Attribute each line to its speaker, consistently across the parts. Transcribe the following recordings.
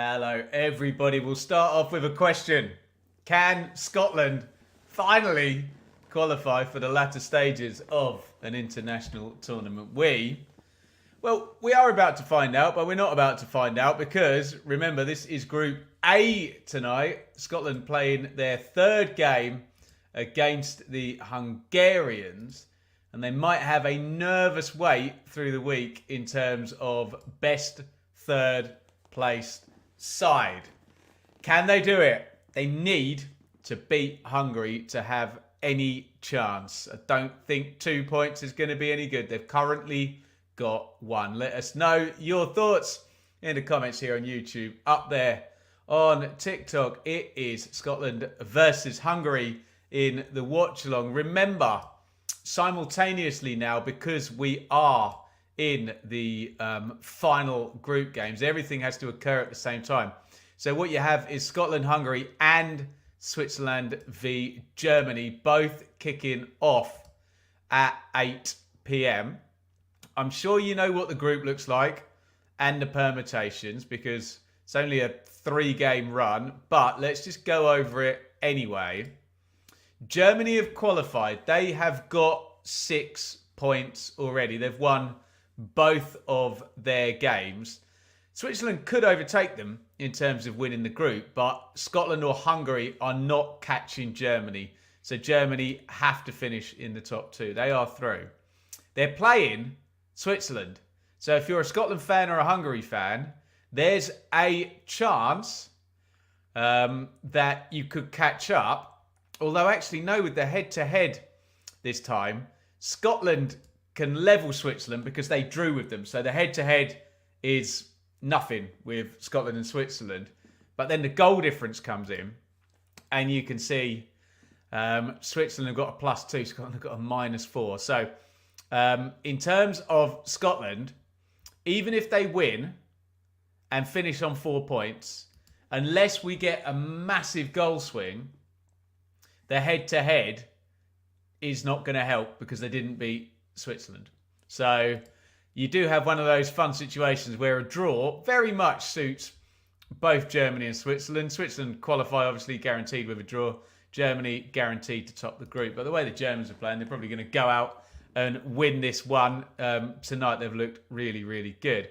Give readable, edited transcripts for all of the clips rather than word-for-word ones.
Speaker 1: Hello, everybody. We'll start off with a question. Can Scotland finally qualify for the latter stages of an international tournament? We are about to find out, but we're not about to find out because, remember, this is Group A tonight. Scotland playing their third game against the Hungarians, and they might have a nervous wait through the week in terms of best third placed side. Can they do it? They need to beat Hungary to have any chance. I don't think 2 points is going to be any good. They've currently got one. Let us know your thoughts in the comments here on YouTube. Up there on TikTok, it is Scotland versus Hungary in the watch along. Remember, simultaneously now, because we are in the final group games, everything has to occur at the same time. So what you have is Scotland, Hungary, and Switzerland v Germany, both kicking off at 8 p.m. I'm sure you know what the group looks like and the permutations because it's only a 3-game run, but let's just go over it anyway. Germany have qualified. They have got 6 points already. They've won both of their games. Switzerland could overtake them in terms of winning the group, but Scotland or Hungary are not catching Germany. So Germany have to finish in the top 2. They are through. They're playing Switzerland. So if you're a Scotland fan or a Hungary fan, there's a chance that you could catch up. Although actually, no, with the head-to-head this time, Scotland can level Switzerland because they drew with them. So the head-to-head is nothing with Scotland and Switzerland. But then the goal difference comes in and you can see Switzerland have got a +2, Scotland have got a -4. So in terms of Scotland, even if they win and finish on 4 points, unless we get a massive goal swing, the head-to-head is not going to help because they didn't beat Switzerland. So you do have one of those fun situations where a draw very much suits both Germany and Switzerland. Switzerland qualify, obviously, guaranteed with a draw. Germany guaranteed to top the group. But the way the Germans are playing, they're probably going to go out and win this one. Tonight, they've looked really, really good.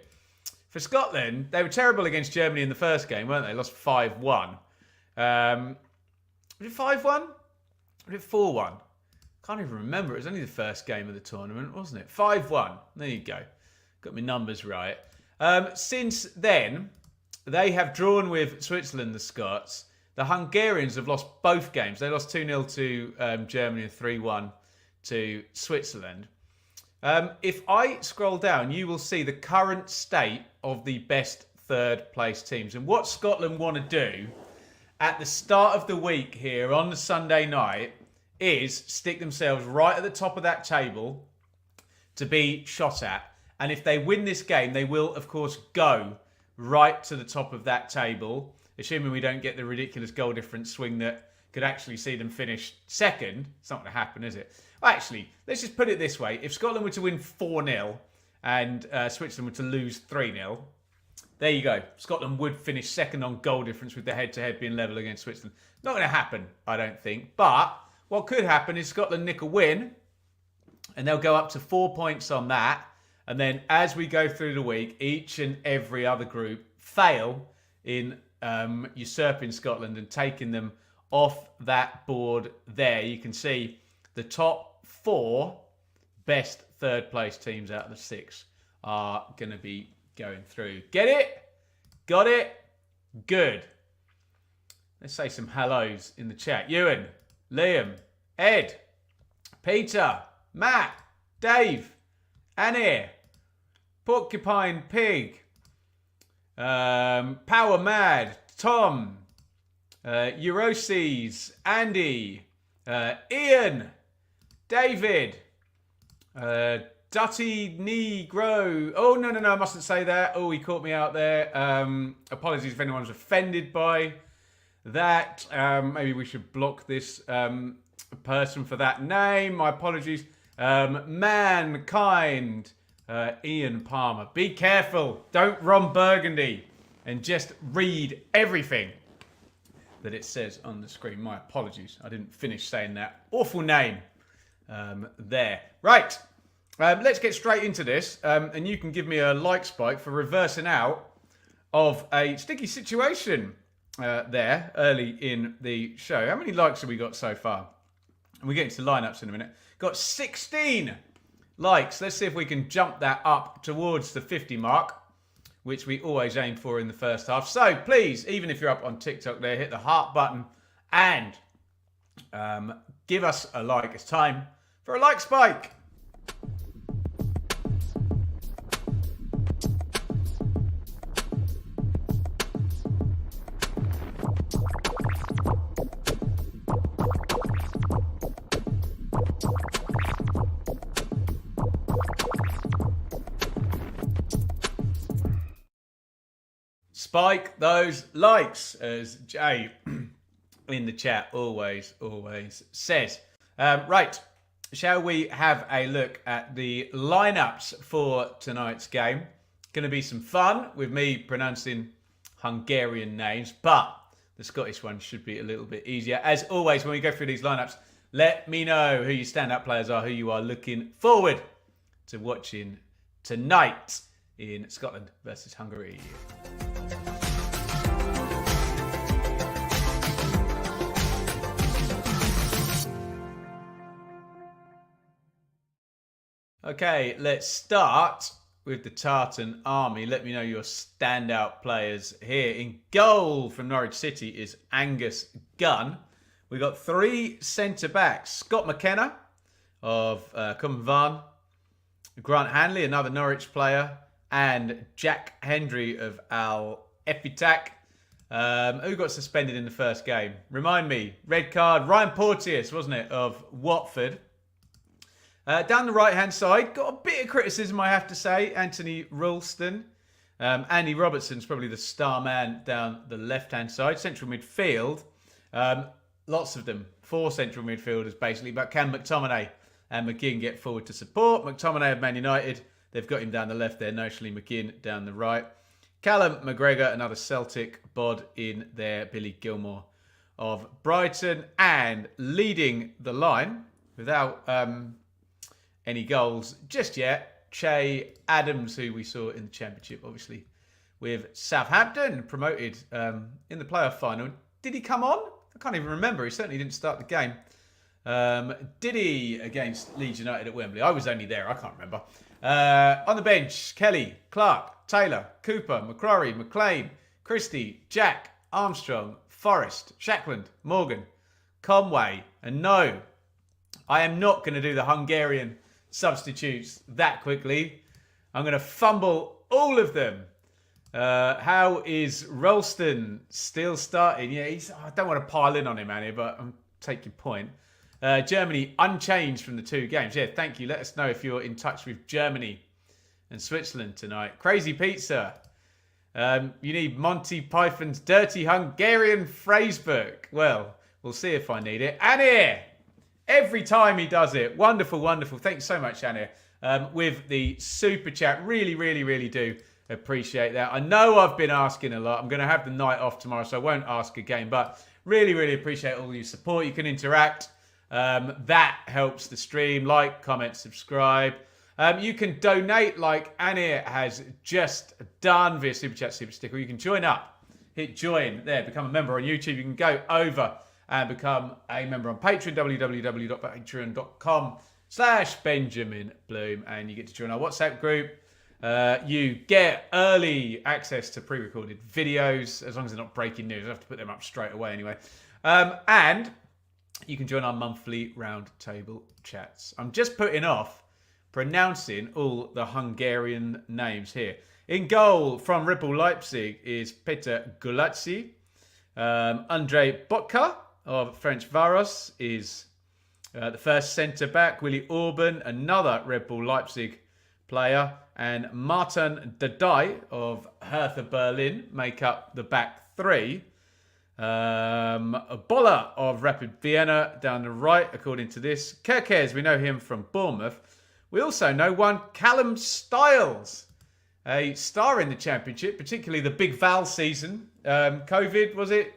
Speaker 1: For Scotland, they were terrible against Germany in the first game, weren't they? Lost 5-1. Was it 5-1? Was it 4-1? Can't even remember. It was only the first game of the tournament, wasn't it? 5-1. There you go. Got my numbers right. Since then, they have drawn with Switzerland, the Scots. The Hungarians have lost both games. They lost 2-0 to Germany and 3-1 to Switzerland. If I scroll down, you will see the current state of the best third place teams. And what Scotland want to do at the start of the week here on the Sunday night is stick themselves right at the top of that table to be shot at. And if they win this game, they will, of course, go right to the top of that table, assuming we don't get the ridiculous goal difference swing that could actually see them finish second. It's not going to happen, is it? Well, actually, let's just put it this way. If Scotland were to win 4-0 and Switzerland were to lose 3-0, there you go. Scotland would finish second on goal difference with the head-to-head being level against Switzerland. Not going to happen, I don't think. But what could happen is Scotland nick a win and they'll go up to 4 points on that. And then as we go through the week, each and every other group fail in usurping Scotland and taking them off that board there. You can see the top 4 best third place teams out of the 6 are going to be going through. Get it? Got it? Good. Let's say some hellos in the chat. Ewan, Liam, Ed, Peter, Matt, Dave, Annie, Porcupine Pig, Power Mad, Tom, Euroses, Andy, Ian, David, Dutty Negro. Oh, no, I mustn't say that. Oh, he caught me out there. Apologies if anyone's offended by that. Maybe we should block this person for that name. My apologies. Mankind, Ian Palmer. Be careful. Don't Ron Burgundy and just read everything that it says on the screen. My apologies. I didn't finish saying that awful name there. Right. Let's get straight into this. And you can give me a like spike for reversing out of a sticky situation there early in the show. How many likes have we got so far? And we get into lineups in a minute. Got 16 likes. Let's see if we can jump that up towards the 50 mark, which we always aim for in the first half. So please, even if you're up on TikTok there, hit the heart button and give us a like. It's time for a like spike. Spike those likes, as Jay in the chat always says. Right, shall we have a look at the lineups for tonight's game? Going to be some fun with me pronouncing Hungarian names, but the Scottish one should be a little bit easier. As always, when we go through these lineups, let me know who your standout players are, who you are looking forward to watching tonight in Scotland versus Hungary. Okay, let's start with the Tartan Army. Let me know your standout players here. In goal from Norwich City is Angus Gunn. We've got 3 centre-backs. Scott McKenna of Cumbernauld, Grant Hanley, another Norwich player, and Jack Hendry of Al Efitak, who got suspended in the first game. Remind me, red card, Ryan Porteous, wasn't it, of Watford. Down the right-hand side, got a bit of criticism, I have to say. Anthony Ralston. Andy Robertson's probably the star man down the left-hand side. Central midfield, lots of them. 4 central midfielders, basically. But can McTominay and McGinn get forward to support? McTominay of Man United. They've got him down the left there. Notionally, McGinn down the right. Callum McGregor, another Celtic bod in there. Billy Gilmore of Brighton. And leading the line, without any goals just yet, Che Adams, who we saw in the Championship, obviously, with Southampton, promoted in the playoff final. Did he come on? I can't even remember. He certainly didn't start the game. Did he against Leeds United at Wembley? I was only there. I can't remember. On the bench, Kelly, Clark, Taylor, Cooper, McCrory, McLean, Christie, Jack, Armstrong, Forrest, Shackland, Morgan, Conway. And no, I am not going to do the Hungarian substitutes that quickly. I'm going to fumble all of them. How is Ralston still starting? Yeah, I don't want to pile in on him, Annie, but I'll take your point. Germany unchanged from the 2 games. Yeah, thank you. Let us know if you're in touch with Germany and Switzerland tonight. Crazy Pizza. You need Monty Python's Dirty Hungarian phrasebook. Well, we'll see if I need it. Annie! Every time he does it. Wonderful, wonderful. Thanks so much, Annie, with the super chat. Really, really, really do appreciate that. I know I've been asking a lot. I'm going to have the night off tomorrow, so I won't ask again. But really, really appreciate all your support. You can interact. That helps the stream. Like, comment, subscribe. You can donate like Annie has just done via Super Chat, Super Sticker. You can join up. Hit join there. Become a member on YouTube. You can go over and become a member on Patreon, www.patreon.com/Benjamin Bloom, and you get to join our WhatsApp group. You get early access to pre-recorded videos, as long as they're not breaking news. I have to put them up straight away anyway. And you can join our monthly round table chats. I'm just putting off pronouncing all the Hungarian names here. In goal from Ripple Leipzig is Peter Gulazzi. Andre Botka of French Varos is the first centre-back. Willy Orban, another Red Bull Leipzig player. And Martin Dadai of Hertha Berlin make up the back 3. Bolla of Rapid Vienna down the right, according to this. Kerkez, we know him from Bournemouth. We also know one Callum Styles. a star in the championship, particularly the Big Val season. COVID, was it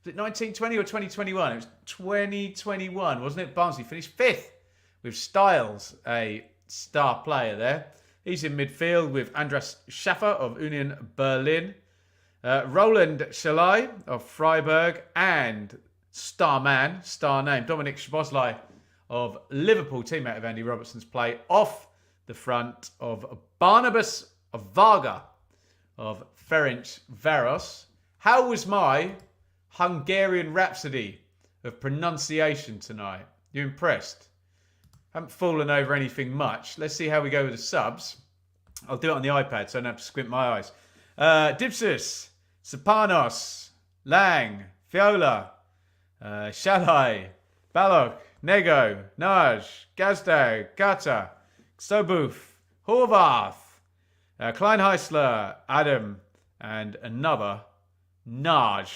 Speaker 1: 1920 or 2021? It was 2021, wasn't it? Barnsley finished 5th with Styles, a star player there. He's in midfield with Andras Schaffer of Union Berlin, Roland Schalai of Freiburg, and star name, Dominic Szoboszlai of Liverpool, teammate of Andy Robertson's play, off the front of Barnabas of Varga of Ferencváros. How was my Hungarian rhapsody of pronunciation tonight? You impressed? Haven't fallen over anything much. Let's see how we go with the subs. I'll do it on the iPad so I don't have to squint my eyes. Dipsus, Sapanos, Lang, Fiola, Shalai, Balok, Nego, Naj, Gazdo, Gata, Sobuf, Horvath, Kleinheisler, Adam, and another Naj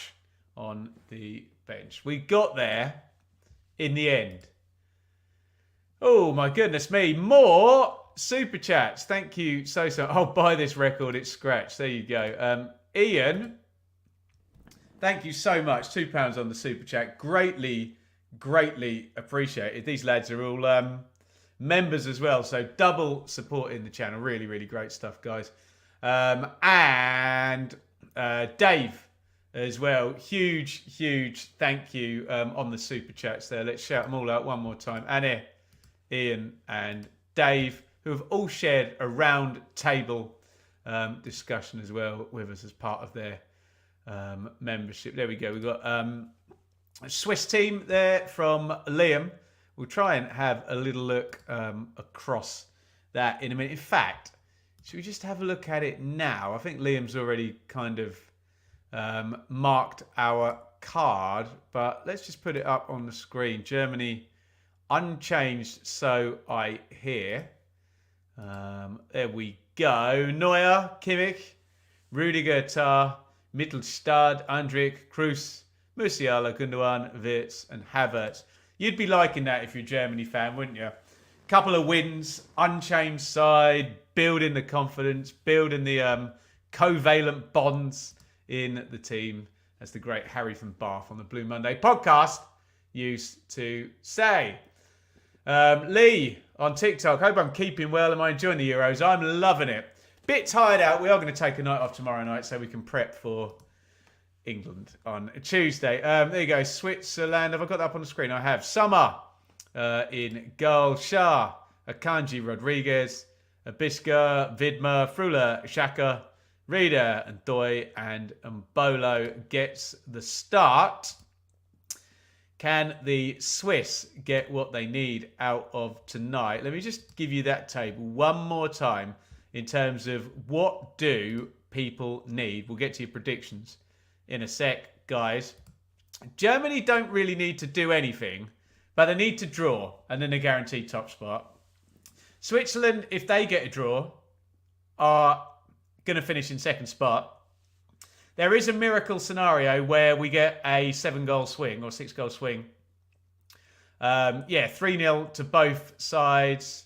Speaker 1: on the bench. We got there in the end. Oh my goodness me, more super chats. Thank you so. I'll buy this record, it's scratched. There you go. Ian, thank you so much. £2 on the super chat. Greatly appreciated. These lads are all members as well, so double supporting the channel. Really great stuff, guys. And Dave as well. Huge thank you on the super chats there. Let's shout them all out one more time. Annie, Ian and Dave, who have all shared a round table discussion as well with us as part of their membership. There we go. We've got a Swiss team there from Liam. We'll try and have a little look across that in a minute. In fact, should we just have a look at it now? I think Liam's already kind of marked our card, but let's just put it up on the screen. Germany unchanged, so I hear. There we go. Neuer, Kimmich, Rudiger, Tah, Mittelstadt, Andrik, Kroos, Musiala, Gundogan, Wirtz, and Havertz. You'd be liking that if you're a Germany fan, wouldn't you? Couple of wins, unchanged side, building the confidence, building the covalent bonds in the team, as the great Harry from Bath on the Blue Monday podcast used to say. Lee on TikTok, hope I'm keeping well. Am I enjoying the Euros? I'm loving it. Bit tired out. We are going to take a night off tomorrow night so we can prep for England on Tuesday. There you go. Switzerland. Have I got that up on the screen? I have. Summer in goal. Shah, Akanji, Rodriguez, Abiska, Vidma, Frula, Xhaka, Reader, and Doi, and Mbolo gets the start. Can the Swiss get what they need out of tonight? Let me just give you that table one more time in terms of what do people need. We'll get to your predictions in a sec, guys. Germany don't really need to do anything, but they need to draw, and then they're guaranteed top spot. Switzerland, if they get a draw, are going to finish in second spot. There is a miracle scenario where we get a 7-goal swing or 6-goal swing. 3-0 to both sides.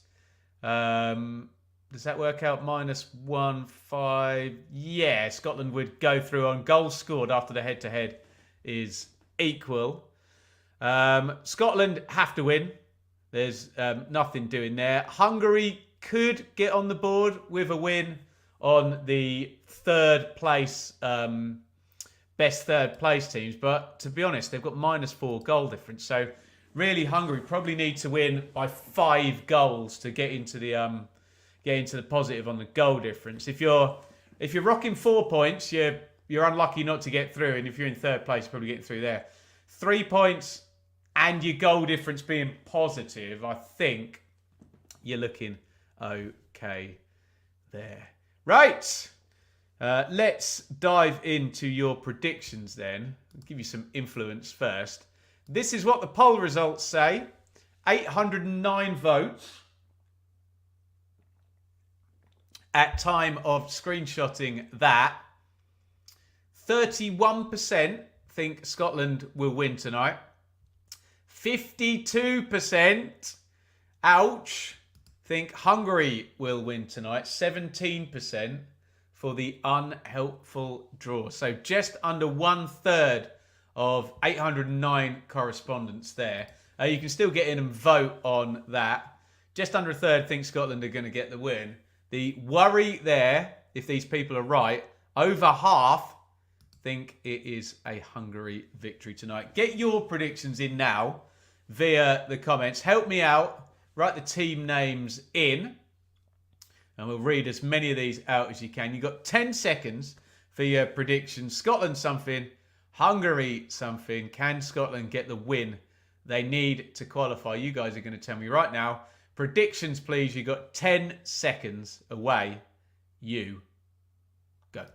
Speaker 1: Does that work out? -1.5. Yeah, Scotland would go through on goals scored after the head-to-head is equal. Scotland have to win. There's nothing doing there. Hungary could get on the board with a win on the third place, best third place teams. But to be honest, they've got -4 goal difference. So really, Hungary probably need to win by 5 goals to get into the positive on the goal difference. If you're rocking 4 points, you're unlucky not to get through. And if you're in third place, you're probably getting through there. 3 points and your goal difference being positive, I think you're looking okay there. Right. Let's dive into your predictions then. I'll give you some influence first. This is what the poll results say. 809 votes at time of screenshotting that. 31% think Scotland will win tonight. 52%, ouch, think Hungary will win tonight. 17% for the unhelpful draw. So just under 1/3 of 809 correspondents there. You can still get in and vote on that. Just under a third think Scotland are going to get the win. The worry there, if these people are right, over half think it is a Hungary victory tonight. Get your predictions in now via the comments. Help me out. Write the team names in. And we'll read as many of these out as you can. You've got 10 seconds for your predictions. Scotland something. Hungary something. Can Scotland get the win they need to qualify? You guys are going to tell me right now. Predictions, please. You've got 10 seconds. Away you go.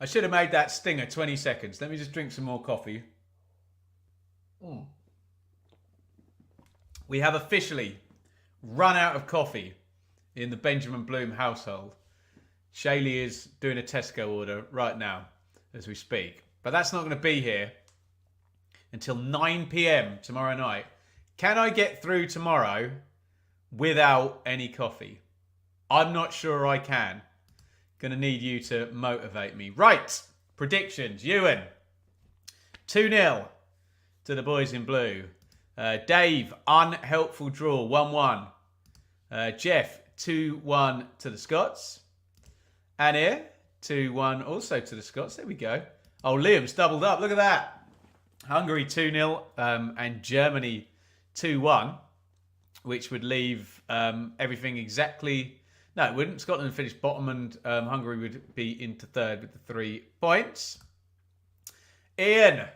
Speaker 1: I should have made that stinger 20 seconds. Let me just drink some more coffee. We have officially run out of coffee in the Benjamin Bloom household. Shaylee is doing a Tesco order right now as we speak. But that's not going to be here until 9 p.m. tomorrow night. Can I get through tomorrow without any coffee? I'm not sure I can. Going to need you to motivate me. Right. Predictions. Ewan. 2-0 to the boys in blue. Dave, unhelpful draw. 1-1. Jeff, 2-1 to the Scots. Anir, 2-1 also to the Scots. There we go. Oh, Liam's doubled up. Look at that. Hungary 2-0 and Germany 2-1, which would leave everything exactly... No, it wouldn't. Scotland finished bottom and Hungary would be into third with the 3 points. Ian,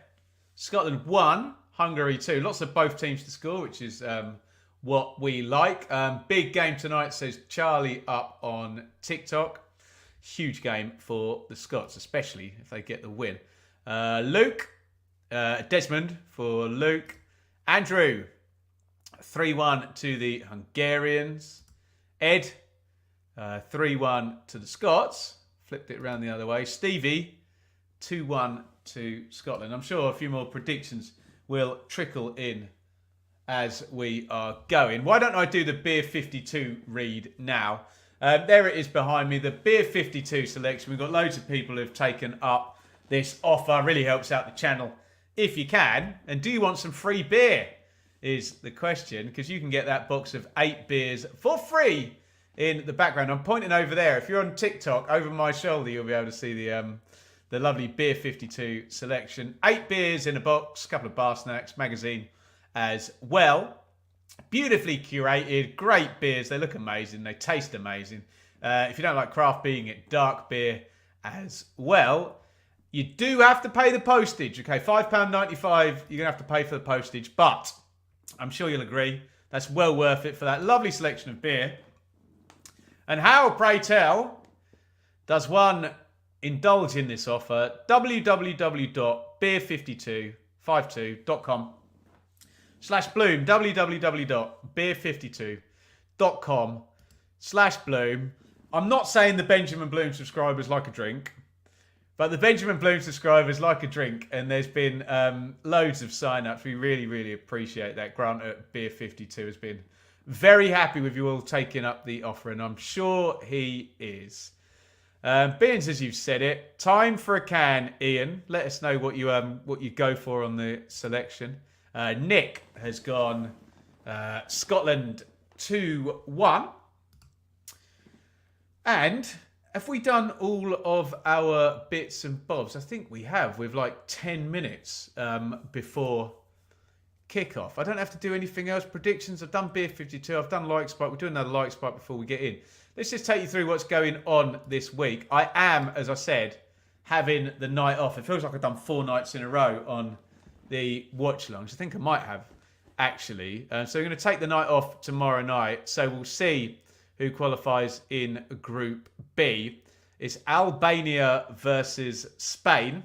Speaker 1: Scotland 1, Hungary 2. Lots of both teams to score, which is what we like. Big game tonight, says Charlie up on TikTok. Huge game for the Scots, especially if they get the win. Luke, Desmond for Luke. Andrew, 3-1 to the Hungarians. Ed, 3-1 to the Scots. Flipped it around the other way. Stevie, 2-1 to Scotland. I'm sure a few more predictions will trickle in as we are going. Why don't I do the Beer 52 read now? There it is behind me, the Beer 52 selection. We've got loads of people who've taken up this offer. Really helps out the channel if you can. And do you want some free beer is the question, because you can get that box of 8 beers for free in the background. I'm pointing over there. If you're on TikTok, over my shoulder, you'll be able to see the lovely Beer 52 selection. 8 beers in a box, a couple of bar snacks, magazine as well. Beautifully curated, great beers. They look amazing. They taste amazing. If you don't like craft beer, you can get dark beer as well. You do have to pay the postage, okay? £5.95, you're going to have to pay for the postage, but I'm sure you'll agree that's well worth it for that lovely selection of beer. And how, pray tell, does one indulge in this offer? www.beer5252.com/Bloom. www.beer52.com/Bloom. I'm not saying the Benjamin Bloom subscribers like a drink, but the Benjamin Bloom subscribers like a drink, and there's been loads of sign-ups. We really, really appreciate that. Grant at Beer 52 has been very happy with you all taking up the offer, and I'm sure he is. Beans, as you've said it, time for a can, Ian. Let us know what you go for on the selection. Nick has gone Scotland 2-1. And have we done all of our bits and bobs? I think we have, with like 10 minutes before kickoff. I don't have to do anything else. Predictions, I've done Beer 52, I've done Like Spike. We'll do another Like Spike before we get in. Let's just take you through what's going on this week. I am, as I said, having the night off. It feels like I've done 4 nights in a row on the watch longs. I think I might have, actually. So we're going to take the night off tomorrow night. So we'll see who qualifies in Group B. It's Albania versus Spain.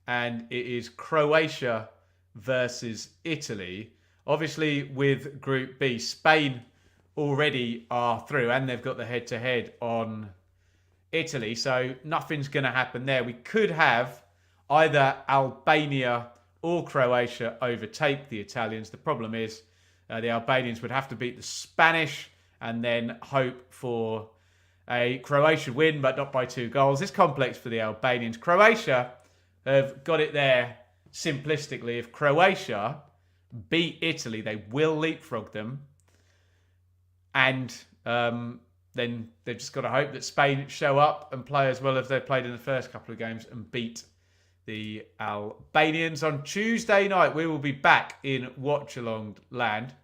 Speaker 1: And it is Croatia versus Italy. Obviously, with Group B, Spain already are through, and they've got the head-to-head on Italy, so nothing's going to happen there. We could have either Albania or Croatia overtake the Italians. The problem is the Albanians would have to beat the Spanish and then hope for a Croatia win, but not by 2 goals. It's complex for the Albanians. Croatia have got it there simplistically. If Croatia beat Italy, they will leapfrog them. And then they've just got to hope that Spain show up and play as well as they played in the first couple of games and beat the Albanians. On Tuesday night, we will be back in watch-along land.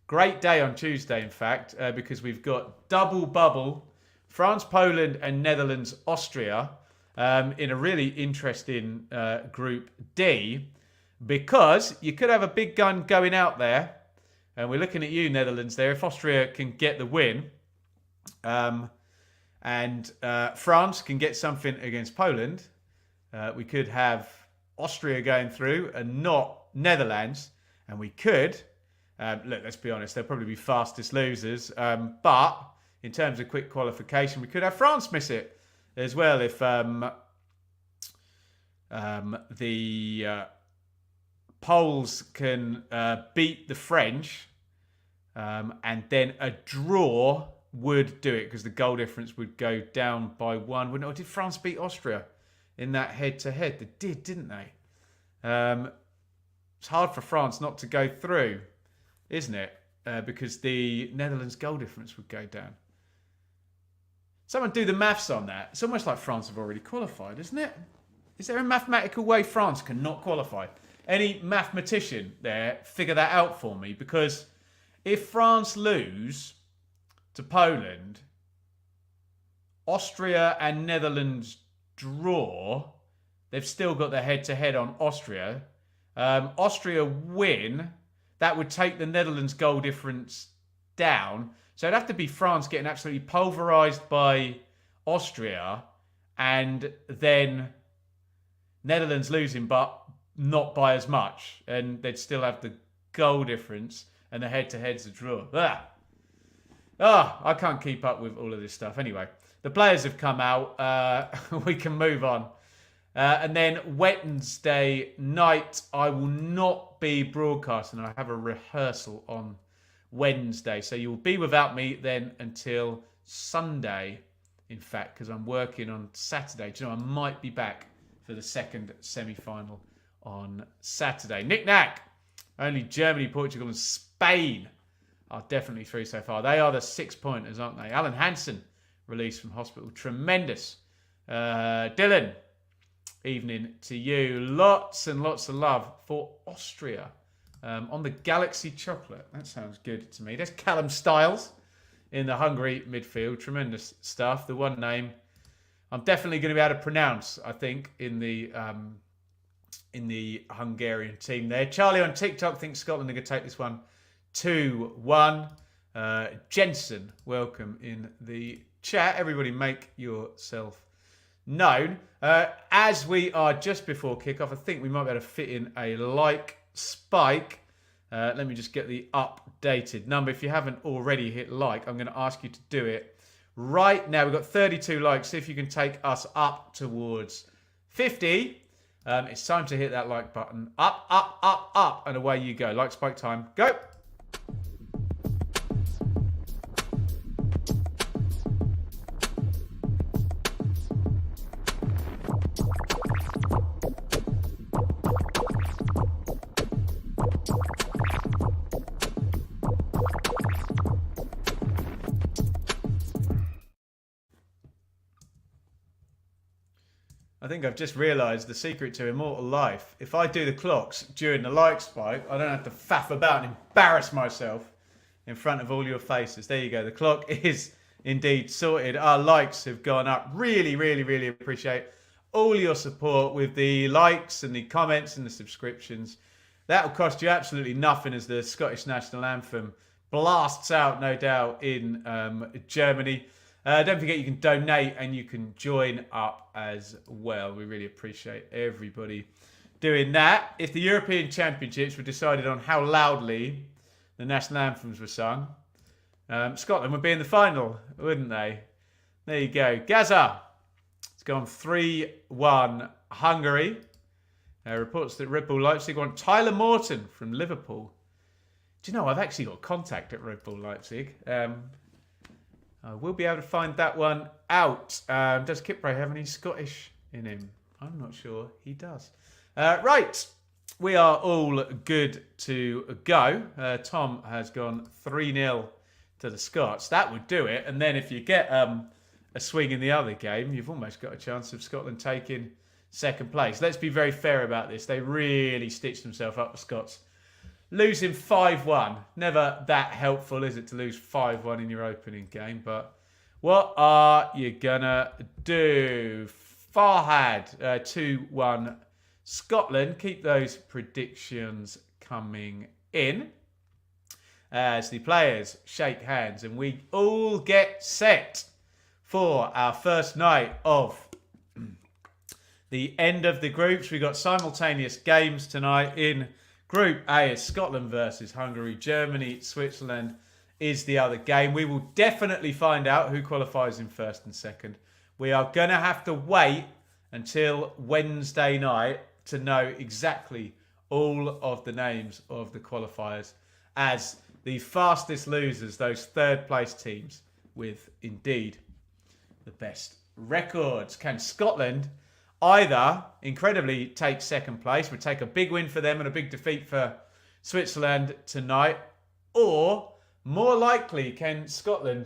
Speaker 1: Great day on Tuesday, in fact, because we've got double bubble, France, Poland and Netherlands, Austria, in a really interesting Group D, because you could have a big gun going out there, and we're looking at you, Netherlands, there. If Austria can get the win, and France can get something against Poland, we could have Austria going through and not Netherlands, and we could, look, let's be honest, they'll probably be fastest losers, but in terms of quick qualification, we could have France miss it as well if the Poles can beat the French, and then a draw would do it because the goal difference would go down by 1. Wouldn't it? Or did France beat Austria in that head-to-head? They did, didn't they? It's hard for France not to go through, isn't it? Because the Netherlands goal difference would go down. Someone do the maths on that. It's almost like France have already qualified, isn't it? Is there a mathematical way France can not qualify? Any mathematician there, figure that out for me. Because if France lose to Poland, Austria and Netherlands draw, they've still got their head-to-head on Austria. Austria win, that would take the Netherlands goal difference down. So it'd have to be France getting absolutely pulverised by Austria and then Netherlands losing, but not by as much. And they'd still have the goal difference and the head-to-head's a draw. I can't keep up with all of this stuff. Anyway, the players have come out. We can move on. And then Wednesday night, I will not be broadcasting. I have a rehearsal on Wednesday. So you'll be without me then until Sunday, in fact, because I'm working on Saturday. Do you know, I might be back for the second semi-final on Saturday. Knick-knack! Only Germany, Portugal and Spain are definitely through so far. They are the 6-pointers, aren't they? Alan Hansen, released from hospital. Tremendous. Dylan, evening to you. Lots and lots of love for Austria. On the Galaxy Chocolate. That sounds good to me. There's Callum Styles in the Hungary midfield. Tremendous stuff. The one name I'm definitely going to be able to pronounce, I think, in the Hungarian team there. Charlie on TikTok thinks Scotland are going to take this one 2-1. Jensen, welcome in the chat. Everybody make yourself known. As we are just before kickoff, I think we might be able to fit in a like spike. Let me just get the updated number. If you haven't already hit like, I'm going to ask you to do it right now. We've got 32 likes. See if you can take us up towards 50. It's time to hit that like button. Up, up, up, up, and away you go. Like spike time. Go. I think I've just realised the secret to immortal life. If I do the clocks during the like spike, I don't have to faff about and embarrass myself in front of all your faces. There you go. The clock is indeed sorted. Our likes have gone up. Really, really, really appreciate all your support with the likes and the comments and the subscriptions. That will cost you absolutely nothing as the Scottish National Anthem blasts out, no doubt, in Germany. Don't forget you can donate and you can join up as well. We really appreciate everybody doing that. If the European Championships were decided on how loudly the national anthems were sung, Scotland would be in the final, wouldn't they? There you go. Gaza. It's gone 3-1 Hungary. Reports that Red Bull Leipzig want Tyler Morton from Liverpool. Do you know, I've actually got contact at Red Bull Leipzig. I will be able to find that one out. Does Kipre have any Scottish in him? I'm not sure he does. Right, we are all good to go. Tom has gone 3-0 to the Scots. That would do it. And then if you get a swing in the other game, you've almost got a chance of Scotland taking second place. Let's be very fair about this. They really stitched themselves up, the Scots. Losing 5-1. Never that helpful, is it, to lose 5-1 in your opening game? But what are you gonna do? Farhad, 2-1 Scotland. Keep those predictions coming in as the players shake hands and we all get set for our first night of the end of the groups. We got simultaneous games tonight in Group A is Scotland versus Hungary. Germany, Switzerland is the other game. We will definitely find out who qualifies in first and second. We are going to have to wait until Wednesday night to know exactly all of the names of the qualifiers as the fastest losers, those third place teams with indeed the best records. Can Scotland either incredibly take second place, would take a big win for them and a big defeat for Switzerland tonight, or more likely can Scotland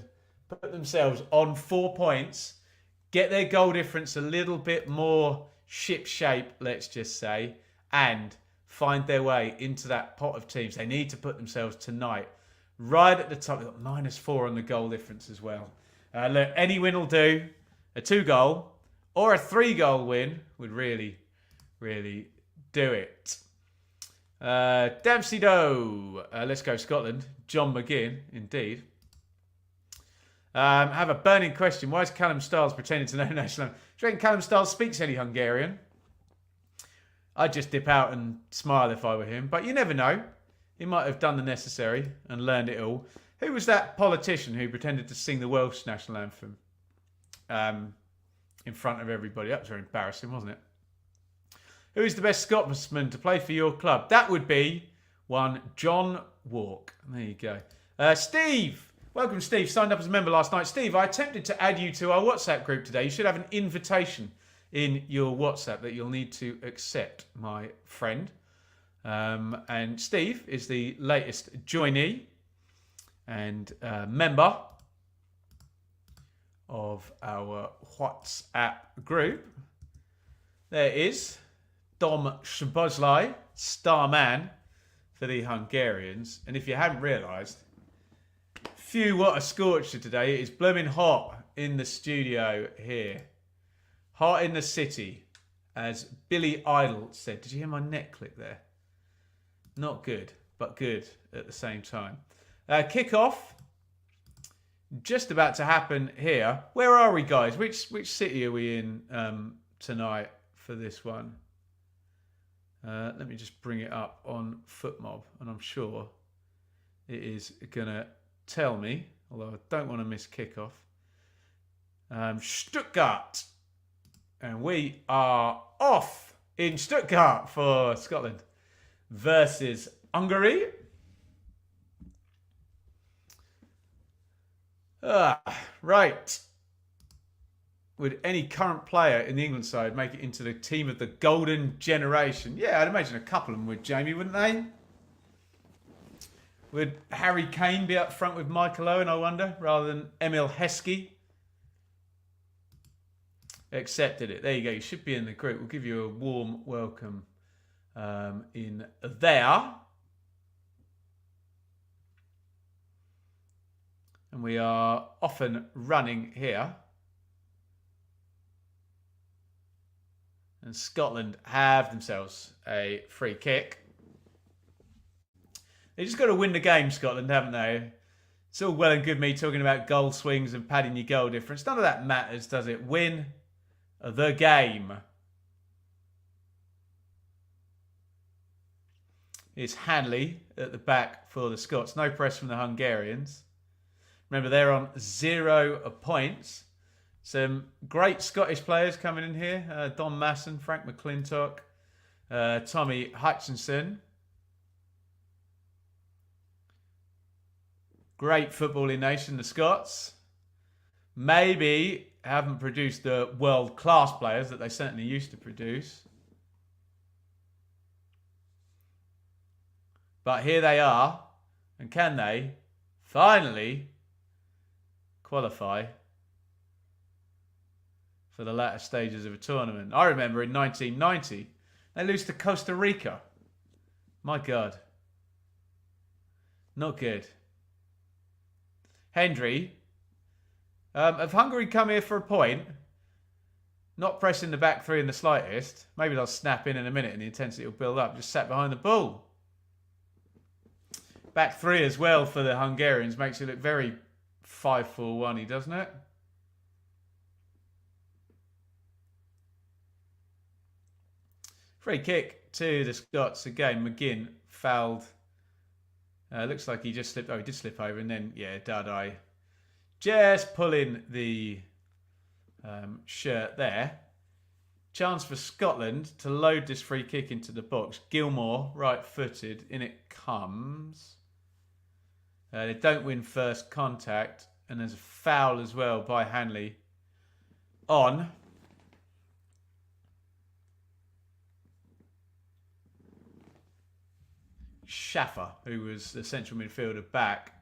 Speaker 1: put themselves on 4 points, get their goal difference a little bit more ship-shape, let's just say, and find their way into that pot of teams. They need to put themselves tonight right at the top. They've got -4 on the goal difference as well. Look, any win will do. A 2-goal or a 3-goal win would really, really do it. Dempsey Doe. Let's go Scotland. John McGinn, indeed. Have a burning question. Why is Callum Stiles pretending to know national anthem? Do you reckon Callum Stiles speaks any Hungarian? I'd just dip out and smile if I were him. But you never know. He might have done the necessary and learned it all. Who was that politician who pretended to sing the Welsh national anthem in front of everybody? That was very embarrassing, wasn't it? Who is the best Scotsman to play for your club? That would be one John Walk. There you go. Steve. Welcome, Steve. Signed up as a member last night. Steve, I attempted to add you to our WhatsApp group today. You should have an invitation in your WhatsApp that you'll need to accept, my friend. And Steve is the latest joinee and member of our WhatsApp group. There is Dom Szoboszlai, star man for the Hungarians. And if you haven't realised, phew, what a scorcher today. It is blooming hot in the studio here. Hot in the city, as Billy Idol said. Did you hear my neck click there? Not good, but good at the same time. Kickoff. Just about to happen here. Where are we, guys? Which city are we in tonight for this one? Let me just bring it up on FootMob, and I'm sure it is going to tell me, although I don't want to miss kickoff. Stuttgart. And we are off in Stuttgart for Scotland versus Hungary. Right. Would any current player in the England side make it into the team of the golden generation? Yeah, I'd imagine a couple of them would, Jamie, wouldn't they? Would Harry Kane be up front with Michael Owen, I wonder, rather than Emil Heskey? Accepted it. There you go. You should be in the group. We'll give you a warm welcome in there. And we are off and running here. And Scotland have themselves a free kick. They just got to win the game, Scotland, haven't they? It's all well and good me talking about goal swings and padding your goal difference. None of that matters, does it? Win the game. It's Hanley at the back for the Scots. No press from the Hungarians. Remember, they're on 0 points. Some great Scottish players coming in here. Don Masson, Frank McClintock, Tommy Hutchinson. Great footballing nation, the Scots. Maybe haven't produced the world-class players that they certainly used to produce. But here they are. And can they finally qualify for the latter stages of a tournament? I remember in 1990, they lose to Costa Rica. My God. Not good. Hendry. Have Hungary come here for a point? Not pressing the back three in the slightest. Maybe they'll snap in a minute and the intensity will build up. Just sat behind the ball. Back three as well for the Hungarians. Makes it look very 5-4-1-y, doesn't it? Free kick to the Scots. Again, McGinn fouled. Looks like he just slipped. Oh, he did slip over. And then, yeah, Dardai just pulling the shirt there. Chance for Scotland to load this free kick into the box. Gilmore, right-footed. In it comes. They don't win first contact. And there's a foul as well by Hanley on Schaffer, who was the central midfielder back.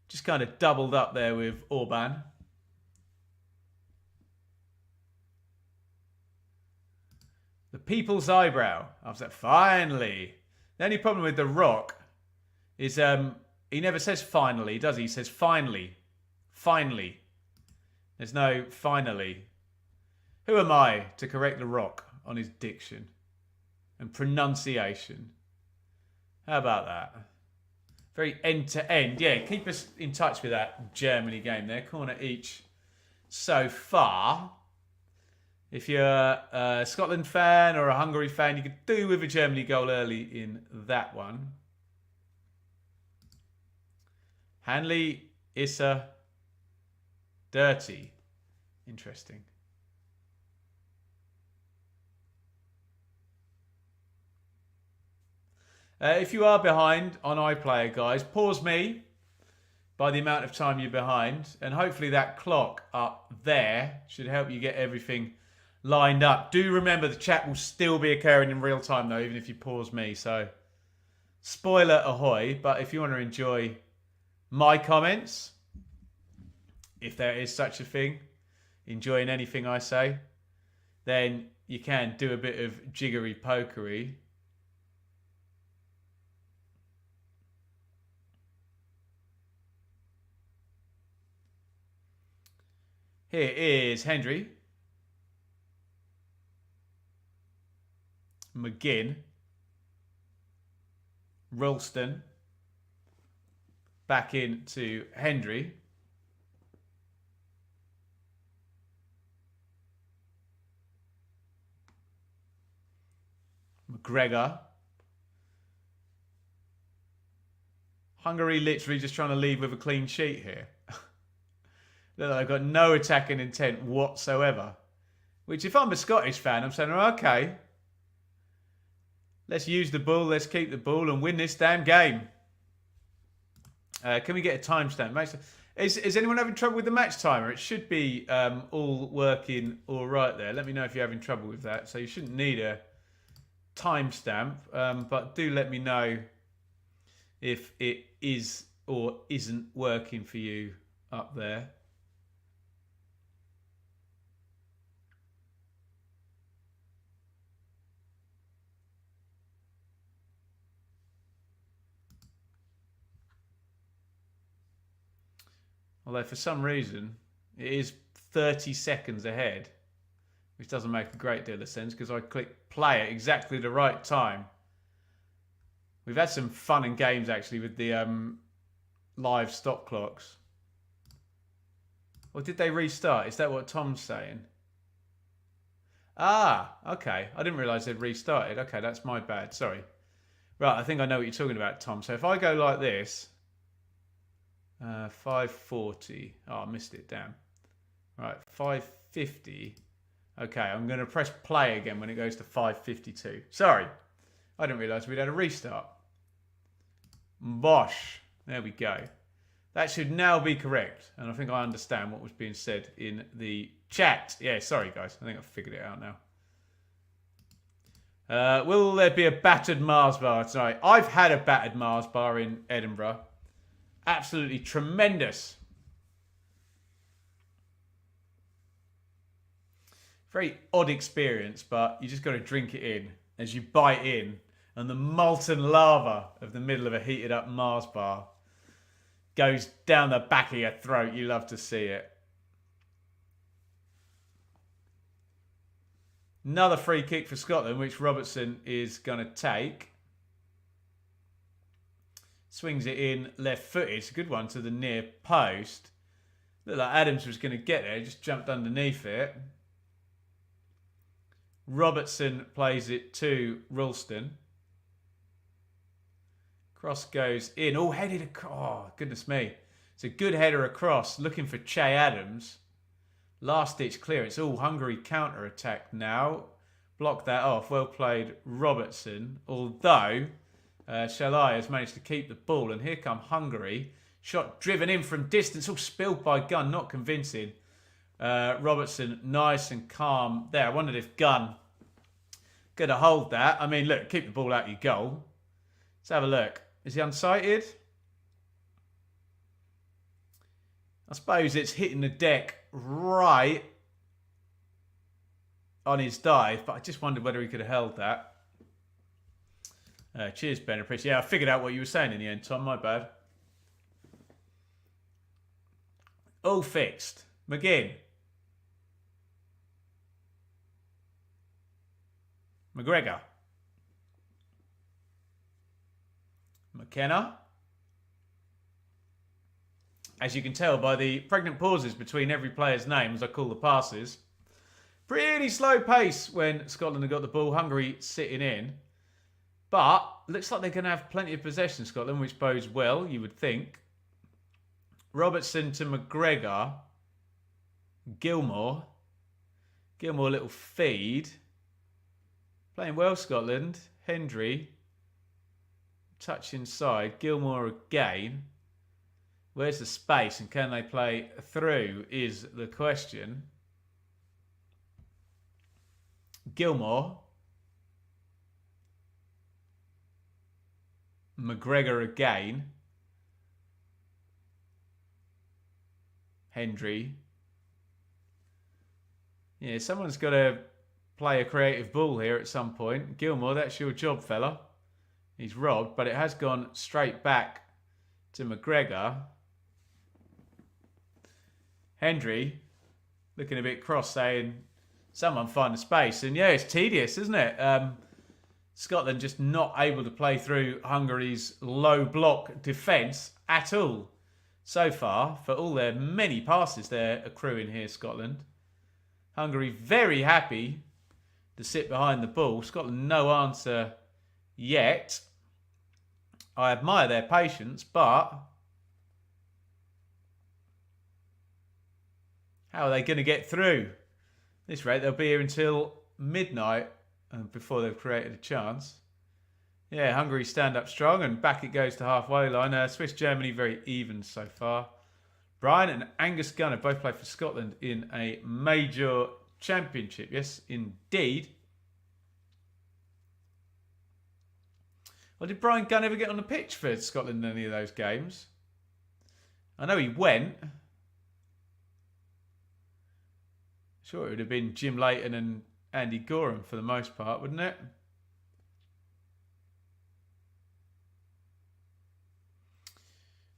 Speaker 1: Just kind of doubled up there with Orban. The people's eyebrow. After that, finally. The only problem with The Rock is he never says finally, does he? He says finally. Finally. There's no finally. Who am I to correct The Rock on his diction and pronunciation? How about that? Very end-to-end. Yeah, keep us in touch with that Germany game there. Corner each so far. If you're a Scotland fan or a Hungary fan, you could do with a Germany goal early in that one. Hanley, Issa, Dirty. Interesting. If you are behind on iPlayer, guys, pause me by the amount of time you're behind. And hopefully that clock up there should help you get everything lined up. Do remember the chat will still be occurring in real time, though, even if you pause me. So, spoiler ahoy. But if you want to enjoy my comments, if there is such a thing, enjoying anything I say, then you can do a bit of jiggery pokery. Here is Hendry. McGinn. Ralston. Back into Hendry. McGregor. Hungary literally just trying to leave with a clean sheet here. They've got no attacking intent whatsoever. Which, if I'm a Scottish fan, I'm saying, oh, okay, let's use the ball, let's keep the ball and win this damn game. Can we get a timestamp? Is anyone having trouble with the match timer? It should be all working all right there. Let me know if you're having trouble with that. So you shouldn't need a timestamp, but do let me know if it is or isn't working for you up there. Although for some reason it is 30 seconds ahead, which doesn't make a great deal of sense because I click play at exactly the right time. We've had some fun and games actually with the live stop clocks. Or did they restart? Is that what Tom's saying? Ah, okay. I didn't realise they'd restarted. Okay, that's my bad. Sorry. Right, I think I know what you're talking about, Tom. So if I go like this, 540. Oh, I missed it. Damn. Right, 550. Okay, I'm going to press play again when it goes to 5:52. Sorry, I didn't realise we'd had a restart. Bosh. There we go. That should now be correct. And I think I understand what was being said in the chat. Yeah, sorry, guys. I think I've figured it out now. Will there be a battered Mars bar tonight? I've had a battered Mars bar in Edinburgh. Absolutely tremendous. Very odd experience, but you just got to drink it in as you bite in, and the molten lava of the middle of a heated up Mars bar goes down the back of your throat. You love to see it. Another free kick for Scotland, which Robertson is going to take. Swings it in left-footed. It's a good one to the near post. Looked like Adams was going to get there. Just jumped underneath it. Robertson plays it to Ralston. Cross goes in. Oh, headed across. Oh, goodness me. It's a good header across. Looking for Che Adams. Last-ditch clearance. Oh, Hungary counter-attack now. Block that off. Well played, Robertson. Although, Shalai has managed to keep the ball. And here come Hungary. Shot driven in from distance. All spilled by Gunn. Not convincing. Robertson, nice and calm there. I wondered if Gunn going to hold that. I mean, look, keep the ball out your goal. Let's have a look. Is he unsighted? I suppose it's hitting the deck right on his dive, but I just wondered whether he could have held that. Cheers, Ben. Appreciate it. Yeah, I figured out what you were saying in the end, Tom. My bad. All fixed. McGinn. McGregor. McKenna. As you can tell by the pregnant pauses between every player's name as I call the passes. Pretty slow pace when Scotland have got the ball. Hungary sitting in. But looks like they're going to have plenty of possession, Scotland, which bodes well, you would think. Robertson to McGregor. Gilmore. Gilmore, a little feed. Playing well, Scotland. Hendry. Touch inside. Gilmore again. Where's the space and can they play through is the question. Gilmore. McGregor again. Hendry. Yeah, someone's got to play a creative ball here at some point. Gilmore, that's your job, fella. He's robbed, but it has gone straight back to McGregor. Hendry, looking a bit cross, saying, someone find a space. And yeah, it's tedious, isn't it? Scotland just not able to play through Hungary's low block defence at all so far, for all their many passes they're accruing here, Scotland. Hungary very happy to sit behind the ball. Scotland no answer yet. I admire their patience, but how are they going to get through? At this rate, they'll be here until midnight before they've created a chance. Yeah, Hungary stand up strong and back it goes to halfway line. Swiss-Germany very even so far. Brian and Angus Gunn have both played for Scotland in a major championship. Yes, indeed. Well, did Brian Gunn ever get on the pitch for Scotland in any of those games? I know he went. Sure, it would have been Jim Leighton and Andy Gorham for the most part, wouldn't it?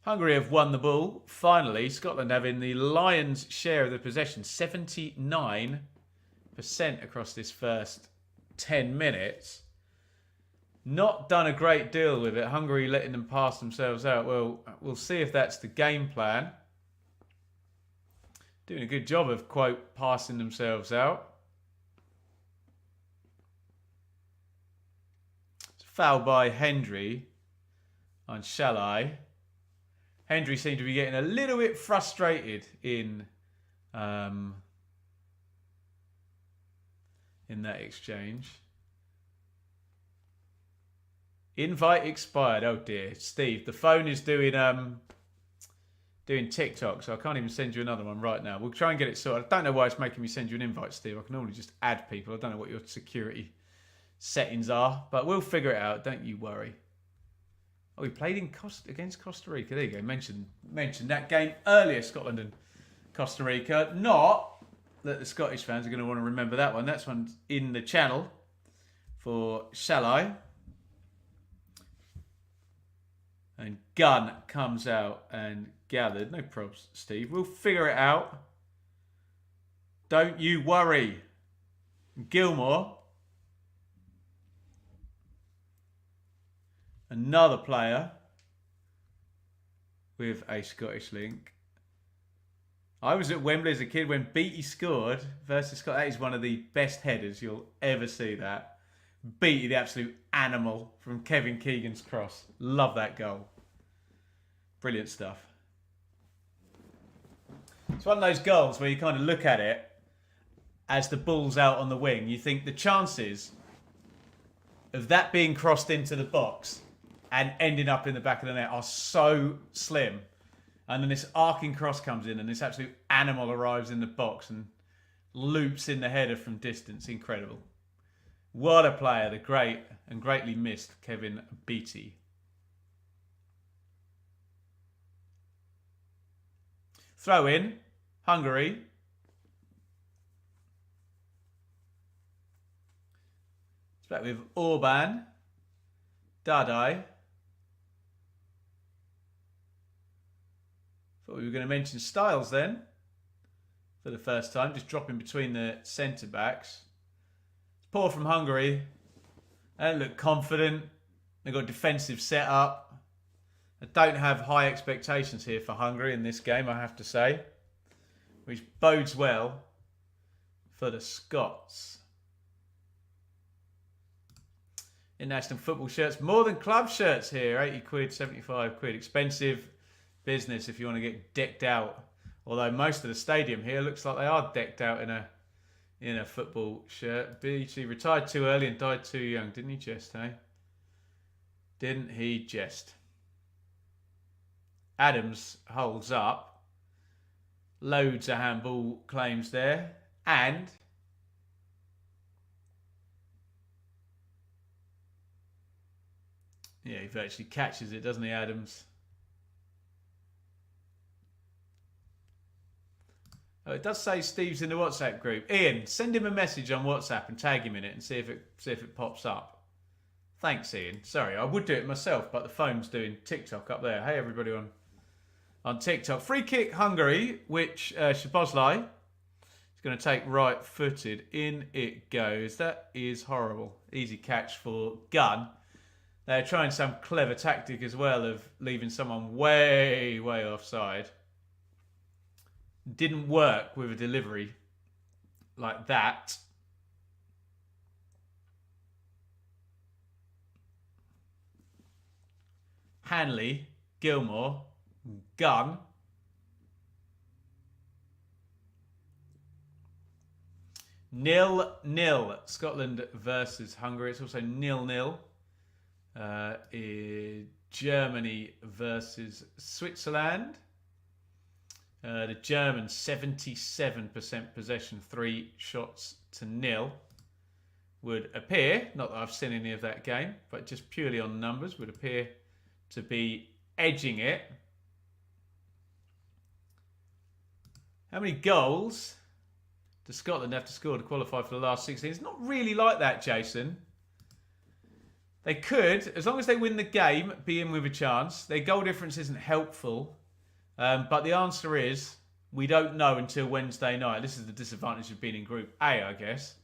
Speaker 1: Hungary have won the ball. Finally, Scotland having the lion's share of the possession. 79% across this first 10 minutes. Not done a great deal with it. Hungary letting them pass themselves out. Well, we'll see if that's the game plan. Doing a good job of, quote, passing themselves out. It's a foul by Hendry on Shalai. Hendry seemed to be getting a little bit frustrated in in that exchange. Invite expired. Oh dear, Steve, the phone is doing TikTok, so I can't even send you another one right now. We'll try and get it sorted. I don't know why it's making me send you an invite, Steve. I can normally just add people. I don't know what your security settings are, but we'll figure it out. Don't you worry. Oh, we played against Costa Rica. There you go. Mentioned that game earlier, Scotland and Costa Rica. Not that the Scottish fans are going to want to remember that one. That's one in the channel for Shall I? And Gun comes out and gathered. No probs, Steve. We'll figure it out. Don't you worry. Gilmore. Another player with a Scottish link. I was at Wembley as a kid when Beattie scored versus Scott. That is one of the best headers you'll ever see that. Beattie, the absolute animal from Kevin Keegan's cross. Love that goal. Brilliant stuff. It's one of those goals where you kind of look at it as the ball's out on the wing. You think the chances of that being crossed into the box and ending up in the back of the net are so slim. And then this arcing cross comes in and this absolute animal arrives in the box and loops in the header from distance. Incredible. What a player, the great and greatly missed Kevin Beattie. Throw in, Hungary. It's back with Orban, Dadai. Thought we were going to mention Styles then for the first time, just dropping between the centre backs. It's poor from Hungary. They don't look confident. They've got a defensive setup. I don't have high expectations here for Hungary in this game, I have to say, which bodes well for the Scots. International football shirts, more than club shirts here. 80 quid, 75 quid. Expensive business if you want to get decked out. Although most of the stadium here looks like they are decked out in a football shirt. Beattie retired too early and died too young. Didn't he jest, hey? Didn't he jest? Adams holds up. Loads of handball claims there. And yeah, he virtually catches it, doesn't he, Adams? Oh, it does say Steve's in the WhatsApp group. Ian, send him a message on WhatsApp and tag him in it and see if it pops up. Thanks, Ian. Sorry, I would do it myself, but the phone's doing TikTok up there. Hey, everybody on TikTok. Free kick Hungary, which Shabozlai is going to take right-footed. In it goes. That is horrible. Easy catch for Gunn. They're trying some clever tactic as well of leaving someone way, way offside. Didn't work with a delivery like that. Hanley, Gilmore, Gunn. Nil-nil. Scotland versus Hungary. It's also 0-0. Germany versus Switzerland. The Germans 77% possession, 3 shots to 0. Would appear, not that I've seen any of that game, but just purely on numbers, would appear to be edging it. How many goals does Scotland have to score to qualify for the last 16? It's not really like that, Jason. They could, as long as they win the game, be in with a chance. Their goal difference isn't helpful. But the answer is, we don't know until Wednesday night. This is the disadvantage of being in Group A, I guess.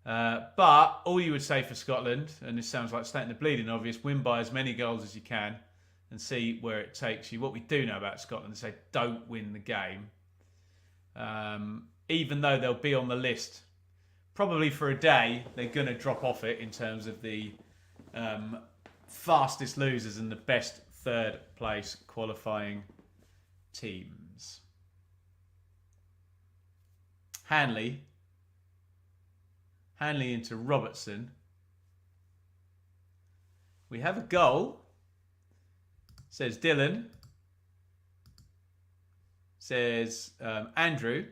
Speaker 1: But all you would say for Scotland, and this sounds like stating the bleeding obvious, win by as many goals as you can and see where it takes you. What we do know about Scotland is they don't win the game. Even though they'll be on the list, probably for a day, they're going to drop off it in terms of the fastest losers and the best third place qualifying teams. Hanley into Robertson. We have a goal. Says Dylan. Says Andrew.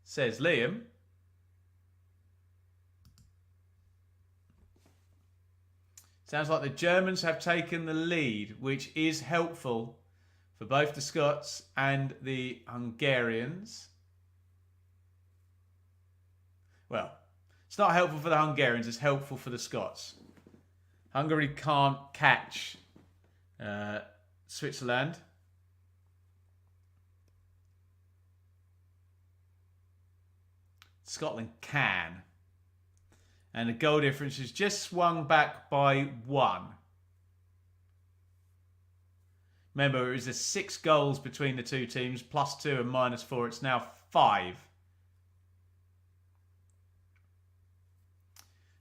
Speaker 1: Says Liam. Sounds like the Germans have taken the lead, which is helpful for both the Scots and the Hungarians. Well, it's not helpful for the Hungarians, it's helpful for the Scots. Hungary can't catch Switzerland. Scotland can. And the goal difference has just swung back by 1. Remember, it was 6 goals between the two teams, +2 and -4. It's now 5.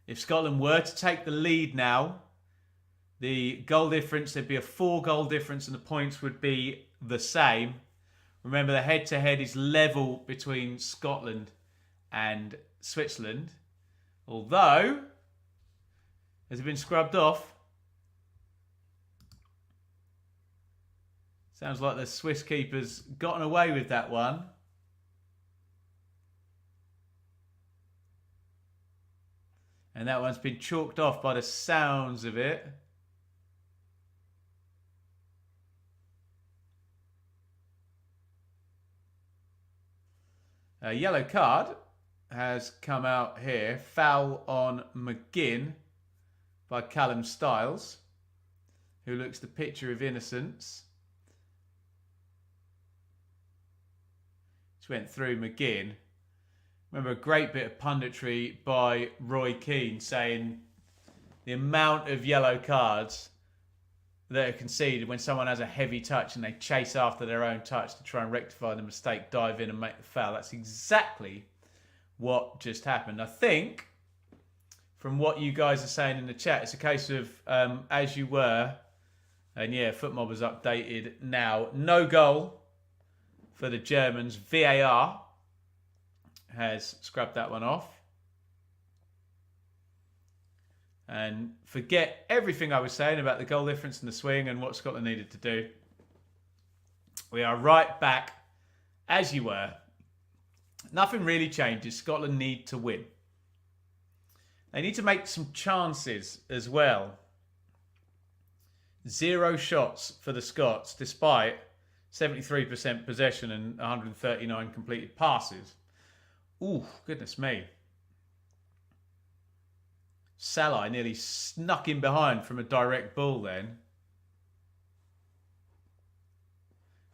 Speaker 1: If Scotland were to take the lead now, the goal difference, there'd be a 4-goal difference and the points would be the same. Remember, the head-to-head is level between Scotland and Switzerland. Although, has it been scrubbed off? Sounds like the Swiss keeper's gotten away with that one. And that one's been chalked off by the sounds of it. A yellow card has come out here. Foul on McGinn by Callum Styles, who looks the picture of innocence. Just went through McGinn. Remember a great bit of punditry by Roy Keane saying the amount of yellow cards that are conceded when someone has a heavy touch and they chase after their own touch to try and rectify the mistake, dive in and make the foul. That's exactly what just happened. I think, from what you guys are saying in the chat, it's a case of as you were, and yeah, FootMob was updated now. No goal for the Germans. VAR has scrubbed that one off. And forget everything I was saying about the goal difference and the swing and what Scotland needed to do. We are right back as you were. Nothing really changes. Scotland need to win. They need to make some chances as well. 0 shots for the Scots, despite 73% possession and 139 completed passes. Ooh, goodness me. Salah nearly snuck in behind from a direct ball then.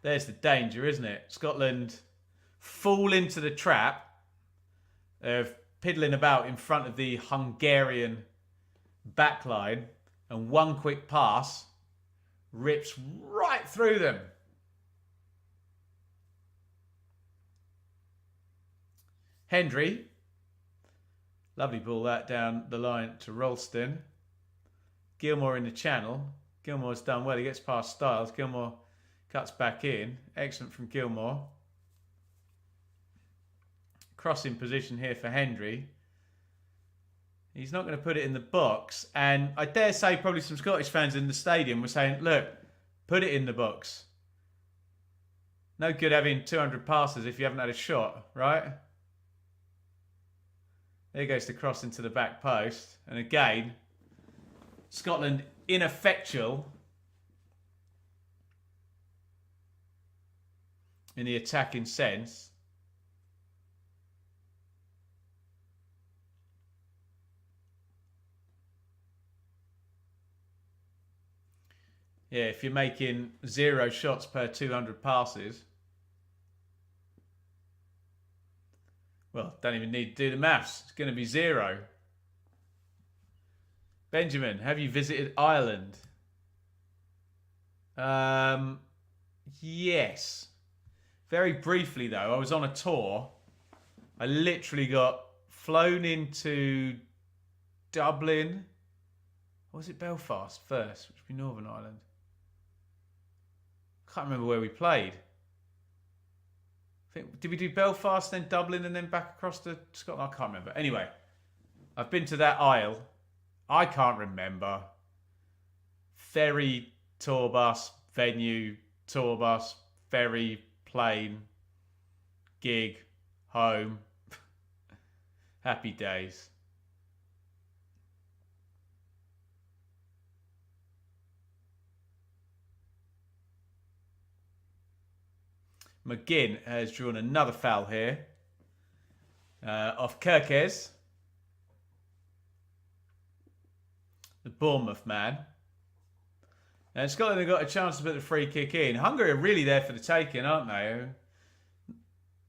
Speaker 1: There's the danger, isn't it? Scotland fall into the trap of piddling about in front of the Hungarian backline, and one quick pass rips right through them. Hendry. Lovely ball that down the line to Ralston. Gilmore in the channel. Gilmore's done well. He gets past Styles. Gilmore cuts back in. Excellent from Gilmore. Crossing position here for Hendry. He's not going to put it in the box. And I dare say probably some Scottish fans in the stadium were saying, look, put it in the box. No good having 200 passes if you haven't had a shot, right? There goes the cross into the back post. And again, Scotland ineffectual in the attacking sense. Yeah, if you're making 0 shots per 200 passes, well, don't even need to do the maths. It's going to be 0. Benjamin, have you visited Ireland? Yes. Very briefly, though. I was on a tour. I literally got flown into Dublin. Or was it Belfast first? Which would be Northern Ireland. I can't remember where we played. Did we do Belfast, then Dublin, and then back across to Scotland? I can't remember. Anyway, I've been to that aisle. I can't remember. Ferry, tour bus, venue, tour bus, ferry, plane, gig, home. Happy days. McGinn has drawn another foul here. Off Kirkes. The Bournemouth man. And Scotland have got a chance to put the free kick in. Hungary are really there for the taking, aren't they?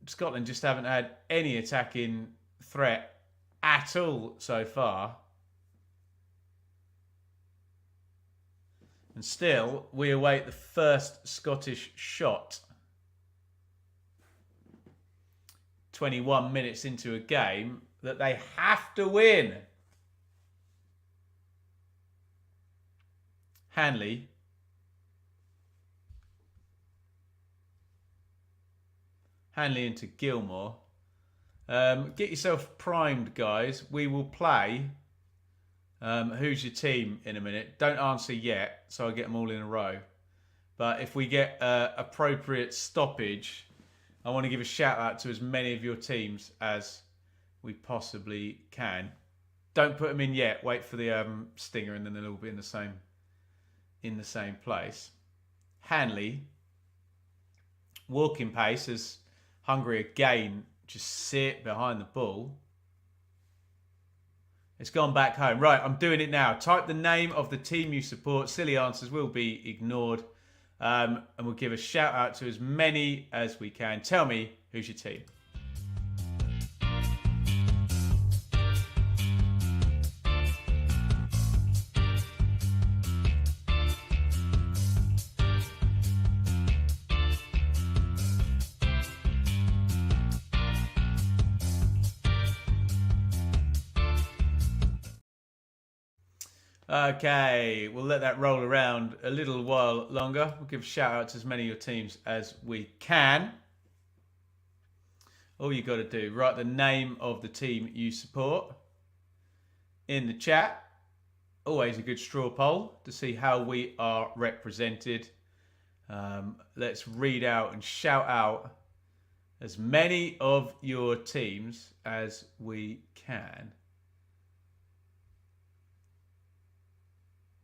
Speaker 1: Scotland just haven't had any attacking threat at all so far. And still, we await the first Scottish shot. 21 minutes into a game that they have to win. Hanley. Hanley into Gilmore. Get yourself primed, guys. We will play Who's Your Team in a minute. Don't answer yet, so I get them all in a row. But if we get appropriate stoppage, I want to give a shout out to as many of your teams as we possibly can. Don't put them in yet. Wait for the stinger, and then they'll all be in the same place. Hanley, walking pace as Hungary again just sit behind the ball. It's gone back home. Right, I'm doing it now. Type the name of the team you support. Silly answers will be ignored. And we'll give a shout out to as many as we can. Tell me, who's your team? Okay, we'll let that roll around a little while longer. We'll give a shout out to as many of your teams as we can. All you got to do, write the name of the team you support in the chat. Always a good straw poll to see how we are represented. Let's read out and shout out as many of your teams as we can.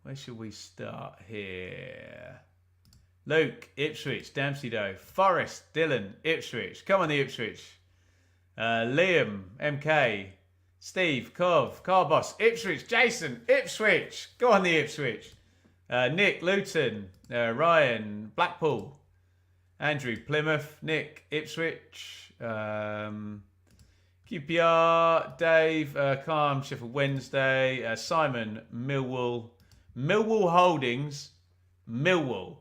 Speaker 1: Where should we start here? Luke, Ipswich, Damsey-Doe, Forrest, Dylan, Ipswich. Come on, the Ipswich. Liam, MK, Steve, Cov, Carboss, Ipswich, Jason, Ipswich. Go on, the Ipswich. Nick, Luton, Ryan, Blackpool, Andrew, Plymouth, Nick, Ipswich, QPR, Dave, Calm, Sheffield Wednesday, Simon, Millwall. Millwall Holdings, Millwall.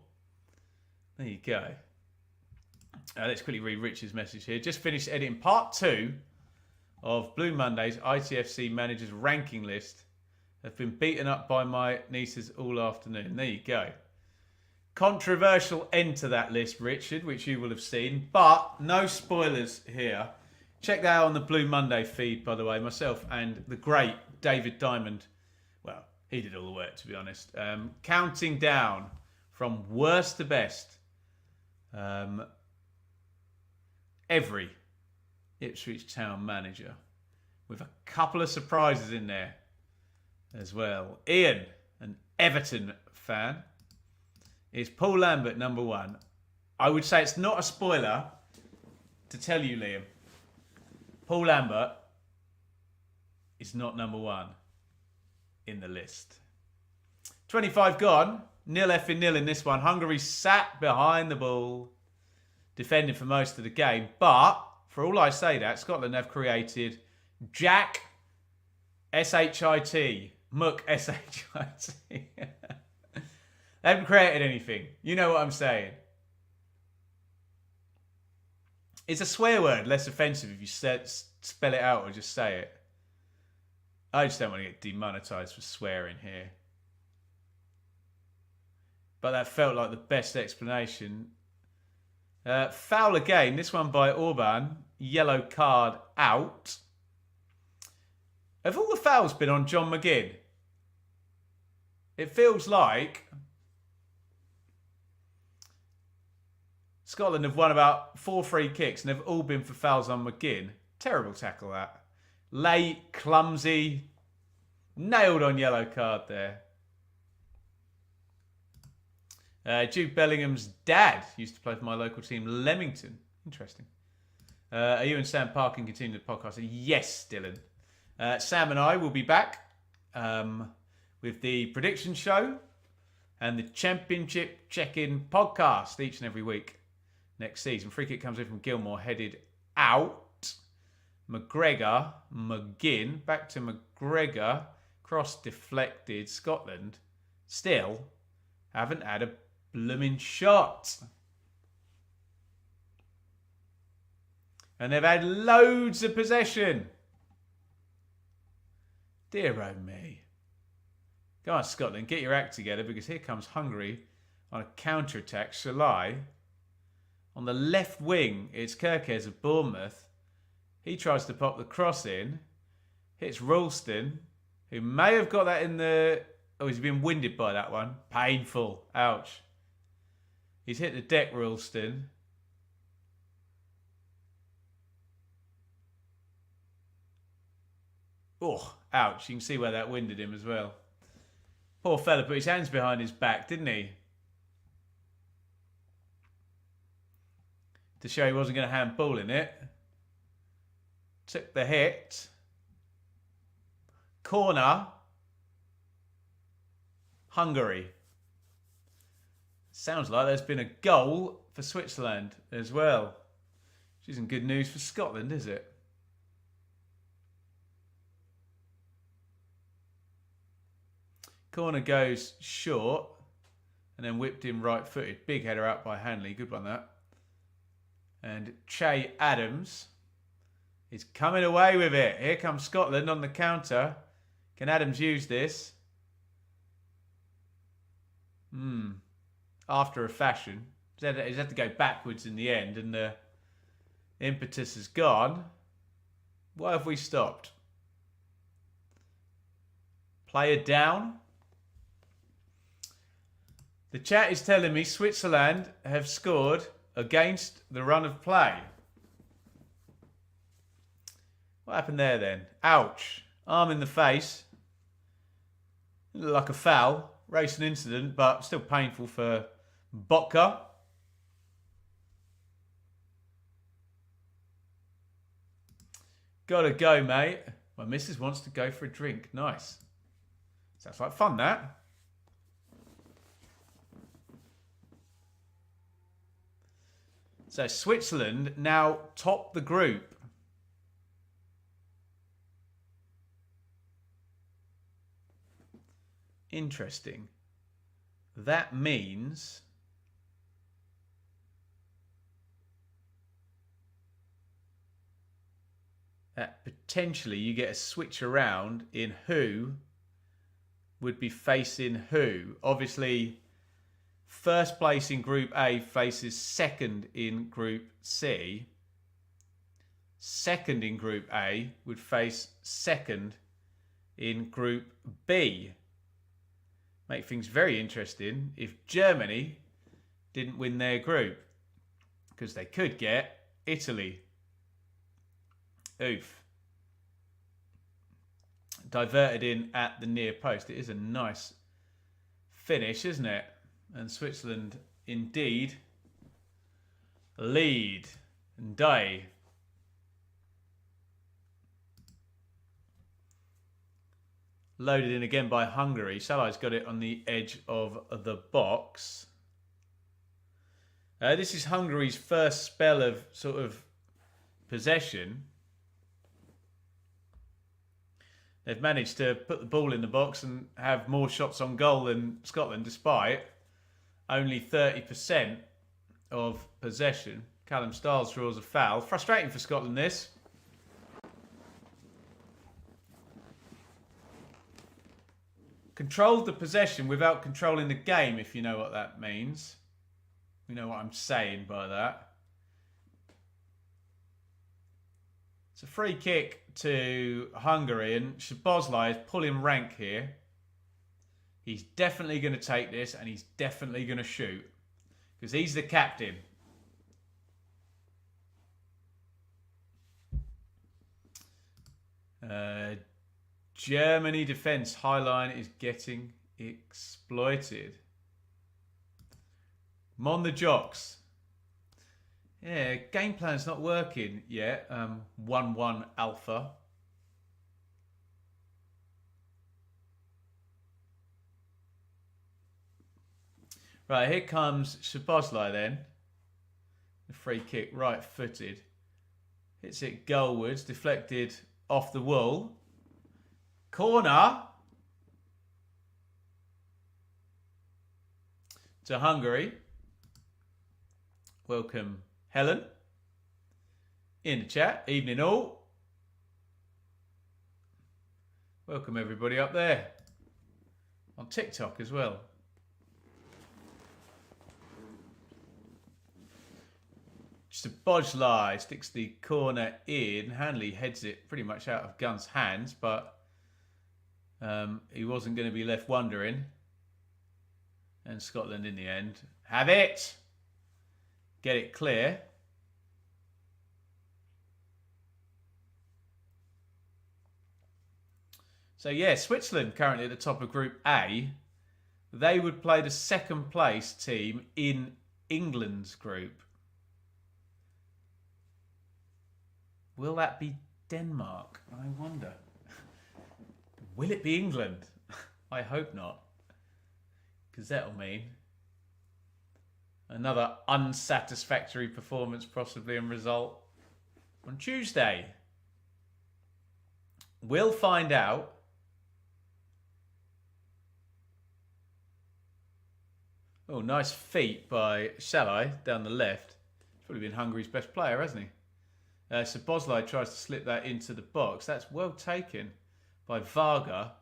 Speaker 1: There you go. Let's quickly read Richard's message here. Just finished editing part 2 of Blue Monday's ITFC managers ranking list. I've been beaten up by my nieces all afternoon. There you go. Controversial end to that list, Richard, which you will have seen, but no spoilers here. Check that out on the Blue Monday feed, by the way. Myself and the great David Diamond. Well, he did all the work, to be honest. Counting down from worst to best. Every Ipswich Town manager. With a couple of surprises in there as well. Ian, an Everton fan, is Paul Lambert number 1. I would say it's not a spoiler to tell you, Liam. Paul Lambert is not number 1 in the list. 25 gone. 0-0 in this one. Hungary sat behind the ball, defending for most of the game. But, for all I say that, Scotland have created Jack S-H-I-T. Muck S-H-I-T. They haven't created anything. You know what I'm saying. It's a swear word less offensive if you spell it out or just say it. I just don't want to get demonetized for swearing here. But that felt like the best explanation. Foul again. This one by Orban. Yellow card out. Have all the fouls been on John McGinn? It feels like Scotland have won about 4 free kicks and they've all been for fouls on McGinn. Terrible tackle that. Late, clumsy, nailed on yellow card there. Jude Bellingham's dad used to play for my local team, Leamington. Interesting. Are you and Sam Parkin continuing the podcast? Yes, Dylan. Sam and I will be back with the prediction show and the championship check-in podcast each and every week next season. Free kick comes in from Gilmore, headed out. McGregor, McGinn, back to McGregor, cross deflected. Scotland still haven't had a blooming shot. And they've had loads of possession. Dear oh me. Go on, Scotland, get your act together because here comes Hungary on a counter-attack. Shalai. On the left wing, it's Kirkes of Bournemouth. He tries to pop the cross in. Hits Ralston, who may have got that in the... Oh, he's been winded by that one. Painful. Ouch. He's hit the deck, Ralston. Oh, ouch. You can see where that winded him as well. Poor fella put his hands behind his back, didn't he? To show he wasn't going to handball in it. Took the hit. Corner. Hungary. Sounds like there's been a goal for Switzerland as well. Which isn't good news for Scotland, is it? Corner goes short and then whipped in right-footed. Big header out by Hanley. Good one, that. And Che Adams is coming away with it. Here comes Scotland on the counter. Can Adams use this? After a fashion. He's had to go backwards in the end and the impetus has gone. Why have we stopped? Player down. The chat is telling me Switzerland have scored against the run of play. What happened there then? Ouch. Arm in the face. Looked like a foul. Racing incident, but still painful for Botka. Gotta go, mate. My missus wants to go for a drink. Nice. Sounds like fun, that. So Switzerland now top the group. Interesting. That means that potentially you get a switch around in who would be facing who. Obviously, first place in Group A faces second in Group C. Second in Group A would face second in Group B. Make things very interesting if Germany didn't win their group. Because they could get Italy. Oof. Diverted in at the near post. It is a nice finish, isn't it? And Switzerland indeed lead. And die. Loaded in again by Hungary. Salah's got it on the edge of the box. This is Hungary's first spell of sort of possession. They've managed to put the ball in the box and have more shots on goal than Scotland, despite only 30% of possession. Callum Stiles draws a foul. Frustrating for Scotland, this. Controlled the possession without controlling the game, if you know what that means. You know what I'm saying by that. It's a free kick to Hungary, and Szoboszlai is pulling rank here. He's definitely going to take this, and he's definitely going to shoot. Because he's the captain. Germany defence high line is getting exploited. Mon the Jocks. Yeah, game plan's not working yet. 1-1 alpha. Right, here comes Szoboszlai then. The free kick, right footed. Hits it goalwards, deflected off the wall. Corner to Hungary. Welcome, Helen. In the chat, evening all. Welcome everybody up there. On TikTok as well. Szoboszlai sticks the corner in. Hanley heads it pretty much out of Gunn's hands, but he wasn't going to be left wondering. And Scotland in the end have it. Get it clear. So yeah, Switzerland currently at the top of Group A. They would play the second place team in England's group. Will that be Denmark? I wonder. Will it be England? I hope not. Because that'll mean another unsatisfactory performance possibly and result on Tuesday. We'll find out. Oh, nice feat by Shalai down the left. He's probably been Hungary's best player, hasn't he? Szoboszlai tries to slip that into the box. That's well taken by Varga.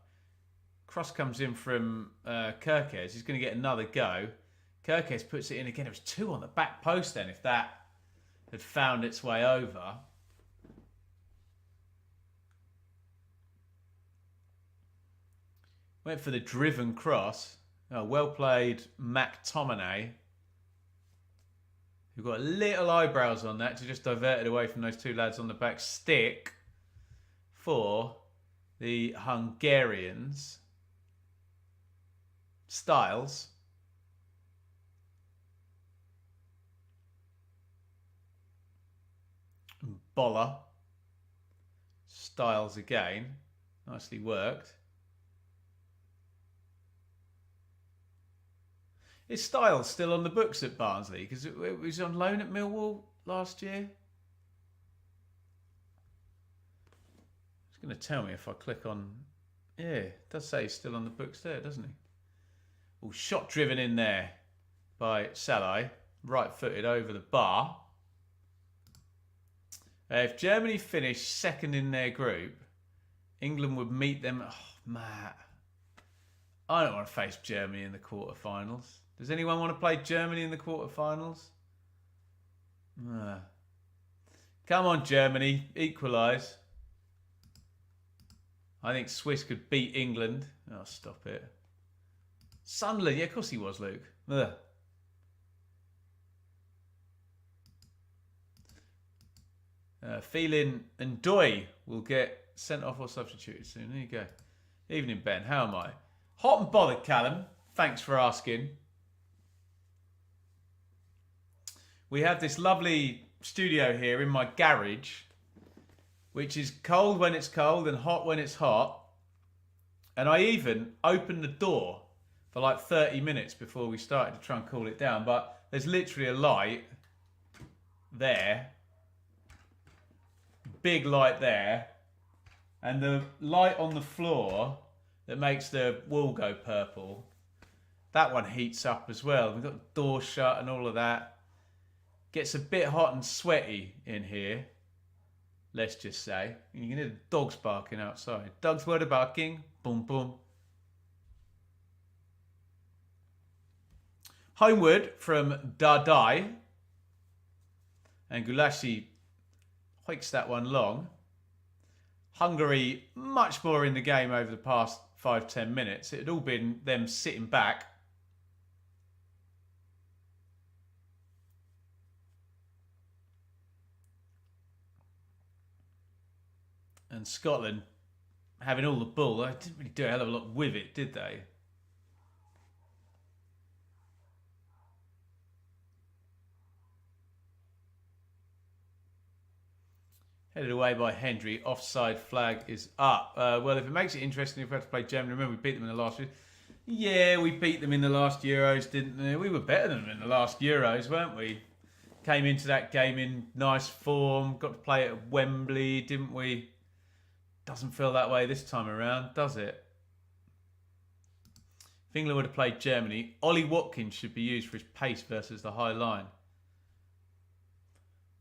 Speaker 1: Cross comes in from Kirkes. He's going to get another go. Kirkes puts it in again. It was 2 on the back post then, if that had found its way over. Went for the driven cross. Oh, well played, McTominay. Who got little eyebrows on that to just divert it away from those 2 lads on the back stick for the Hungarians. Styles. Boller. Styles again. Nicely worked. Is Styles still on the books at Barnsley? Because it was on loan at Millwall last year. It's going to tell me if I click on... Yeah, it does say he's still on the books there, doesn't he? Oh, shot driven in there by Salai. Right-footed over the bar. If Germany finished second in their group, England would meet them... Oh, Matt. I don't want to face Germany in the quarterfinals. Does anyone want to play Germany in the quarterfinals? Come on, Germany. Equalise. I think Swiss could beat England. Oh, stop it. Sunderland. Yeah, of course he was, Luke. Phelan and Doy will get sent off or substituted soon. There you go. Evening, Ben. How am I? Hot and bothered, Callum. Thanks for asking. We have this lovely studio here in my garage, which is cold when it's cold and hot when it's hot. And I even opened the door for like 30 minutes before we started to try and cool it down. But there's literally a light there. Big light there. And the light on the floor that makes the wall go purple. That one heats up as well. We've got the door shut and all of that. Gets a bit hot and sweaty in here, let's just say. You can hear the dogs barking outside. Dogs were barking. Boom, boom. Homeward from Dardai. And Gulashi hikes that one long. Hungary much more in the game over the past 5-10 minutes. It had all been them sitting back. And Scotland having all the ball. They didn't really do a hell of a lot with it, did they? Headed away by Hendry. Offside flag is up. Well, if it makes it interesting, if we have to play Germany, remember we beat them in the last year. Yeah, we beat them in the last Euros, didn't we? We were better than them in the last Euros, weren't we? Came into that game in nice form. Got to play it at Wembley, didn't we? Doesn't feel that way this time around, does it? If England would have played Germany, Ollie Watkins should be used for his pace versus the high line.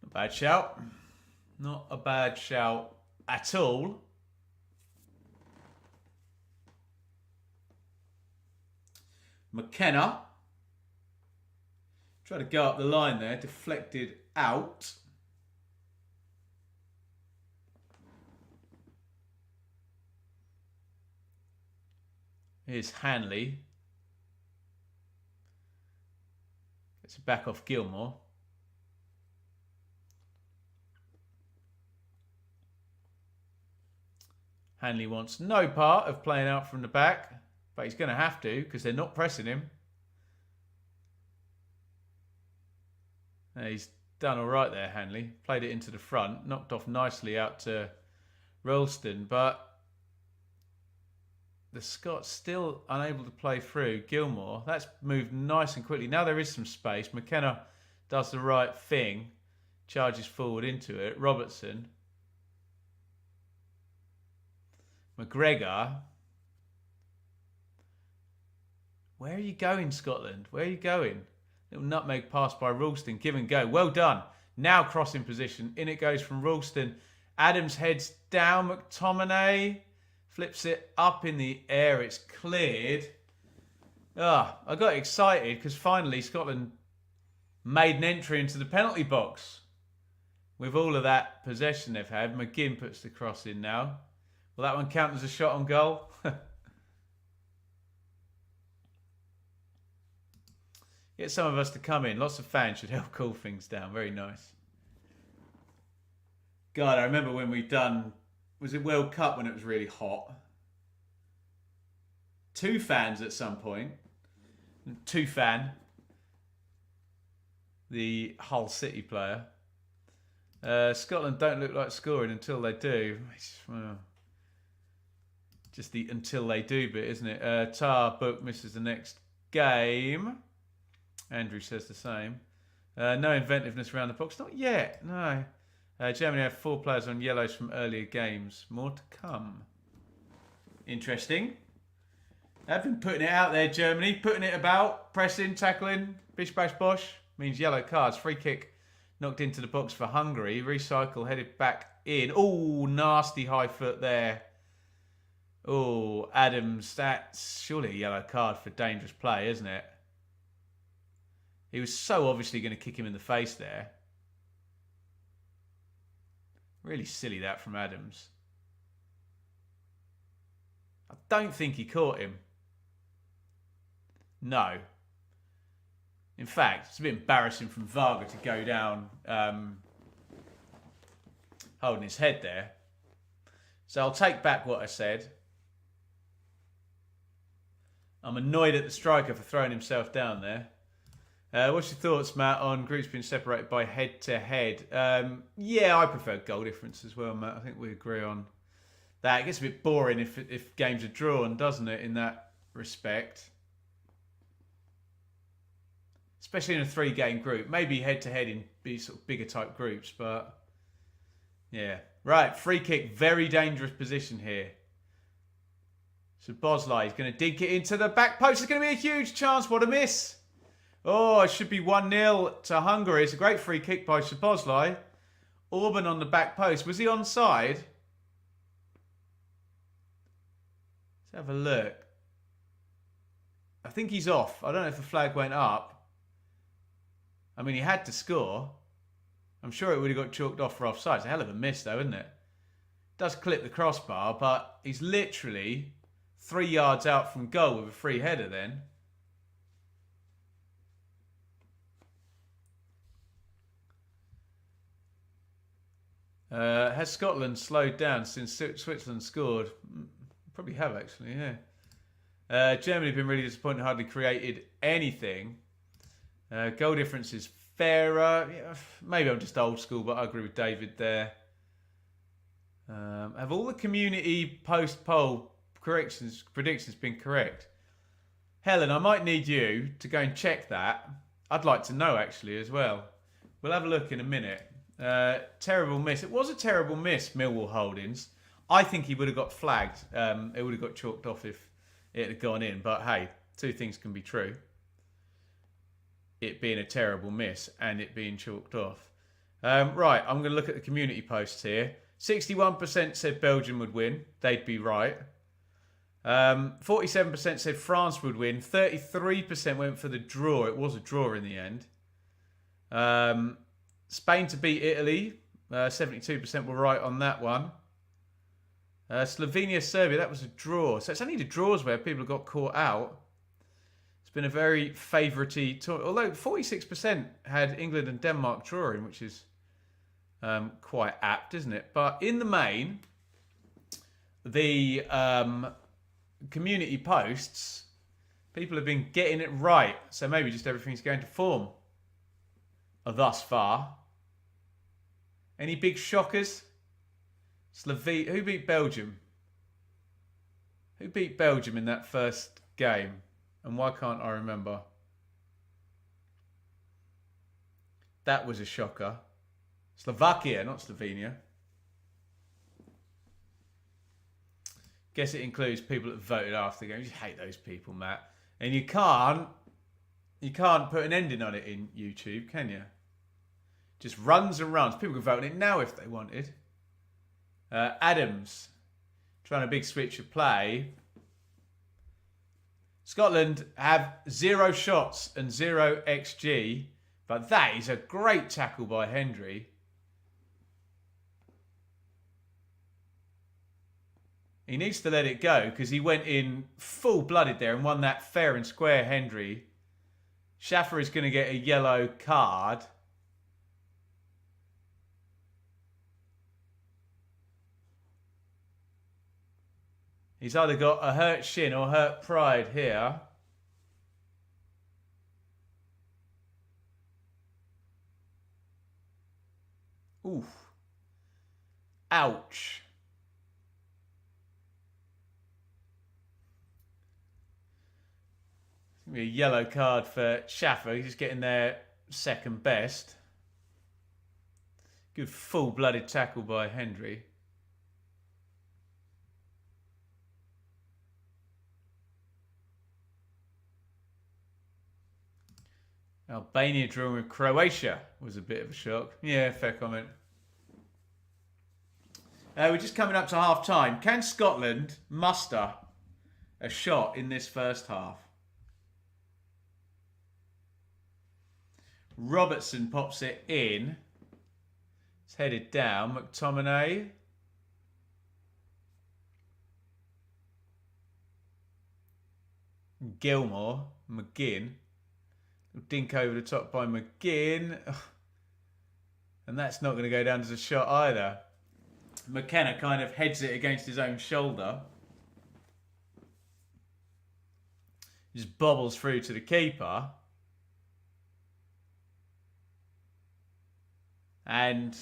Speaker 1: Not a bad shout. Not a bad shout at all. McKenna. Tried to go up the line there. Deflected out. Here's Hanley. Gets it back off Gilmore. Hanley wants no part of playing out from the back, but he's going to have to because they're not pressing him. He's done all right there, Hanley. Played it into the front, knocked off nicely out to Ralston, but the Scots still unable to play through. Gilmore, that's moved nice and quickly. Now there is some space. McKenna does the right thing, charges forward into it. Robertson. McGregor. Where are you going, Scotland? Where are you going? Little nutmeg pass by Ralston. Give and go. Well done. Now crossing position. In it goes from Ralston. Adams heads down. McTominay flips it up in the air. It's cleared. I got excited because finally Scotland made an entry into the penalty box. With all of that possession they've had, McGinn puts the cross in now. Will that one count as a shot on goal? Get some of us to come in. Lots of fans should help cool things down. Very nice. God, I remember when we've done... Was it World Cup when it was really hot? 2 fans at some point. 2 fan. The Hull City player. Scotland don't look like scoring until they do. Well, just the until they do bit, isn't it? Tar Book misses the next game. Andrew says the same. No inventiveness around the box. Not yet, no. Germany have 4 players on yellows from earlier games. More to come. Interesting. They've been putting it out there, Germany. Putting it about. Pressing, tackling. Bish, bash, bosh. Means yellow cards. Free kick knocked into the box for Hungary. Recycle headed back in. Oh, nasty high foot there. Oh, Adams. That's surely a yellow card for dangerous play, isn't it? He was so obviously going to kick him in the face there. Really silly that from Adams. I don't think he caught him. No. In fact, it's a bit embarrassing from Varga to go down holding his head there. So I'll take back what I said. I'm annoyed at the striker for throwing himself down there. What's your thoughts, Matt, on groups being separated by head-to-head? Yeah, I prefer goal difference as well, Matt. I think we agree on that. It gets a bit boring if games are drawn, doesn't it, in that respect? Especially in a 3-game group. Maybe head-to-head in sort of bigger type groups, but yeah. Right, free kick. Very dangerous position here. So Bosley is going to dig it into the back post. It's going to be a huge chance. What a miss. Oh, it should be 1-0 to Hungary. It's a great free kick by Szoboszlai. Orban on the back post. Was he onside? Let's have a look. I think he's off. I don't know if the flag went up. I mean, he had to score. I'm sure it would have got chalked off for offside. It's a hell of a miss, though, isn't it? Does clip the crossbar, but he's literally 3 yards out from goal with a free header then. Has Scotland slowed down since Switzerland scored? Probably have, actually, yeah. Germany have been really disappointed, hardly created anything. Goal difference is fairer. Yeah, maybe I'm just old school, but I agree with David there. Have all the community post-poll predictions been correct? Helen, I might need you to go and check that. I'd like to know, actually, as well. We'll have a look in a minute. Terrible miss. It was a terrible miss, Millwall Holdings. I think he would have got flagged. It would have got chalked off if it had gone in. But hey, two things can be true. It being a terrible miss and it being chalked off. Right, I'm going to look at the community posts here. 61% said Belgium would win. They'd be right. 47% said France would win. 33% went for the draw. It was a draw in the end. Spain to beat Italy. 72% were right on that one. Slovenia, Serbia, that was a draw. So it's only the draws where people have got caught out. It's been a very favourite-y tournament. Although 46% had England and Denmark drawing, which is quite apt, isn't it? But in the main, the community posts, people have been getting it right. So maybe just everything's going to form thus far. Any big shockers? Who beat Belgium? Who beat Belgium in that first game? And why can't I remember? That was a shocker. Slovakia, not Slovenia. Guess it includes people that voted after the game. You just hate those people, Matt. And you can't put an ending on it in YouTube, can you? Just runs and runs. People can vote on it now if they wanted. Adams, trying a big switch of play. Scotland have 0 shots and 0 XG, but that is a great tackle by Hendry. He needs to let it go because he went in full-blooded there and won that fair and square, Hendry. Schaffer is going to get a yellow card. He's either got a hurt shin or hurt pride here. Oof. Ouch. It's going to be a yellow card for Schaffer. He's just getting there second best. Good full-blooded tackle by Hendry. Albania drawing with Croatia was a bit of a shock. Yeah, fair comment. We're just coming up to half time. Can Scotland muster a shot in this first half? Robertson pops it in. It's headed down. McTominay. Gilmore. McGinn. Dink over the top by McGinn. And that's not going to go down as a shot either. McKenna kind of heads it against his own shoulder. Just bobbles through to the keeper. And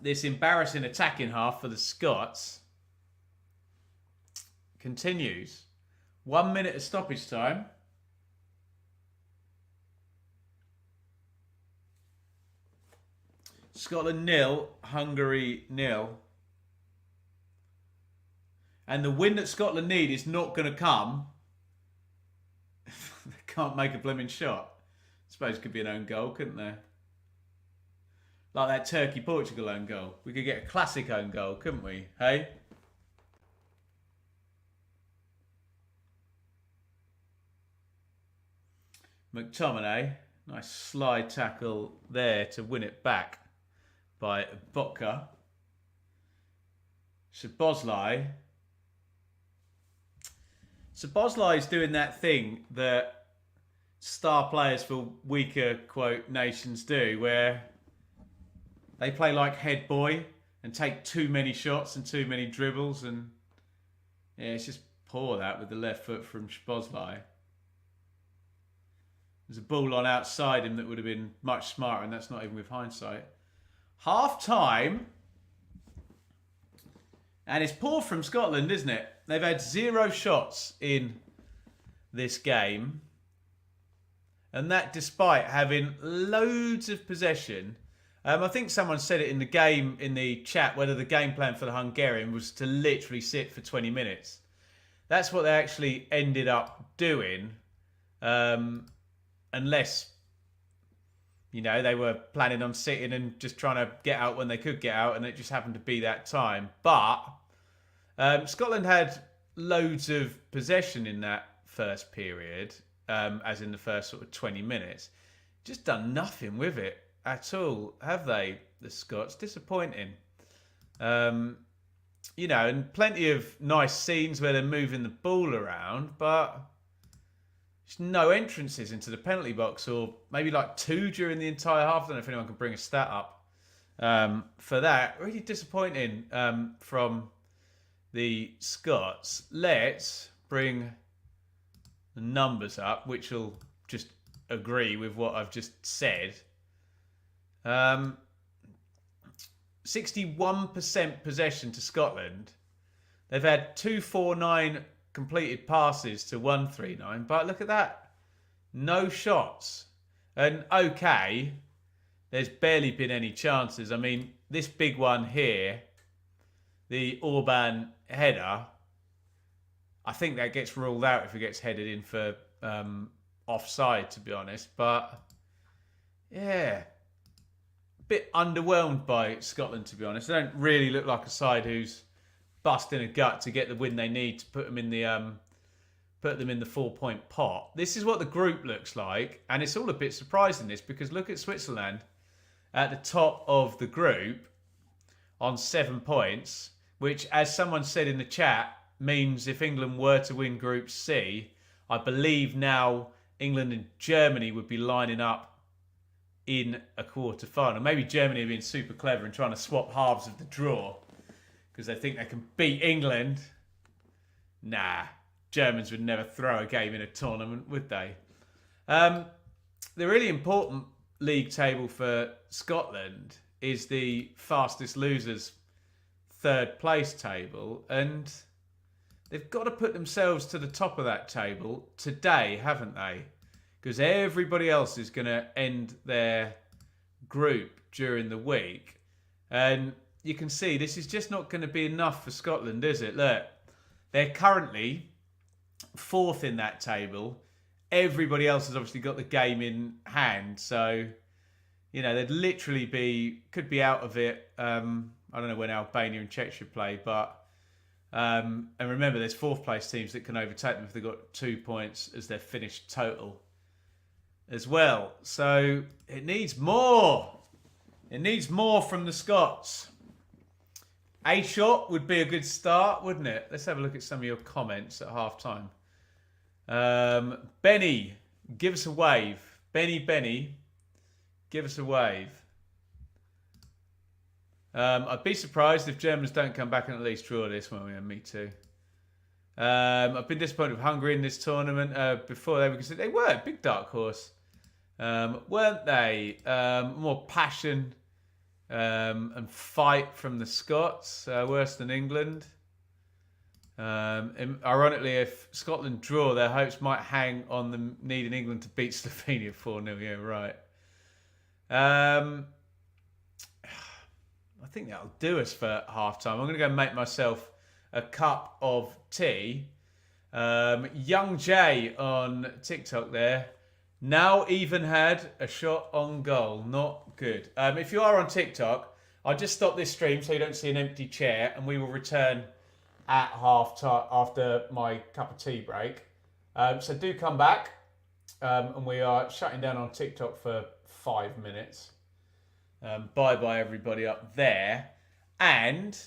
Speaker 1: this embarrassing attacking half for the Scots continues. 1 minute of stoppage time. Scotland 0, Hungary 0. And the win that Scotland need is not going to come. They can't make a blooming shot. I suppose it could be an own goal, couldn't they? Like that Turkey-Portugal own goal. We could get a classic own goal, couldn't we? Hey? McTominay. Nice slide tackle there to win it back by Botka. Szoboszlai. Szoboszlai is doing that thing that star players for weaker, quote, nations do, where they play like head boy and take too many shots and too many dribbles. And yeah, it's just poor that with the left foot from Szoboszlai. There's a ball on outside him that would have been much smarter, and that's not even with hindsight. Half time. And it's poor from Scotland, isn't it? They've had 0 shots in this game. And that despite having loads of possession. I think someone said it in the game, in the chat, whether the game plan for the Hungarian was to literally sit for 20 minutes. That's what they actually ended up doing. Unless, you know, they were planning on sitting and just trying to get out when they could get out, and it just happened to be that time. But Scotland had loads of possession in that first period, as in the first sort of 20 minutes. Just done nothing with it at all, have they, the Scots? Disappointing. You know, and plenty of nice scenes where they're moving the ball around, but there's no entrances into the penalty box, or maybe like 2 during the entire half. I don't know if anyone can bring a stat up for that. Really disappointing from the Scots. Let's bring the numbers up, which will just agree with what I've just said. 61% possession to Scotland. They've had 249 completed passes to 139, but look at that. No shots. And okay, there's barely been any chances. I mean, this big one here, the Orban header, I think that gets ruled out if it gets headed in for offside, to be honest. But yeah, a bit underwhelmed by Scotland, to be honest. They don't really look like a side who's busting a gut to get the win they need to put them in the 4-point pot. This is what the group looks like, and it's all a bit surprising, this, because look at Switzerland at the top of the group on 7 points, which, as someone said in the chat, means if England were to win Group C, I believe now England and Germany would be lining up in a quarter-final. Maybe Germany have been super clever in trying to swap halves of the draw because they think they can beat England. Nah, Germans would never throw a game in a tournament, would they? The really important league table for Scotland is the fastest losers third place table, and they've got to put themselves to the top of that table today, haven't they? Because everybody else is going to end their group during the week. And you can see this is just not going to be enough for Scotland, is it? Look, they're currently 4th in that table. Everybody else has obviously got the game in hand. So, you know, they'd literally could be out of it. I don't know when Albania and Czechia play, but and remember, there's 4th place teams that can overtake them if they've got 2 points as their finished total as well. So it needs more. It needs more from the Scots. A shot would be a good start, wouldn't it? Let's have a look at some of your comments at half time. Benny, give us a wave. Benny, give us a wave. I'd be surprised if Germans don't come back and at least draw this one. Yeah, me too. I've been disappointed with Hungary in this tournament. Before they were a big dark horse, weren't they? More passion and fight from the Scots, worse than England. Ironically, if Scotland draw, their hopes might hang on them needing England to beat Slovenia 4-0. Yeah, right. I think that'll do us for half-time. I'm going to go make myself a cup of tea. Young Jay on TikTok there. Now even had a shot on goal. Not good. If you are on TikTok, I'll just stop this stream so you don't see an empty chair, and we will return at half-time after my cup of tea break. So do come back. And we are shutting down on TikTok for 5 minutes. Bye-bye everybody up there. And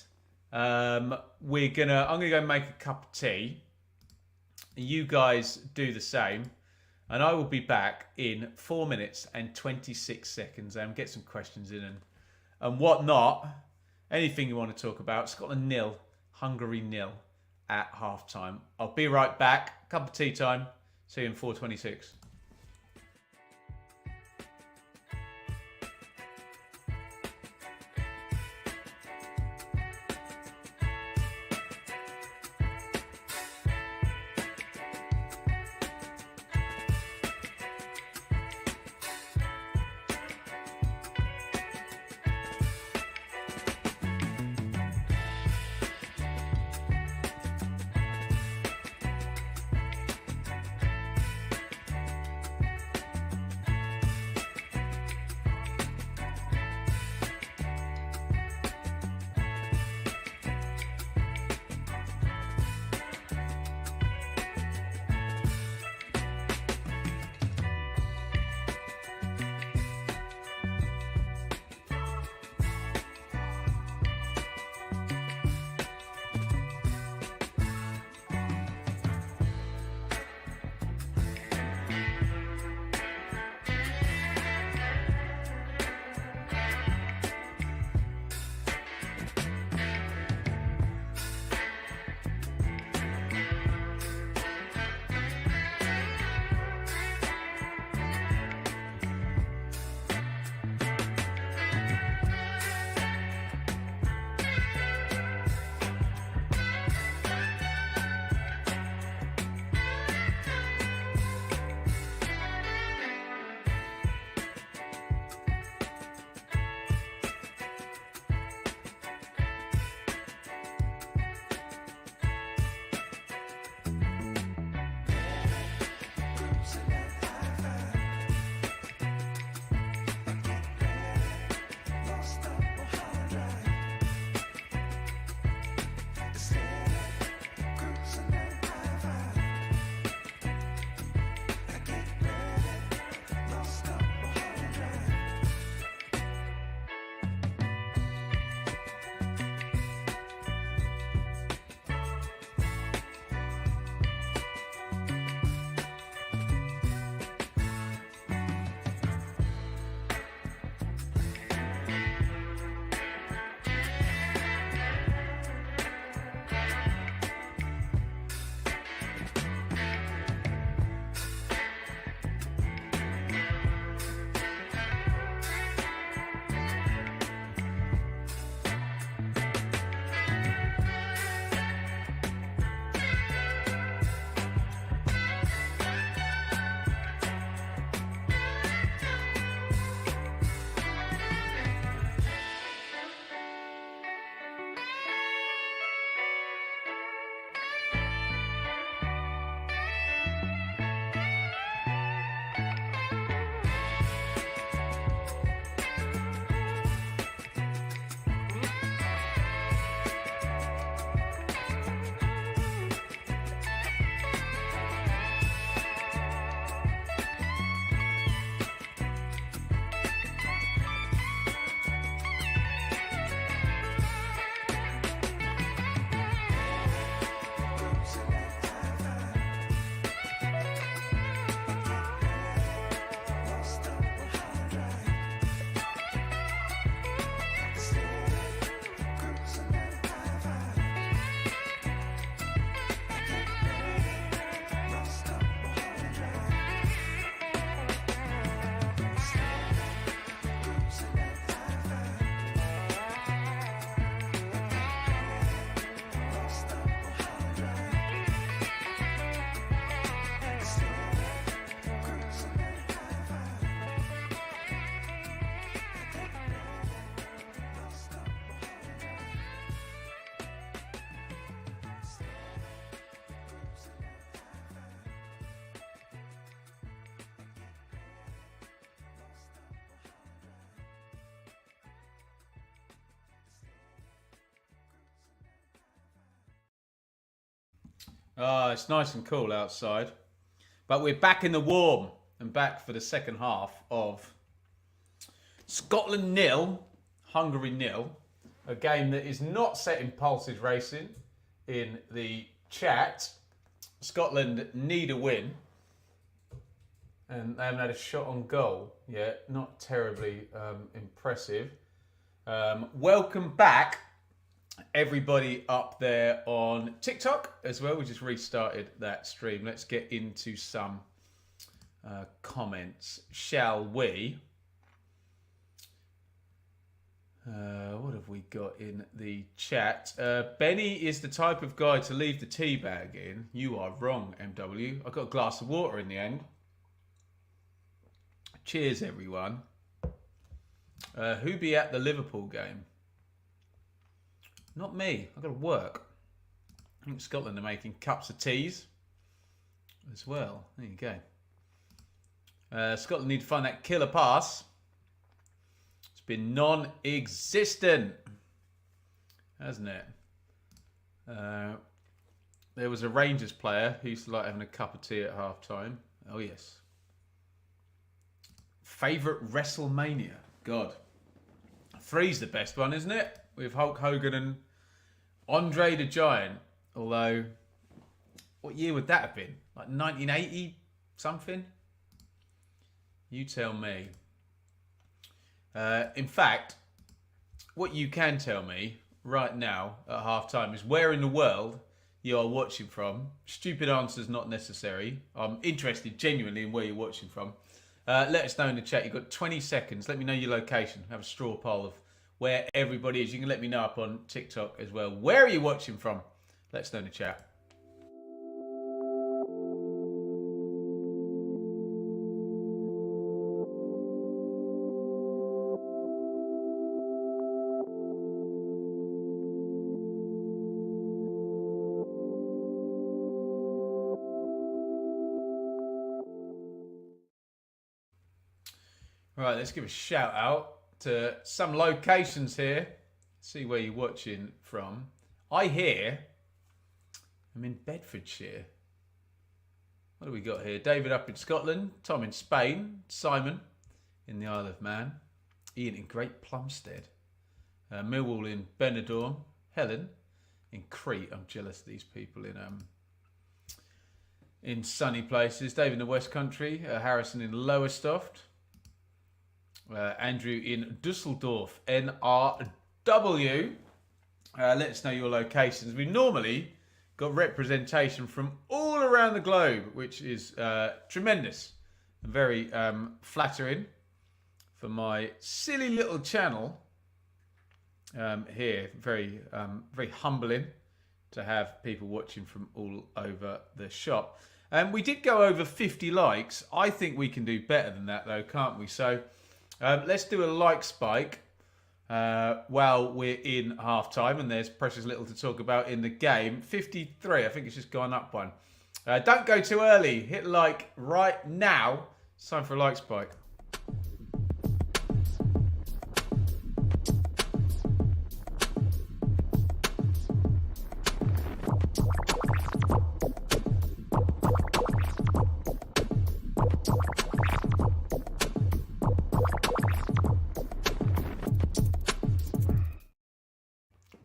Speaker 1: I'm gonna go make a cup of tea. You guys do the same, and I will be back in 4 minutes and 26 seconds and get some questions in and whatnot. Anything you want to talk about. Scotland 0, Hungary 0 at half time. I'll be right back. Cup of tea time. See you in 4:26. Oh, it's nice and cool outside. But we're back in the warm and back for the second half of Scotland 0, Hungary 0. a game that is not set in pulses racing in the chat. Scotland need a win. And they haven't had a shot on goal yet. Not terribly impressive. Welcome back, everybody up there on TikTok as well. We just restarted that stream. Let's get into some comments, shall we? What have we got in the chat? Benny is the type of guy to leave the tea bag in. You are wrong, MW. I got a glass of water in the end. Cheers, everyone. Who be at the Liverpool game? Not me. I've got to work. I think Scotland are making cups of teas as well. There you go. Scotland need to find that killer pass. It's been non-existent, hasn't it? There was a Rangers player who used to like having a cup of tea at half time. Oh, yes. Favourite WrestleMania? God. 3's the best one, isn't it? With Hulk Hogan and Andre the Giant. Although, what year would that have been? Like 1980 something? You tell me. In fact, what you can tell me right now at half time is where in the world you are watching from. Stupid answers not necessary. I'm interested genuinely in where you're watching from. Let us know in the chat. You've got 20 seconds. Let me know your location. Have a straw poll of where everybody is. You can let me know up on TikTok as well. Where are you watching from? Let us know in the chat. Right, let's give a shout out to some locations here. See where you're watching from. I hear I'm in Bedfordshire. What do we got here? David up in Scotland, Tom in Spain, Simon in the Isle of Man, Ian in Great Plumstead, Millwall in Benidorm, Helen in Crete. I'm jealous of these people in sunny places. David in the West Country, Harrison in Lowestoft. Andrew in Dusseldorf, NRW. Let us know your locations. We normally got representation from all around the globe, which is tremendous and very flattering for my silly little channel here. Very, very humbling to have people watching from all over the shop. We did go over 50 likes. I think we can do better than that, though, can't we? So let's do a like spike while we're in half time, and there's precious little to talk about in the game. 53, I think it's just gone up one. Don't go too early. Hit like right now. It's time for a like spike.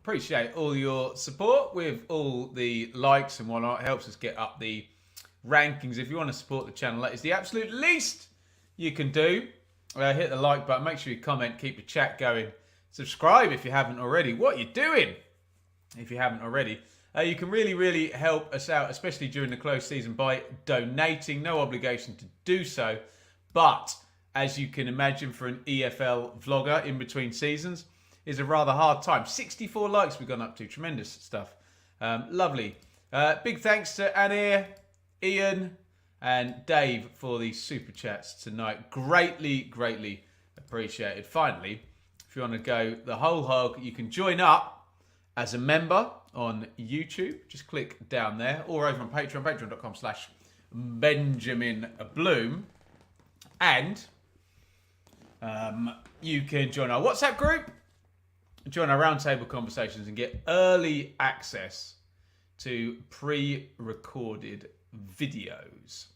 Speaker 1: Appreciate all your support with all the likes and whatnot. It helps us get up the rankings. If you want to support the channel, that is the absolute least you can do. Hit the like button. Make sure you comment. Keep the chat going. Subscribe if you haven't already. What are you doing if you haven't already? You can really, really help us out, especially during the close season, by donating. No obligation to do so. But as you can imagine, for an EFL vlogger in between seasons, is a rather hard time. 64 likes we've gone up to. Tremendous stuff. Lovely. Big thanks to Anir, Ian, and Dave for the super chats tonight. Greatly, greatly appreciated. Finally, if you want to go the whole hog, you can join up as a member on YouTube. Just click down there, or over on Patreon, patreon.com/Benjamin Bloom. And you can join our WhatsApp group, join our roundtable conversations, and get early access to pre-recorded videos.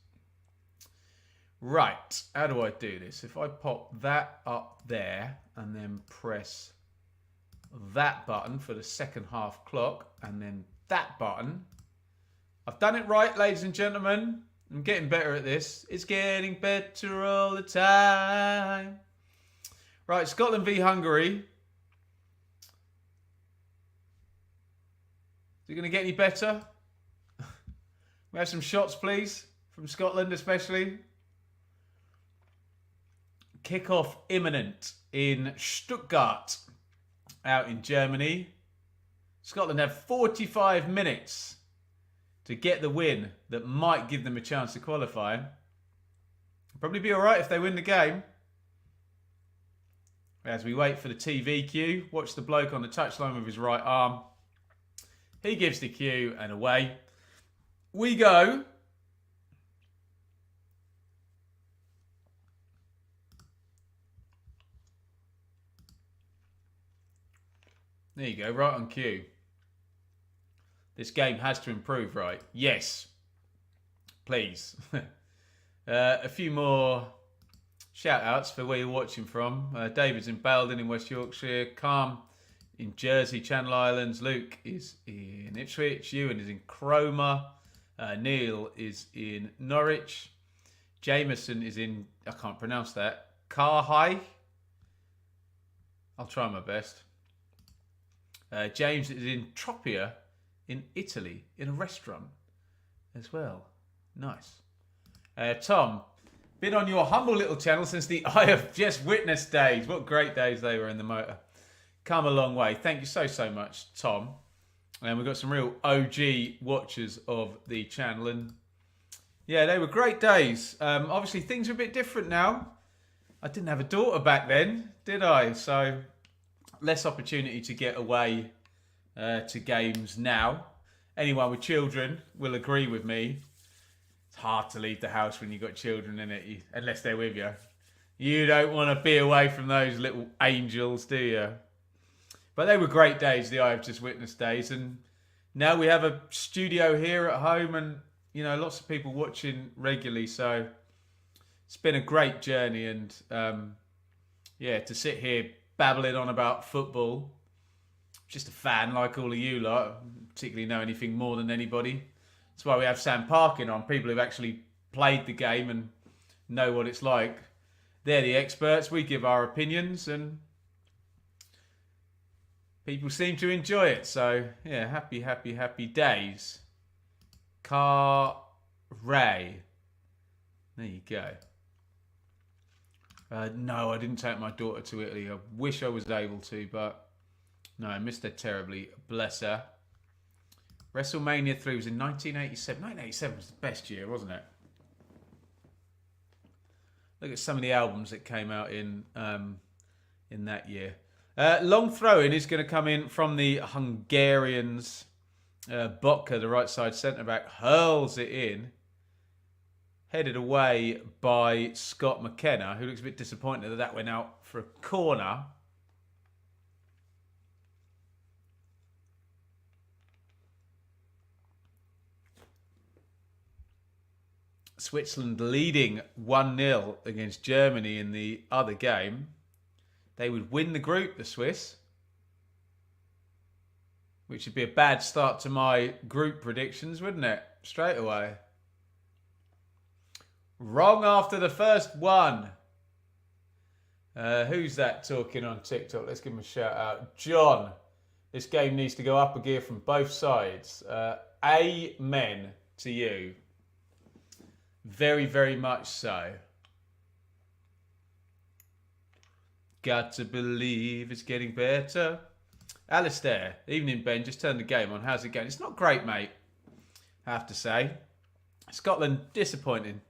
Speaker 1: Right, how do I do this? If I pop that up there and then press that button for the second half clock, and then that button. I've done it right, ladies and gentlemen. I'm getting better at this. It's getting better all the time. Right, Scotland v Hungary. Is it going to get any better? We have some shots, please, from Scotland especially. Kickoff imminent in Stuttgart, out in Germany. Scotland have 45 minutes to get the win that might give them a chance to qualify. Probably be all right if they win the game. As we wait for the TV cue, watch the bloke on the touchline with his right arm. He gives the cue and away we go. There you go, right on cue. This game has to improve, right? Yes. Please. A few more shout-outs for where you're watching from. David's in Belden in West Yorkshire. Calm in Jersey, Channel Islands. Luke is in Ipswich. Ewan is in Cromer. Neil is in Norwich. Jameson is in, I can't pronounce that, Carhigh. I'll try my best. James is in Tropea in Italy, in a restaurant as well. Nice. Tom, been on your humble little channel since the I Have Just Witnessed days. What great days they were in the motor. Come a long way. Thank you so, so much, Tom. And we've got some real OG watchers of the channel. And yeah, they were great days. Obviously, things are a bit different now. I didn't have a daughter back then, did I? So less opportunity to get away to games now. Anyone with children will agree with me. It's hard to leave the house when you've got children in it, unless they're with you. You don't want to be away from those little angels, do you? But they were great days, the I Have Just Witnessed days. And now we have a studio here at home and, you know, lots of people watching regularly. So it's been a great journey. And, yeah, to sit here babbling on about football, just a fan like all of you lot, particularly know anything more than anybody. That's why we have Sam Parkin on, people who've actually played the game and know what it's like. They're the experts. We give our opinions and people seem to enjoy it. So, yeah, happy, happy, happy days. Car Ray. There you go. No, I didn't take my daughter to Italy. I wish I was able to, but no, I missed her terribly. Bless her. WrestleMania 3 was in 1987. 1987 was the best year, wasn't it? Look at some of the albums that came out in that year. Long throw-in is going to come in from the Hungarians. Botka, the right side centre-back, hurls it in. Headed away by Scott McKenna, who looks a bit disappointed that went out for a corner. Switzerland leading 1-0 against Germany in the other game. They would win the group, the Swiss, which would be a bad start to my group predictions, wouldn't it? Straight away. Wrong after the first one. Who's that talking on TikTok? Let's give him a shout out. John, this game needs to go up a gear from both sides. Amen to you. Very, very much so. Got to believe it's getting better. Alistair, evening Ben, just turned the game on. How's it going? It's not great, mate, I have to say. Scotland, disappointing.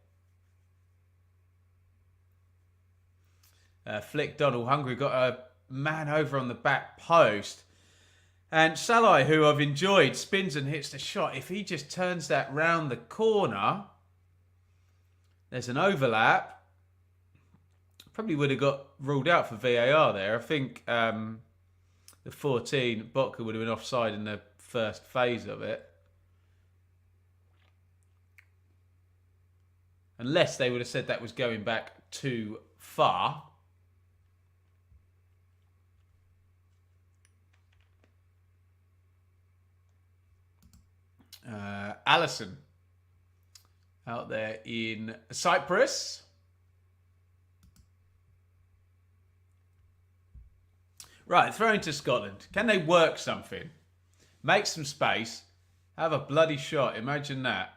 Speaker 1: Flick Donald, Hungary got a man over on the back post. And Salai, who I've enjoyed, spins and hits the shot. If he just turns that round the corner, there's an overlap. Probably would have got ruled out for VAR there. I think the 14, Botka would have been offside in the first phase of it. Unless they would have said that was going back too far. Allison out there in Cyprus. Right, throwing to Scotland. Can they work something? Make some space. Have a bloody shot. Imagine that.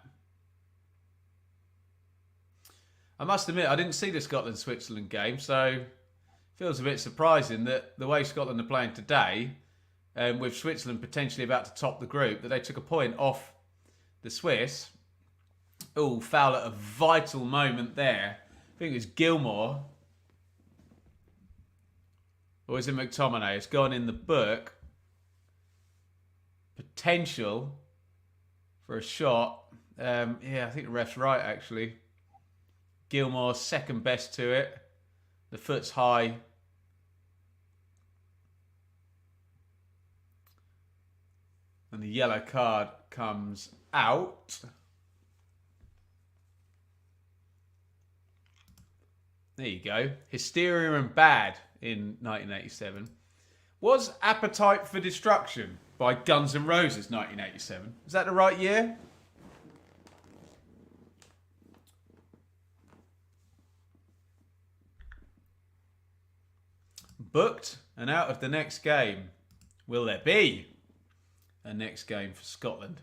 Speaker 1: I must admit, I didn't see the Scotland-Switzerland game, so it feels a bit surprising that the way Scotland are playing today, with Switzerland potentially about to top the group, that they took a point off the Swiss. Oh, foul at a vital moment there. I think it was Gilmore. Or is it McTominay? It's gone in the book. Potential for a shot. Yeah, I think the ref's right, actually. Gilmore, second best to it. The foot's high. And the yellow card comes out. There you go. Hysteria and Bad in 1987. Was Appetite for Destruction by Guns N' Roses 1987? Is that the right year? Booked and out of the next game. Will there be a next game for Scotland?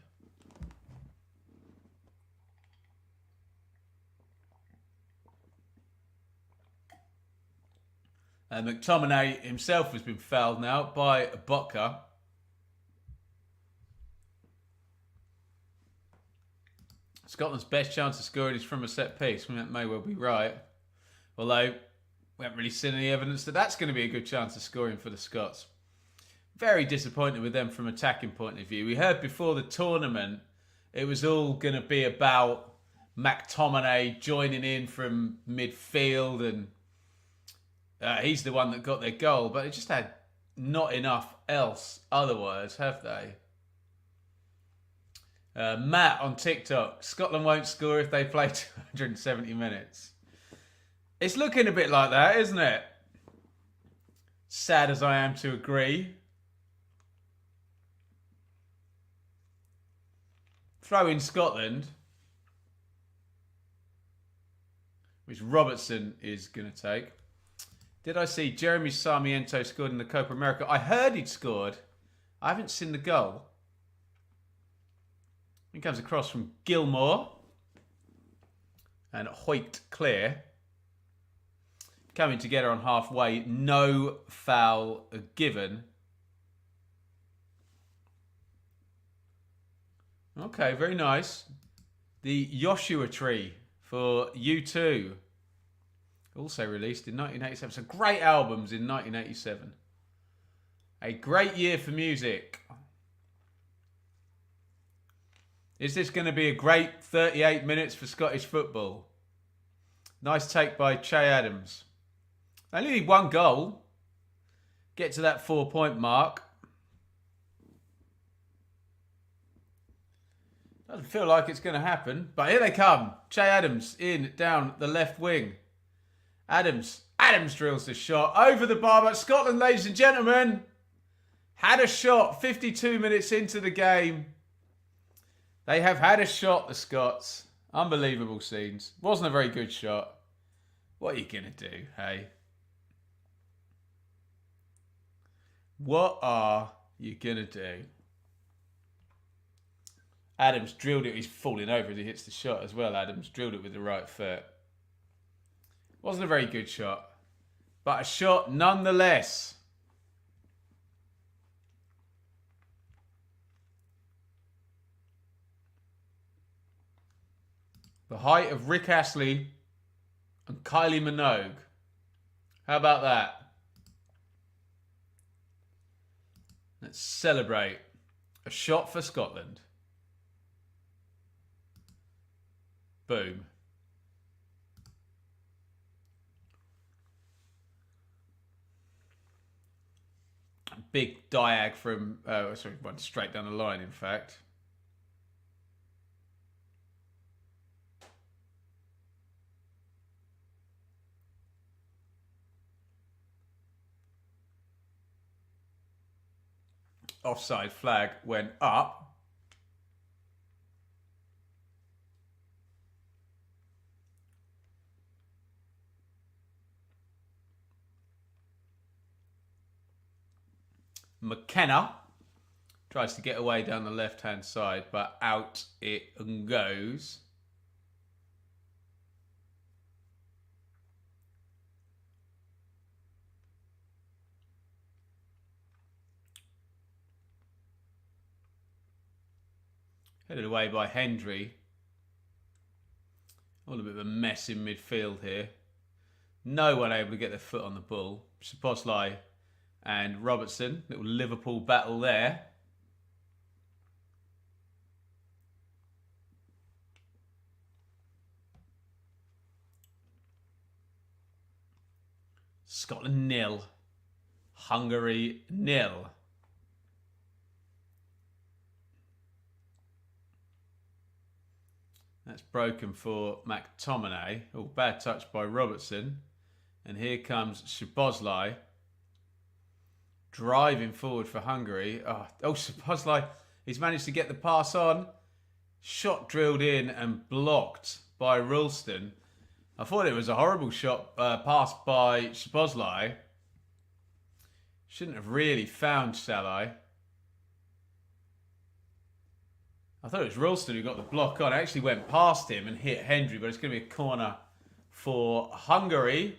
Speaker 1: McTominay himself has been fouled now by Botka. Scotland's best chance of scoring is from a set piece. That may well be right. Although, we haven't really seen any evidence that that's going to be a good chance of scoring for the Scots. Very disappointed with them from attacking point of view. We heard before the tournament, it was all going to be about McTominay joining in from midfield and he's the one that got their goal, but they just had not enough else otherwise, have they? Matt on TikTok, Scotland won't score if they play 270 minutes. It's looking a bit like that, isn't it? Sad as I am to agree. Throw in Scotland, which Robertson is going to take. Did I see Jeremy Sarmiento scored in the Copa America? I heard he'd scored. I haven't seen the goal. He comes across from Gilmore and Hoyt clear. Coming together on halfway. No foul given. Okay, very nice. The Joshua Tree for U2. Also released in 1987. So great albums in 1987. A great year for music. Is this going to be a great 38 minutes for Scottish football? Nice take by Che Adams. They only need one goal. Get to that 4-point mark. Doesn't feel like it's going to happen. But here they come. Che Adams in down the left wing. Adams drills the shot over the bar. But Scotland, ladies and gentlemen, had a shot 52 minutes into the game. They have had a shot, the Scots. Unbelievable scenes. Wasn't a very good shot. What are you going to do, hey? What are you going to do? Adams drilled it. He's falling over as he hits the shot as well. Adams drilled it with the right foot. Wasn't a very good shot. But a shot nonetheless. The height of Rick Astley and Kylie Minogue. How about that? Let's celebrate. A shot for Scotland. Boom. Big diag from, went straight down the line, in fact. Offside flag went up. McKenna. Tries to get away down the left-hand side, but out it goes. Headed away by Hendry. All a bit of a mess in midfield here. No one able to get their foot on the ball. Szoboszlai and Robertson. Little Liverpool battle there. Scotland 0. Hungary 0. That's broken for McTominay. Oh, bad touch by Robertson. And here comes Szoboszlai. Driving forward for Hungary. Oh, Szoboszlai, he's managed to get the pass on. Shot drilled in and blocked by Ralston. I thought it was a horrible shot pass by Szoboszlai. Shouldn't have really found Salai. I thought it was Ralston who got the block on. It actually went past him and hit Hendry, but it's going to be a corner for Hungary.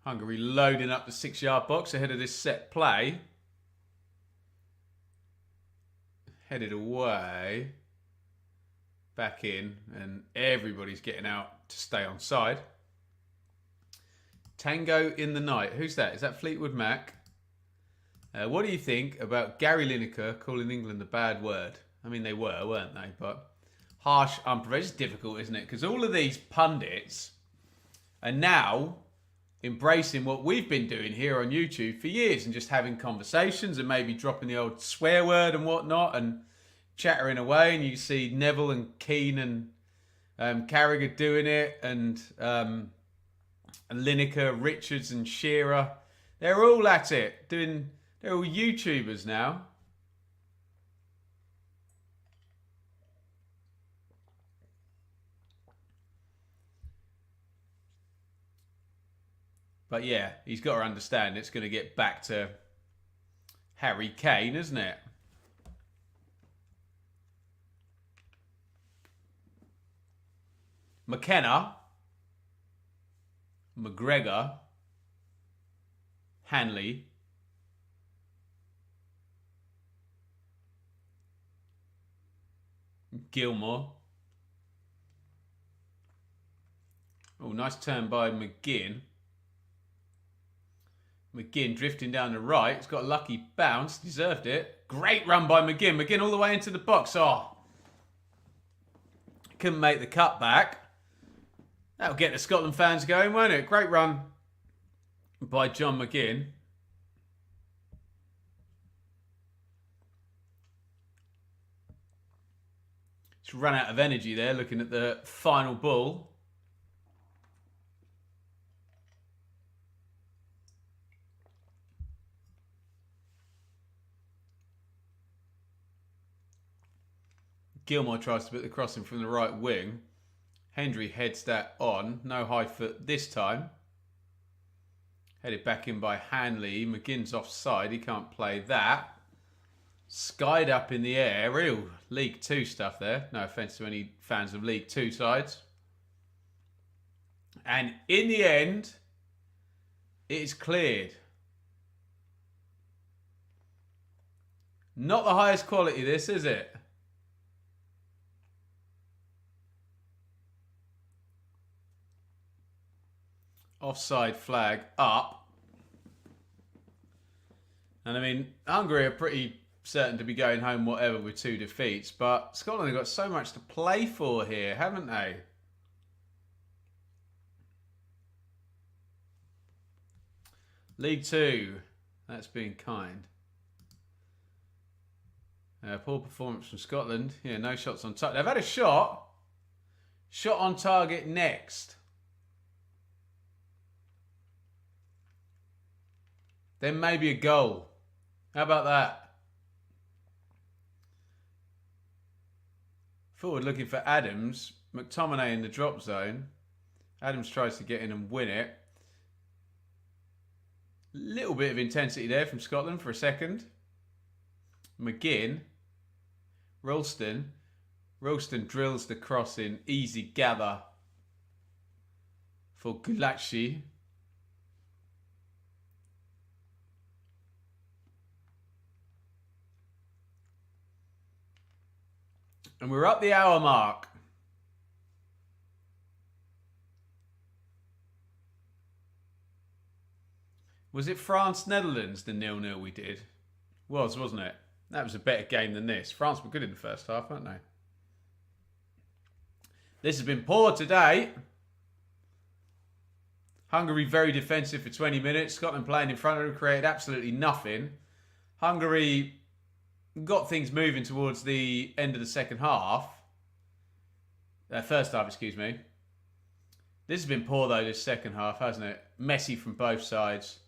Speaker 1: Hungary loading up the 6-yard box ahead of this set play. Headed away. Back in. And everybody's getting out to stay on side. Tango in the night. Who's that? Is that Fleetwood Mac? What do you think about Gary Lineker calling England a bad word? I mean, they were, weren't they? But harsh, unprofessional. It's difficult, isn't it? Because all of these pundits are now embracing what we've been doing here on YouTube for years and just having conversations and maybe dropping the old swear word and whatnot and chattering away. And you see Neville and Keane and Carragher doing it and Lineker, Richards and Shearer. They're all at it. They're all YouTubers now. But yeah, he's got to understand it's going to get back to Harry Kane, isn't it? McKenna, McGregor, Hanley, Gilmore. Oh, nice turn by McGinn. McGinn drifting down the right. It's got a lucky bounce. Deserved it. Great run by McGinn. McGinn all the way into the box. Oh. Couldn't make the cut back. That'll get the Scotland fans going, won't it? Great run by John McGinn. Just run out of energy there looking at the final ball. Gilmore tries to put the crossing from the right wing. Hendry heads that on. No high foot this time. Headed back in by Hanley. McGinn's offside. He can't play that. Skied up in the air. Real League 2 stuff there. No offence to any fans of League 2 sides. And in the end, it is cleared. Not the highest quality this, is it? Offside flag up. And I mean, Hungary are pretty certain to be going home whatever with 2 defeats, but Scotland have got so much to play for here, haven't they? League 2. That's being kind. Poor performance from Scotland. Yeah, no shots on target. They've had a shot. Shot on target next. Then maybe a goal. How about that? Forward looking for Adams. McTominay in the drop zone. Adams tries to get in and win it. Little bit of intensity there from Scotland for a second. McGinn. Ralston. Ralston drills the cross in. Easy gather for Gulaci. And we're up the hour mark. Was it France-Netherlands, the 0-0 we did? Wasn't it? That was a better game than this. France were good in the first half, weren't they? This has been poor today. Hungary very defensive for 20 minutes. Scotland playing in front of them, created absolutely nothing. Hungary got things moving towards the end of the second half. First half, excuse me. This has been poor though, this second half, hasn't it? Messy from both sides.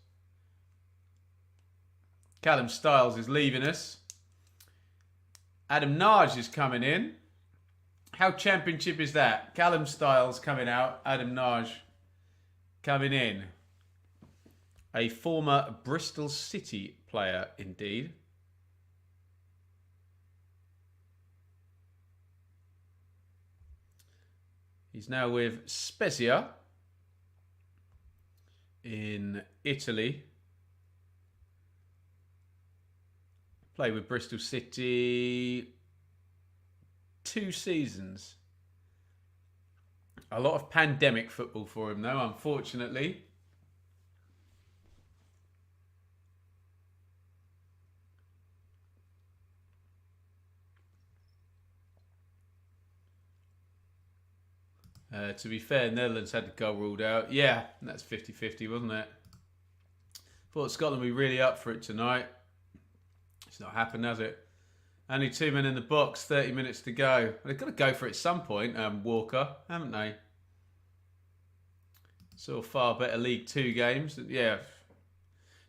Speaker 1: Callum Styles is leaving us. Adam Naj is coming in. How championship is that? Callum Styles coming out. Adam Naj coming in. A former Bristol City player indeed. He's now with Spezia in Italy. Played with Bristol City 2 seasons. A lot of pandemic football for him though, unfortunately. To be fair, Netherlands had the goal ruled out. Yeah, that's 50-50, wasn't it? Thought Scotland would be really up for it tonight. It's not happened, has it? Only 2 men in the box, 30 minutes to go. Well, they've got to go for it at some point, Walker, haven't they? Saw far better League 2 games. Yeah,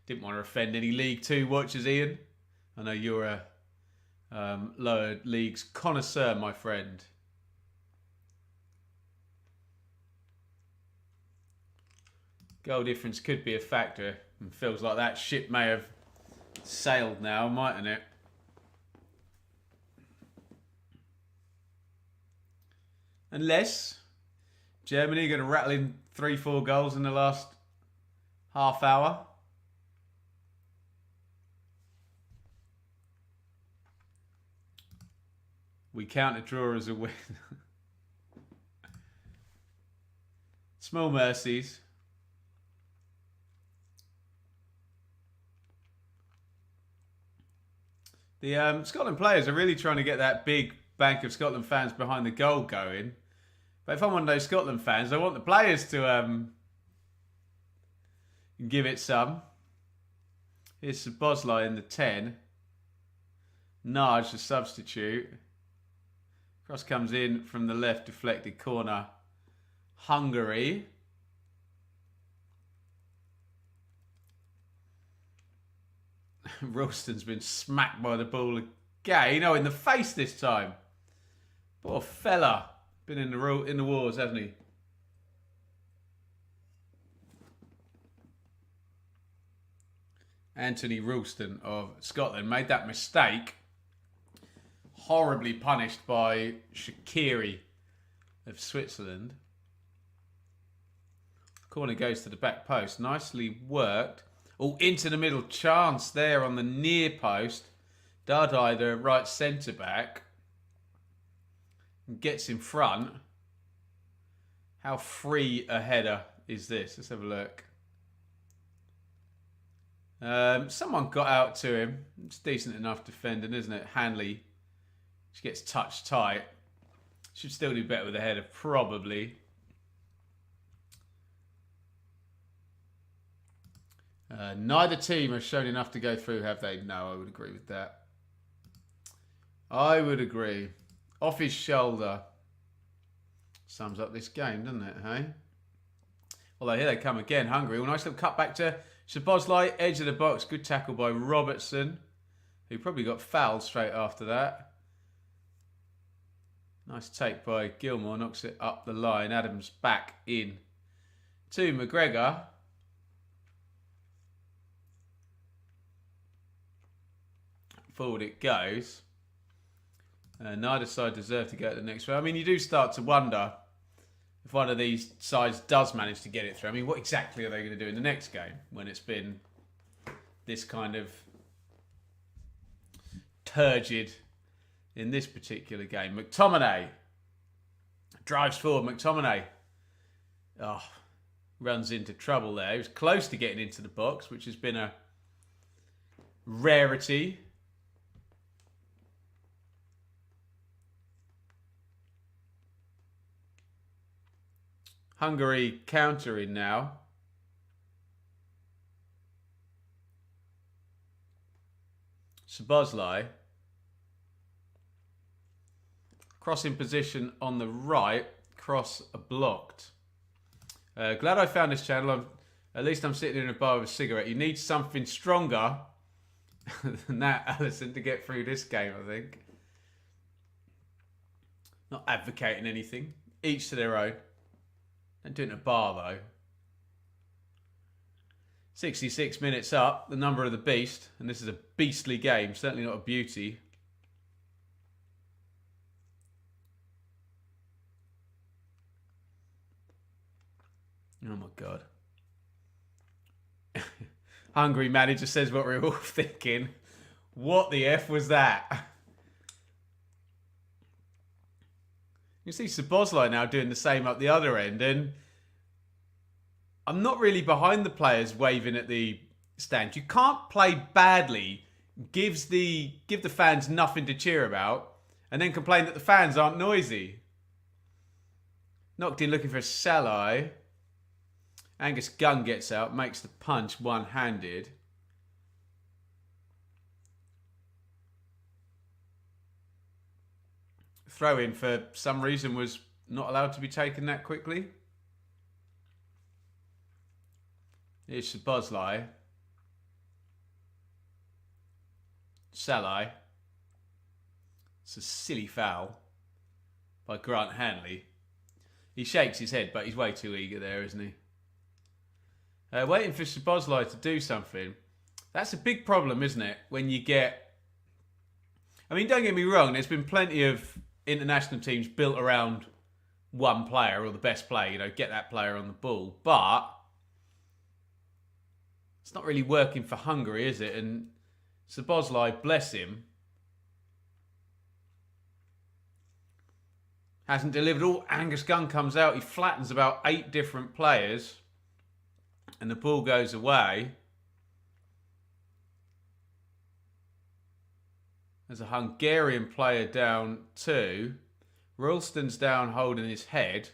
Speaker 1: didn't want to offend any League 2 watchers, Ian. I know you're a lower leagues connoisseur, my friend. Goal difference could be a factor. It feels like that ship may have sailed now, mightn't it? Unless Germany are going to rattle in 3-4 goals in the last half hour. We count a draw as a win. Small mercies. The Scotland players are really trying to get that big bank of Scotland fans behind the goal going. But if I'm one of those Scotland fans, I want the players to give it some. Here's Bosley in the 10. Naj, the substitute. Cross comes in from the left, deflected corner. Hungary. Ralston's been smacked by the ball again. Oh, in the face this time. Poor fella. Been in the wars, hasn't he? Anthony Ralston of Scotland made that mistake. Horribly punished by Shaqiri of Switzerland. Corner goes to the back post. Nicely worked. Oh, into the middle. Chance there on the near post. Dardai, the right centre-back, gets in front. How free a header is this? Let's have a look. Someone got out to him. It's decent enough defending, isn't it? Hanley. She gets touched tight. Should still do better with a header, probably. Neither team have shown enough to go through, have they? No, I would agree with that. I would agree. Off his shoulder. Sums up this game, doesn't it, hey? Although here they come again, Hungary. Well, nice little cut back to Szoboszlai, edge of the box. Good tackle by Robertson, who probably got fouled straight after that. Nice take by Gilmore. Knocks it up the line. Adams back in to McGregor. Forward it goes. Neither side deserve to go to the next round. I mean, you do start to wonder if one of these sides does manage to get it through. I mean, what exactly are they going to do in the next game when it's been this kind of turgid in this particular game? McTominay drives forward. McTominay runs into trouble there. He was close to getting into the box, which has been a rarity. Hungary countering now. Szoboszlai. Crossing position on the right. Cross blocked. Glad I found this channel. At least I'm sitting in a bar with a cigarette. You need something stronger than that, Alison, to get through this game, I think. Not advocating anything. Each to their own. Don't do it in a bar, though. 66 minutes up, the number of the beast. And this is a beastly game, certainly not a beauty. Oh, my God. Hungary manager says what we're all thinking. What the F was that? You see Szoboszlai now doing the same up the other end, and I'm not really behind the players waving at the stand. You can't play badly, give the fans nothing to cheer about, and then complain that the fans aren't noisy. Knocked in looking for a Salai. Angus Gunn gets out, makes the punch one-handed. Throw in for some reason was not allowed to be taken that quickly. Here's Szoboszlai. Salai. It's a silly foul by Grant Hanley. He shakes his head, but he's way too eager there, isn't he? Waiting for Szoboszlai to do something. That's a big problem, isn't it? When you get... I mean, don't get me wrong, there's been plenty of international teams built around one player or the best player, you know, get that player on the ball. But it's not really working for Hungary, is it? And Szoboszlai, bless him, hasn't delivered all. Angus Gunn comes out, he flattens about 8 different players, and the ball goes away. There's a Hungarian player down too. Ralston's down holding his head.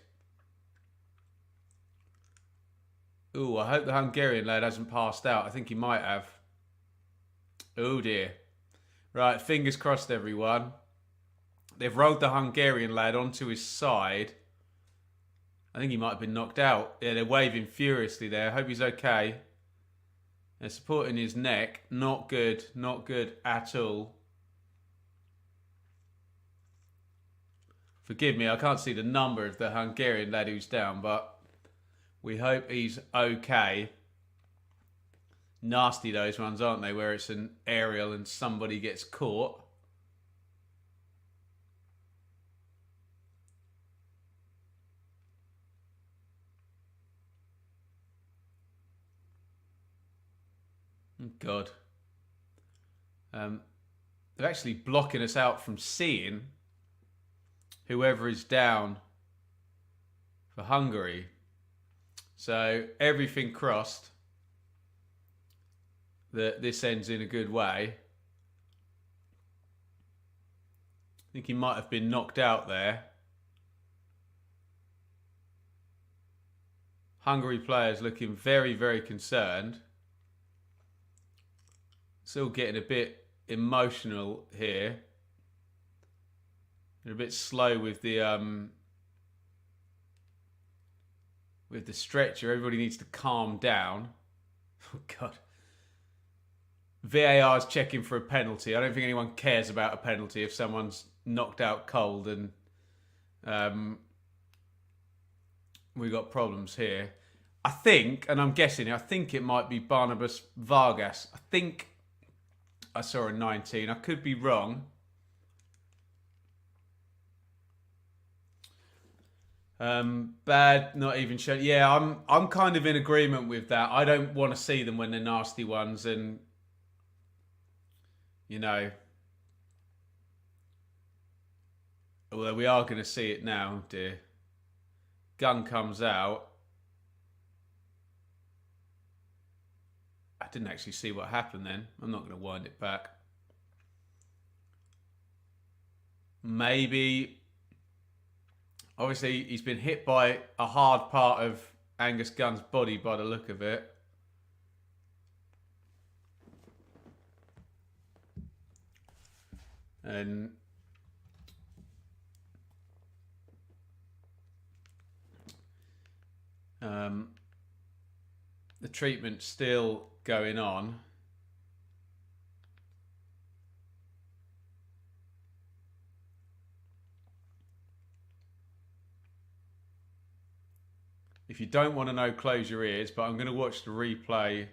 Speaker 1: Ooh, I hope the Hungarian lad hasn't passed out. I think he might have. Oh dear. Right, fingers crossed everyone. They've rolled the Hungarian lad onto his side. I think he might have been knocked out. Yeah, they're waving furiously there. I hope he's okay. They're supporting his neck. Not good. Not good at all. Forgive me, I can't see the number of the Hungarian lad who's down, but we hope he's okay. Nasty those ones, aren't they, where it's an aerial and somebody gets caught. God. They're actually blocking us out from seeing whoever is down for Hungary. So everything crossed that this ends in a good way. I think he might have been knocked out there. Hungary players looking very, very concerned. Still getting a bit emotional here. They're a bit slow with the stretcher. Everybody needs to calm down. Oh, God. VAR is checking for a penalty. I don't think anyone cares about a penalty if someone's knocked out cold, and we got problems here. I think, and I'm guessing, I think it might be Barnabas Vargas. I think I saw a 19. I could be wrong. Bad, not even sure. Yeah, I'm kind of in agreement with that. I don't want to see them when they're nasty ones, and you know, although we are going to see it now, dear. Gun comes out. I didn't actually see what happened then. I'm not going to wind it back. Maybe. Obviously, he's been hit by a hard part of Angus Gunn's body by the look of it. And the treatment's still going on. If you don't want to know, close your ears, but I'm going to watch the replay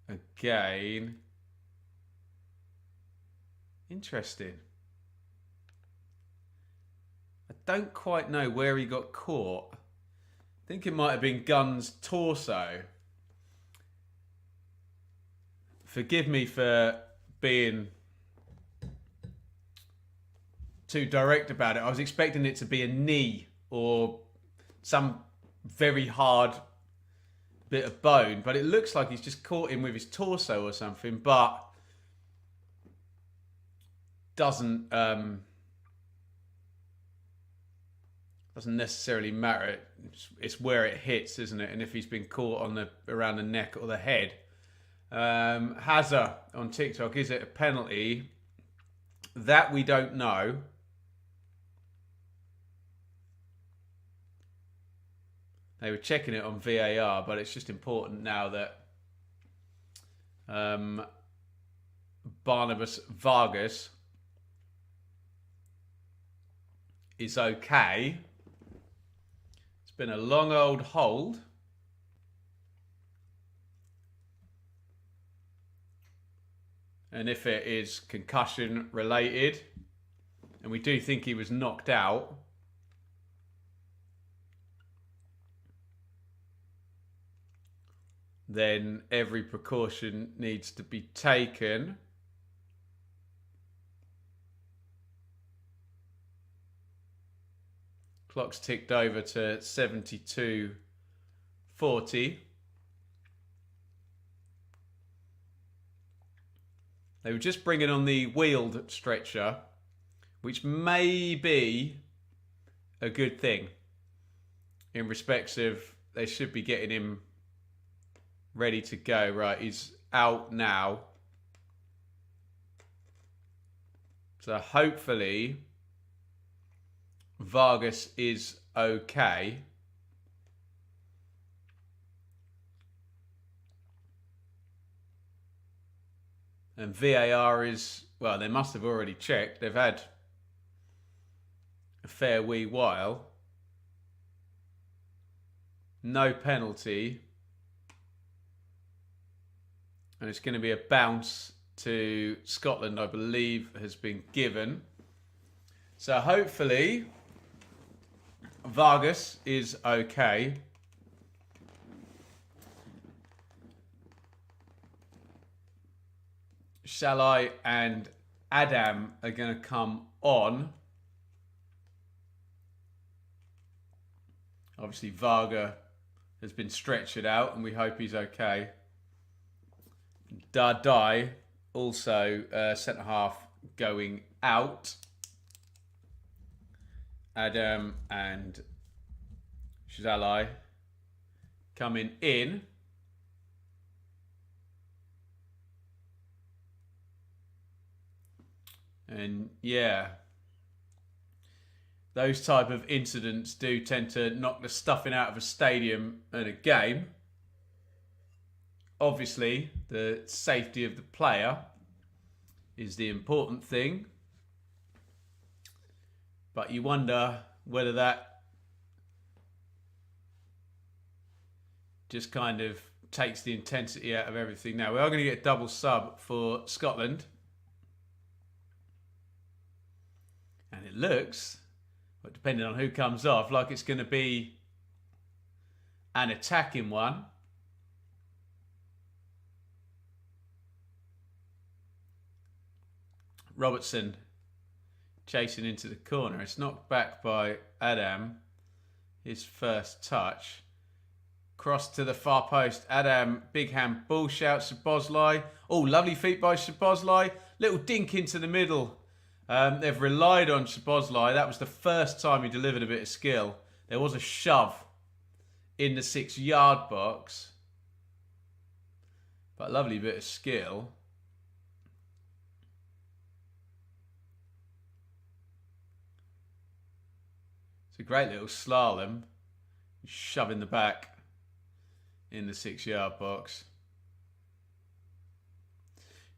Speaker 1: again. Interesting. I don't quite know where he got caught. I think it might have been Gunn's torso. Forgive me for being too direct about it. I was expecting it to be a knee or some very hard bit of bone, but it looks like he's just caught him with his torso or something, but doesn't necessarily matter. It's where it hits, isn't it? And if he's been caught on around the neck or the head. Hazza on TikTok, is it a penalty? That we don't know. They were checking it on VAR, but it's just important now that Barnabas Vargas is okay. It's been a long old hold. And if it is concussion related, and we do think he was knocked out, then every precaution needs to be taken. Clock's ticked over to 72:40. They were just bringing on the wheeled stretcher, which may be a good thing in respects of they should be getting him ready to go. Right, he's out now. So hopefully Vargas is okay. And VAR is, well, they must have already checked. They've had a fair wee while. No penalty. And it's going to be a bounce to Scotland, I believe, has been given. So hopefully Vargas is okay. Shalai and Adam are going to come on. Obviously, Varga has been stretchered out, and we hope he's okay. Dardai, also centre half, going out. Adam and Shalai coming in. And yeah, those type of incidents do tend to knock the stuffing out of a stadium and a game. obviously, the safety of the player is the important thing. But you wonder whether that just kind of takes the intensity out of everything. Now, we are going to get a double sub for Scotland. And it looks, but depending on who comes off, like it's going to be an attacking one. Robertson chasing into the corner. It's knocked back by Adam. His first touch. Cross to the far post. Adam, big hand, ball shout, Szoboszlai. Oh, lovely feet by Szoboszlai. Little dink into the middle. They've relied on Szoboszlai. That was the first time he delivered a bit of skill. There was a shove in the 6-yard box. But a lovely bit of skill. It's a great little slalom. Shoving the back in the 6-yard box.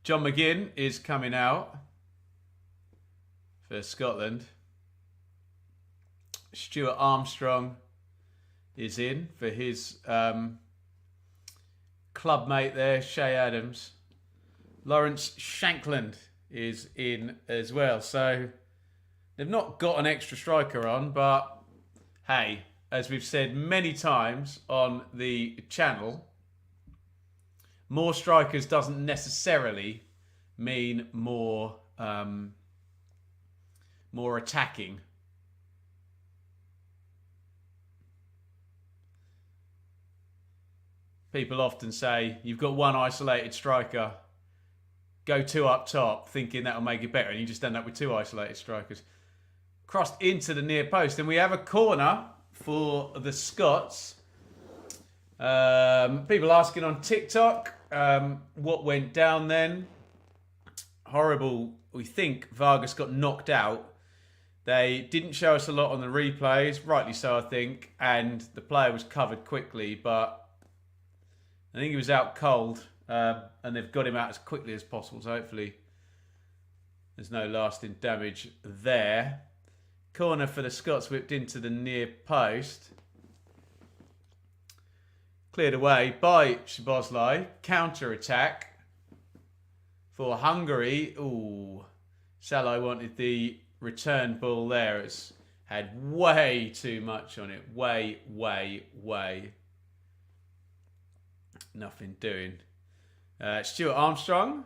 Speaker 1: John McGinn is coming out for Scotland. Stuart Armstrong is in for his club mate there, Shay Adams. Lawrence Shankland is in as well. So they've not got an extra striker on, but hey, as we've said many times on the channel, more strikers doesn't necessarily mean more attacking. People often say, you've got one isolated striker, go 2 up top, thinking that'll make it better, and you just end up with 2 isolated strikers. Crossed into the near post, and we have a corner for the Scots. People asking on TikTok what went down then. Horrible. We think Vargas got knocked out. They didn't show us a lot on the replays, rightly so I think, and the player was covered quickly, but I think he was out cold, and they've got him out as quickly as possible, so hopefully there's no lasting damage there. Corner for the Scots, whipped into the near post. Cleared away by Szoboszlai. Counter-attack for Hungary. Ooh, Salai wanted the return ball there. It's had way too much on it. Way. Nothing doing. Stuart Armstrong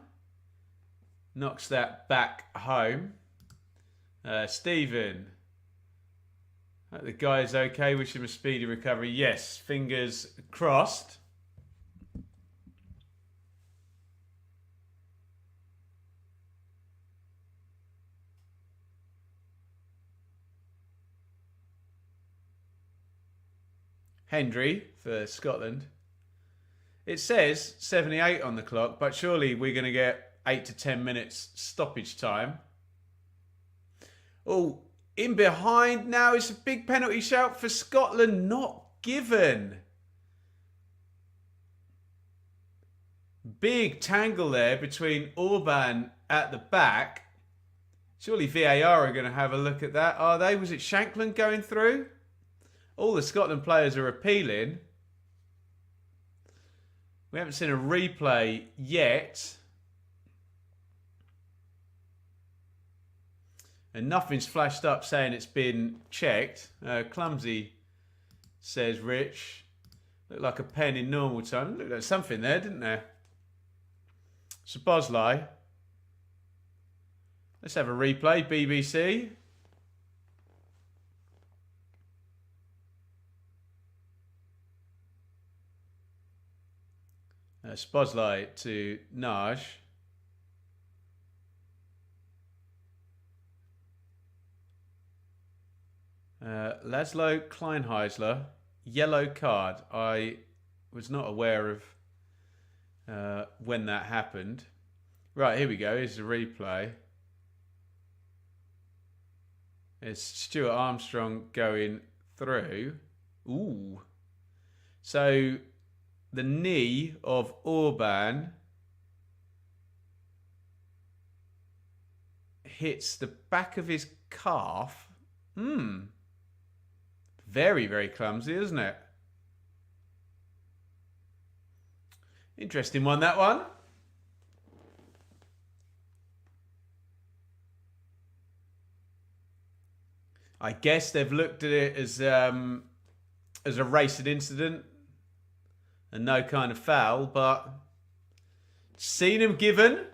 Speaker 1: knocks that back home. Stephen. Hope the guy's okay. Wish him a speedy recovery. Yes, fingers crossed. Hendry for Scotland. It says 78 on the clock, but surely we're going to get 8 to 10 minutes stoppage time. Oh, in behind now is a big penalty shout for Scotland, not given. Big tangle there between Orban at the back. Surely VAR are going to have a look at that. Are they? Was it Shankland going through? All the Scotland players are appealing. We haven't seen a replay yet. And nothing's flashed up saying it's been checked. Clumsy, says Rich. Looked like a pen in normal time. Looked like something there, didn't there? Szoboszlai. Let's have a replay, BBC. Szoboszlai to Naj. Laszlo Kleinheisler, yellow card. I was not aware of when that happened. Right, here we go. Here's the replay. It's Stuart Armstrong going through. Ooh. So the knee of Orban hits the back of his calf. Very, very clumsy, isn't it? Interesting one, that one. I guess they've looked at it as a racing incident and no kind of foul, but seen him given.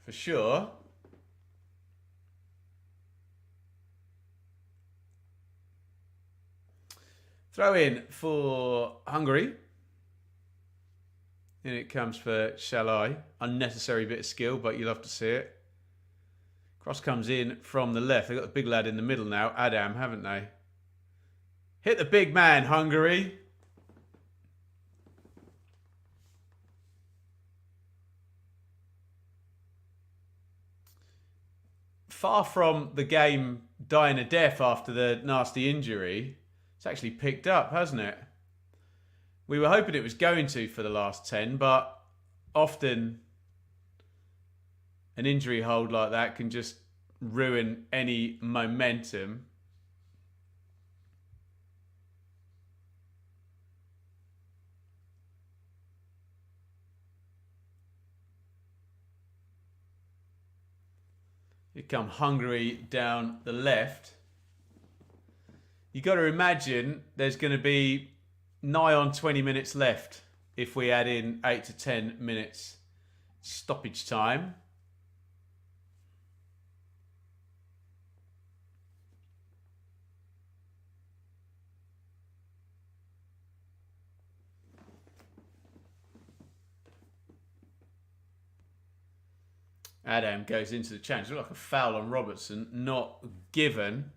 Speaker 1: For sure. Throw in for Hungary. And it comes for Shalai. Unnecessary bit of skill, but you'll have to see it. Cross comes in from the left. They've got the big lad in the middle now. Adam, haven't they? Hit the big man, Hungary. Far from the game dying a death after the nasty injury, it's actually picked up, hasn't it? We were hoping it was going to for the last 10, but often an injury hold like that can just ruin any momentum. Here come Hungary down the left. You got to imagine there's going to be nigh on 20 minutes left if we add in 8 to 10 minutes stoppage time. Adam goes into the challenge. Looks like a foul on Robertson, not given.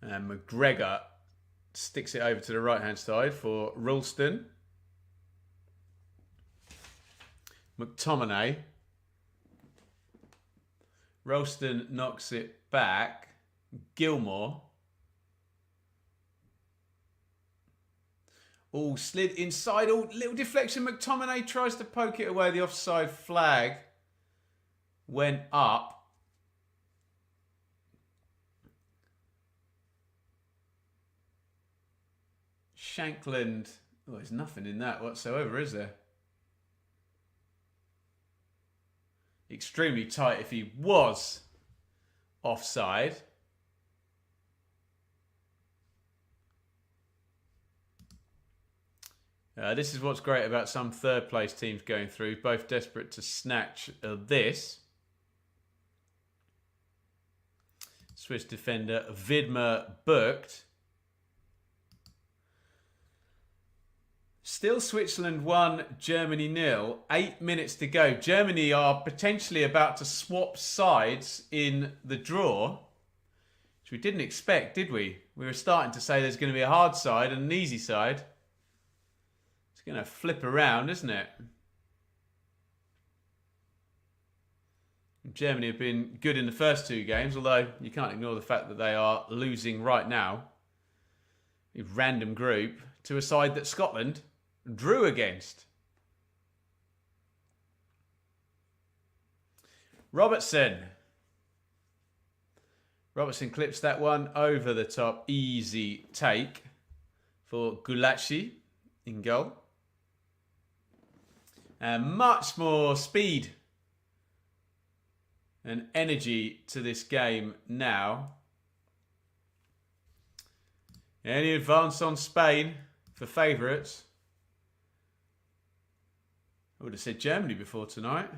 Speaker 1: And McGregor sticks it over to the right-hand side for Ralston. McTominay. Ralston knocks it back. Gilmore. All slid inside. Oh, little deflection. McTominay tries to poke it away. The offside flag went up. Shankland. Oh, there's nothing in that whatsoever, is there? Extremely tight if he was offside. This is what's great about some third place teams going through, both desperate to snatch this. Swiss defender Vidmer booked. Still Switzerland 1, Germany 0. 8 minutes to go. Germany are potentially about to swap sides in the draw, which we didn't expect, did we? We were starting to say there's going to be a hard side and an easy side. It's going to flip around, isn't it? Germany have been good in the first 2 games, although you can't ignore the fact that they are losing right now. A random group to a side that Scotland drew against. Robertson. Robertson clips that one over the top. Easy take for Gulacsi in goal. And much more speed and energy to this game now. Any advance on Spain for favourites? I would have said Germany before tonight.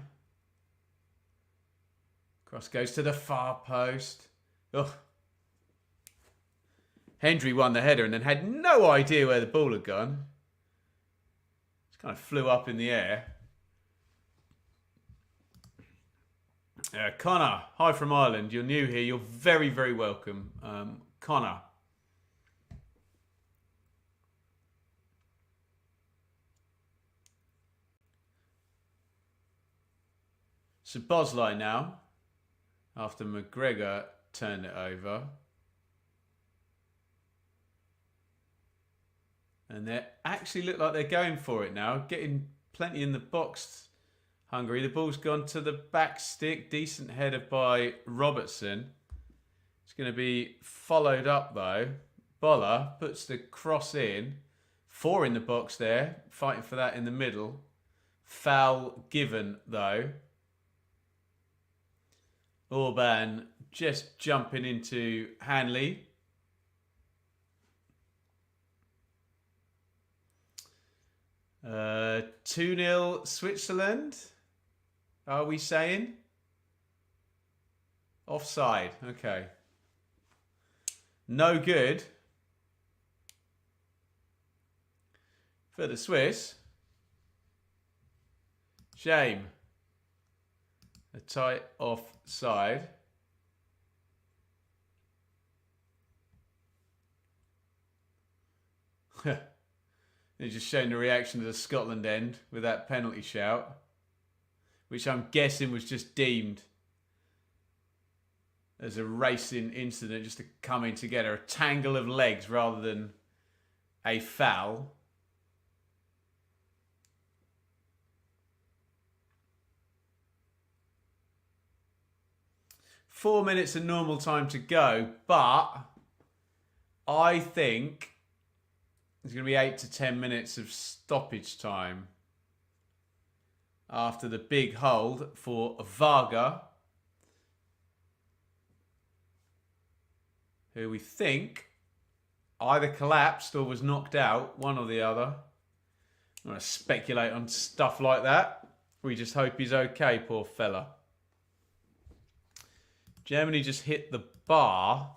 Speaker 1: Cross goes to the far post. Oh. Hendry won the header and then had no idea where the ball had gone. Just kind of flew up in the air. Connor, hi from Ireland. You're new here. You're very, very welcome. Connor. So Bosley now, after McGregor turned it over. And they actually look like they're going for it now, getting plenty in the box. Hungary. The ball's gone to the back stick. Decent header by Robertson. It's going to be followed up though. Boller puts the cross in. 4 in the box there. Fighting for that in the middle. Foul given though. Orban just jumping into Hanley. Uh, 2-0 Switzerland. Are we saying? Offside. Okay. No good. For the Swiss. Shame. A tight offside. They're just showing the reaction to the Scotland end with that penalty shout, which I'm guessing was just deemed as a racing incident, just a coming together, a tangle of legs rather than a foul. Four minutes of normal time to go, but I think there's going to be 8 to 10 minutes of stoppage time after the big hold for Varga, who we think either collapsed or was knocked out, one or the other. I'm going to speculate on stuff like that. We just hope he's okay, poor fella. Germany just hit the bar.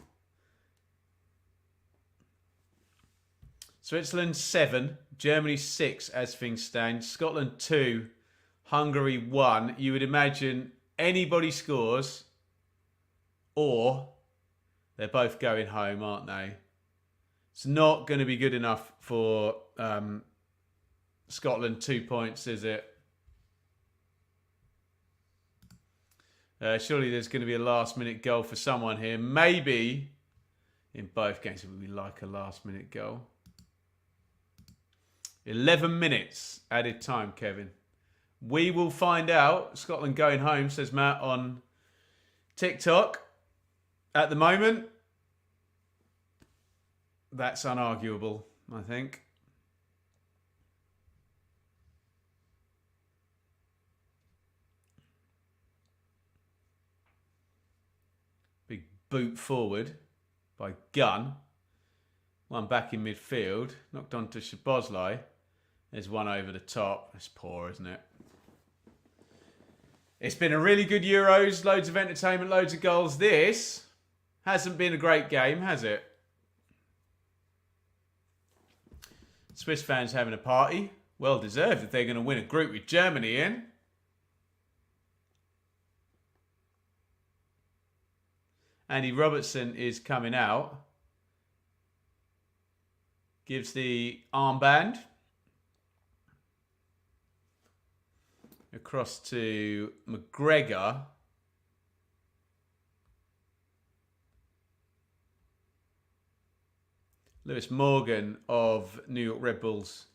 Speaker 1: Switzerland 7, Germany 6 as things stand. Scotland 2, Hungary 1. You would imagine anybody scores or they're both going home, aren't they? It's not going to be good enough for Scotland. 2 points, is it? Surely there's going to be a last-minute goal for someone here. Maybe in both games it would be like a last-minute goal. 11 minutes added time, Kevin. We will find out. Scotland going home, says Matt on TikTok. At the moment, that's unarguable, I think. Big boot forward by Gunn. One back in midfield. Knocked on to Szoboszlai. There's one over the top. It's poor, isn't it? It's been a really good Euros. Loads of entertainment, loads of goals. This hasn't been a great game, has it? Swiss fans having a party. Well deserved if they're going to win a group with Germany in. Andy Robertson is coming out. Gives the armband. Across to McGregor. Lewis Morgan of New York Red Bulls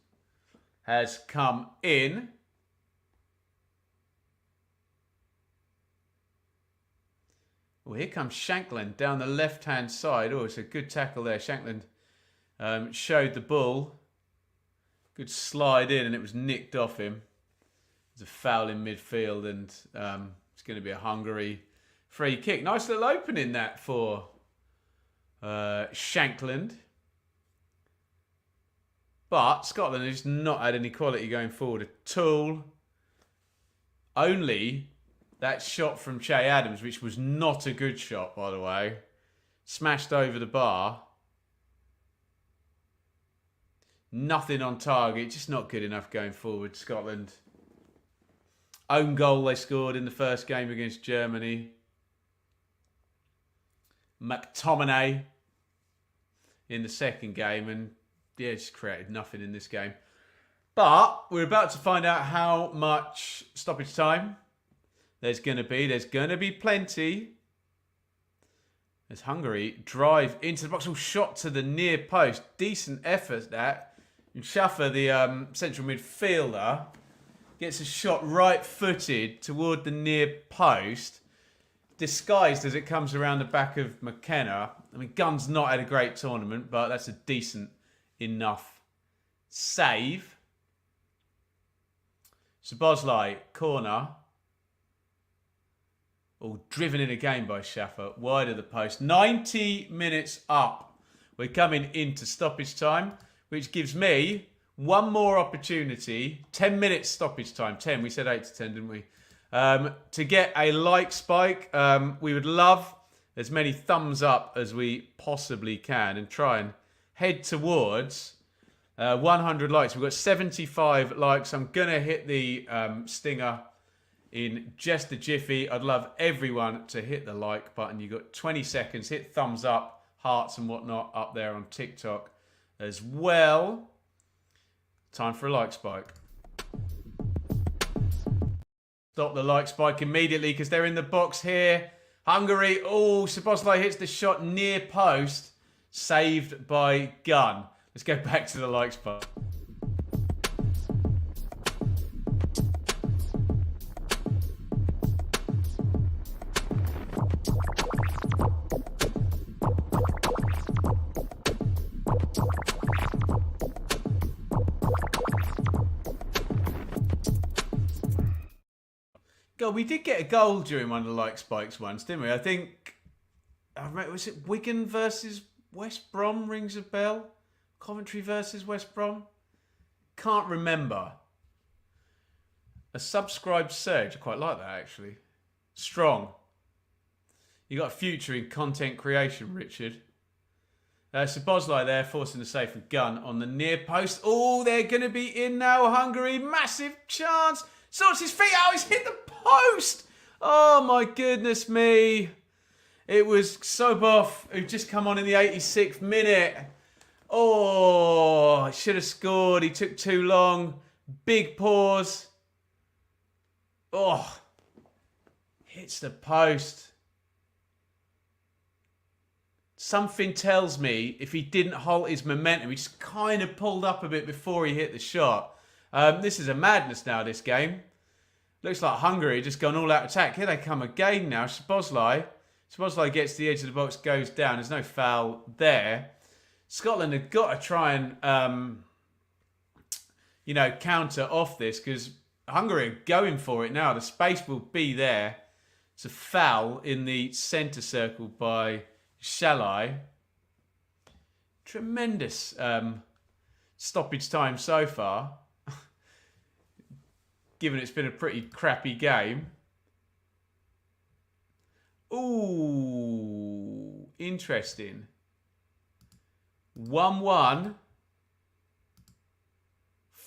Speaker 1: has come in. Oh, here comes Shankland down the left-hand side. Oh, it's a good tackle there. Shankland showed the ball. Good slide in and it was nicked off him. There's a foul in midfield and it's going to be a Hungary free kick. Nice little opening that for Shankland. But Scotland has not had any quality going forward at all. Only that shot from Che Adams, which was not a good shot, by the way. Smashed over the bar. Nothing on target. Just not good enough going forward, Scotland. Own goal they scored in the first game against Germany. McTominay in the second game. And yeah, just created nothing in this game. But we're about to find out how much stoppage time There's going to be plenty. As Hungary drive into the box. All shot to the near post. Decent effort, that. And Schaffer, the central midfielder, gets a shot right-footed toward the near post. Disguised as it comes around the back of McKenna. I mean, Gunn's not had a great tournament, but that's a decent enough save. Szoboszlai, corner. All driven in again by Schaffer. Wide of the post. 90 minutes up. We're coming into stoppage time, which gives me one more opportunity. 10 minutes stoppage time. 10. We said 8 to 10, didn't we? To get a like spike. We would love as many thumbs up as we possibly can and try and head towards 100 likes. We've got 75 likes. I'm going to hit the stinger in just a jiffy. I'd love everyone to hit the like button. You've got 20 seconds. Hit thumbs up, hearts and whatnot up there on TikTok as well. Time for a like spike. Stop the like spike immediately because they're in the box here. Hungary. Oh, Szoboszlai hits the shot near post. Saved by Gunn. Let's go back to the like spike. God, we did get a goal during one of the like spikes once, didn't we? I think, was it Wigan versus West Brom? Rings a bell. Coventry versus West Brom. Can't remember. A subscribed surge. I quite like that, actually. Strong. You got a future in content creation, Richard. Szoboszlai there, forcing the save from Gunn on the near post. Oh, they're going to be in now, Hungary. Massive chance. Sorts his feet out. He's hit the post. Oh, my goodness me. It was Sobov who just come on in the 86th minute. Oh, should have scored. He took too long. Big pause. Oh, hits the post. Something tells me if he didn't halt his momentum, he just kind of pulled up a bit before he hit the shot. This is a madness now, this game. Looks like Hungary just gone all out attack. Here they come again now. Szoboszlai. Szoboszlai gets to the edge of the box, goes down. There's no foul there. Scotland have got to try and, counter off this because Hungary are going for it now. The space will be there. It's a foul in the centre circle by Szoboszlai. Tremendous stoppage time so far, given it's been a pretty crappy game. Ooh, interesting. 1-1.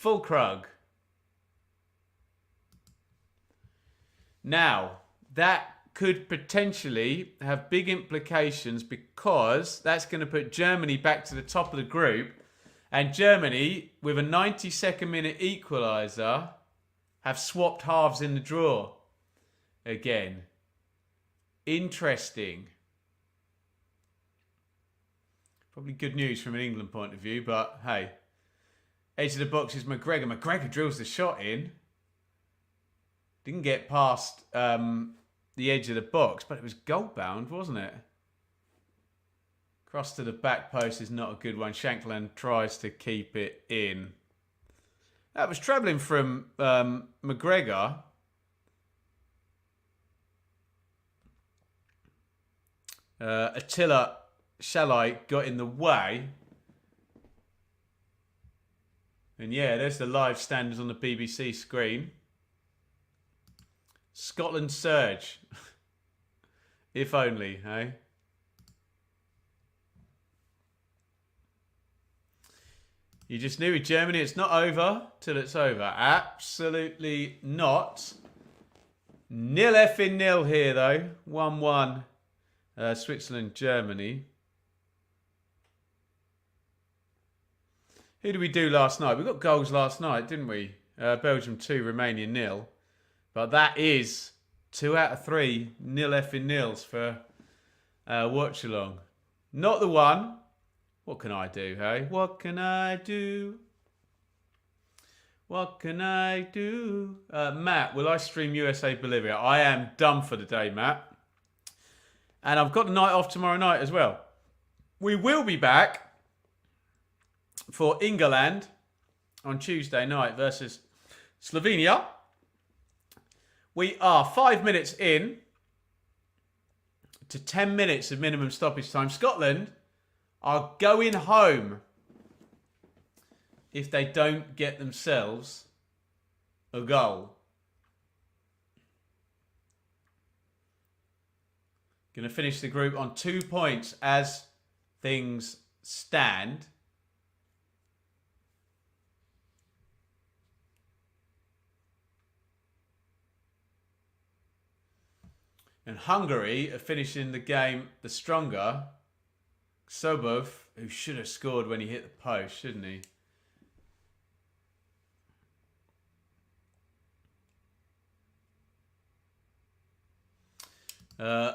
Speaker 1: Fulkrug. Now, that could potentially have big implications because that's going to put Germany back to the top of the group. And Germany, with a 92nd minute equaliser, have swapped halves in the draw again. Interesting. Probably good news from an England point of view, but hey. Edge of the box is McGregor. McGregor drills the shot in. Didn't get past the edge of the box, but it was goal bound, wasn't it? Cross to the back post is not a good one. Shankland tries to keep it in. That was travelling from McGregor. Attila Szalai got in the way. And yeah, there's the live standards on the BBC screen. Scotland surge. If only, hey? You just knew with Germany it's not over till it's over. Absolutely not. 0-0 here though. 1-1. Switzerland, Germany. Who did we do last night? We got goals last night, didn't we? Belgium 2, Romania 0. But that is 2 out of 3 nil effing nils for watch along. Not the one. What can I do, hey? What can I do? What can I do? Matt, will I stream USA Bolivia? I am done for the day, Matt. And I've got the night off tomorrow night as well. We will be back for England on Tuesday night versus Slovenia. We are 5 minutes in to 10 minutes of minimum stoppage time. Scotland are going home if they don't get themselves a goal. Going to finish the group on 2 points as things stand. And Hungary are finishing the game the stronger. Sobov, who should have scored when he hit the post, shouldn't he?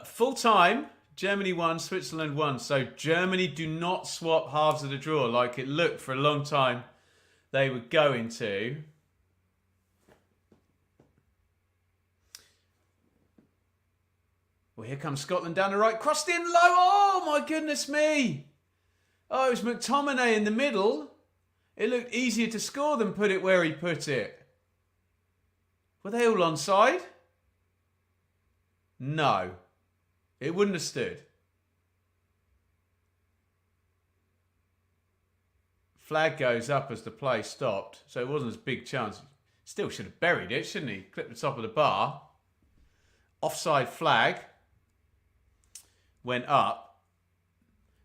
Speaker 1: Full time, Germany won, Switzerland won. So Germany do not swap halves of the draw like it looked for a long time they were going to. Well, here comes Scotland down the right. Crossed in low. Oh, my goodness me. Oh, it was McTominay in the middle. It looked easier to score than put it where he put it. Were they all onside? No. It wouldn't have stood. Flag goes up as the play stopped. So it wasn't as big a chance. Still should have buried it, shouldn't he? Clipped the top of the bar. Offside flag went up.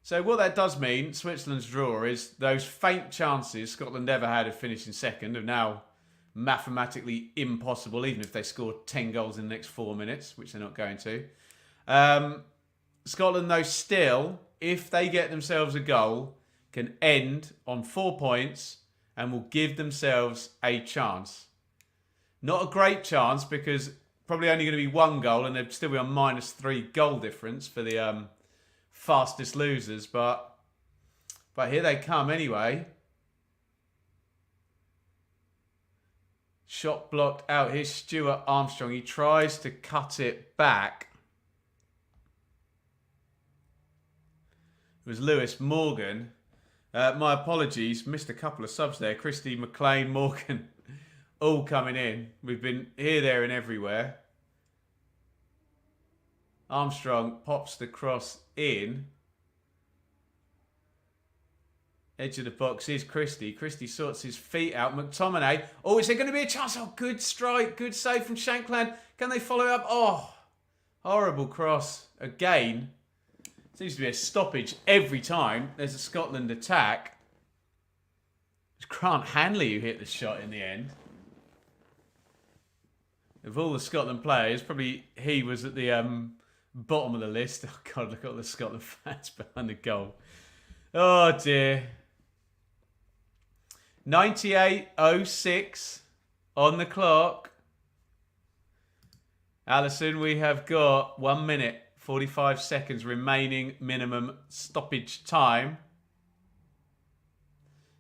Speaker 1: So what that does mean, Switzerland's draw, is those faint chances Scotland ever had of finishing second are now mathematically impossible, even if they score 10 goals in the next 4 minutes, which they're not going to. Scotland, though, still, if they get themselves a goal, can end on 4 points and will give themselves a chance. Not a great chance, because probably only going to be 1 goal and they'd still be on -3 goal difference for the fastest losers. But here they come anyway. Shot blocked out. Here's Stuart Armstrong. He tries to cut it back. It was Lewis Morgan. My apologies. Missed a couple of subs there. Christy, McLean, Morgan. All coming in. We've been here, there and everywhere. Armstrong pops the cross in. Edge of the box is Christie. Christie sorts his feet out. McTominay. Oh, is there going to be a chance? Oh, good strike. Good save from Shankland. Can they follow up? Oh, horrible cross. Again. Seems to be a stoppage every time there's a Scotland attack. It's Grant Hanley who hit the shot in the end. Of all the Scotland players, probably he was at the bottom of the list. Oh, God, look at all the Scotland fans behind the goal. Oh, dear. 98.06 on the clock. Allison, we have got 1 minute, 45 seconds remaining minimum stoppage time.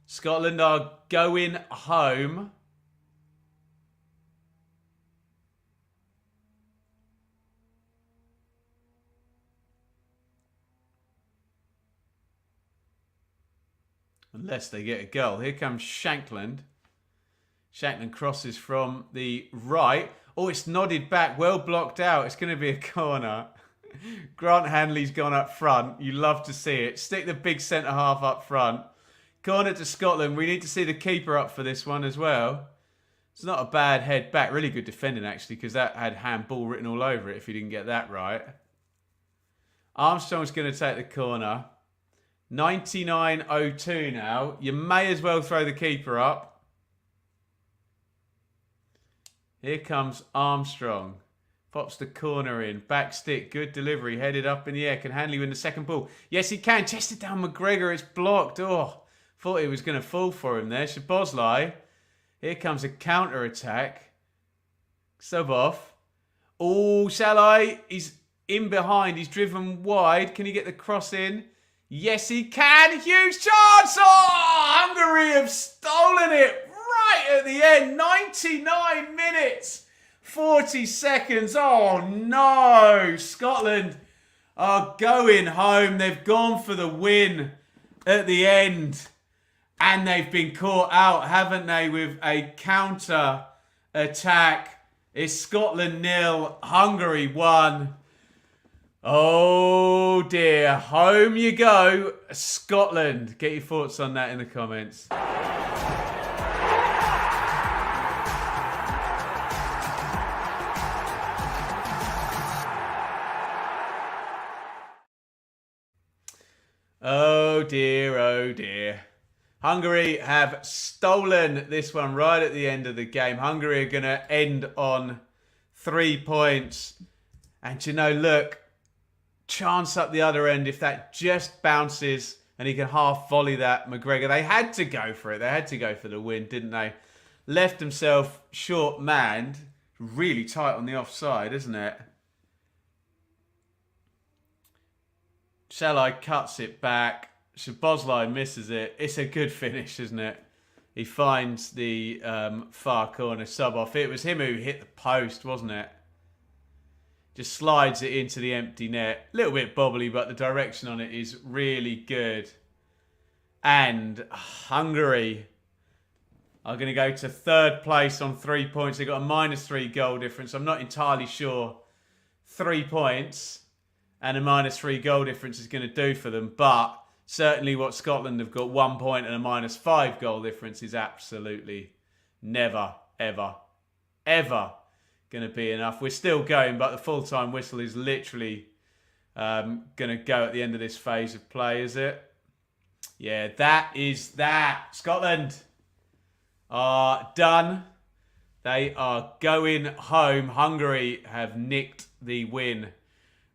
Speaker 1: Scotland are going home. Unless they get a goal. Here comes Shankland. Shankland crosses from the right. Oh, it's nodded back. Well blocked out. It's going to be a corner. Grant Hanley's gone up front. You love to see it. Stick the big centre-half up front. Corner to Scotland. We need to see the keeper up for this one as well. It's not a bad head back. Really good defending, actually, because that had handball written all over it if he didn't get that right. Armstrong's going to take the corner. 99.02 now. You may as well throw the keeper up. Here comes Armstrong. Pops the corner in. Back stick. Good delivery. Headed up in the air. Can Hanley win the second ball? Yes, he can. Chested down McGregor. It's blocked. Oh, thought it was going to fall for him there. Szoboszlai. Here comes a counter-attack. Subov. Oh, shall I? He's in behind. He's driven wide. Can he get the cross in? Yes, he can. Huge chance. Oh, Hungary have stolen it right at the end. 99 minutes, 40 seconds. Oh, no. Scotland are going home. They've gone for the win at the end. And they've been caught out, haven't they, with a counter attack. It's Scotland 0, Hungary 1. Oh dear, home you go, Scotland. Get your thoughts on that in the comments. Oh dear, oh dear. Hungary have stolen this one right at the end of the game. Hungary are going to end on 3 points. And you know, look, chance up the other end if that just bounces and he can half volley that McGregor. They had to go for it. They had to go for the win, didn't they? Left himself short manned. Really tight on the offside, isn't it? Shalai cuts it back. Szoboszlai misses it. It's a good finish, isn't it? He finds the far corner sub off. It was him who hit the post, wasn't it? Just slides it into the empty net. A little bit bobbly, but the direction on it is really good. And Hungary are going to go to third place on 3 points. They've got a -3 goal difference. I'm not entirely sure 3 points and a -3 goal difference is going to do for them, but certainly what Scotland have got 1 point and a -5 goal difference is absolutely never, ever, ever going to be enough. We're still going, but the full-time whistle is literally going to go at the end of this phase of play, is it? Yeah, that is that. Scotland are done. They are going home. Hungary have nicked the win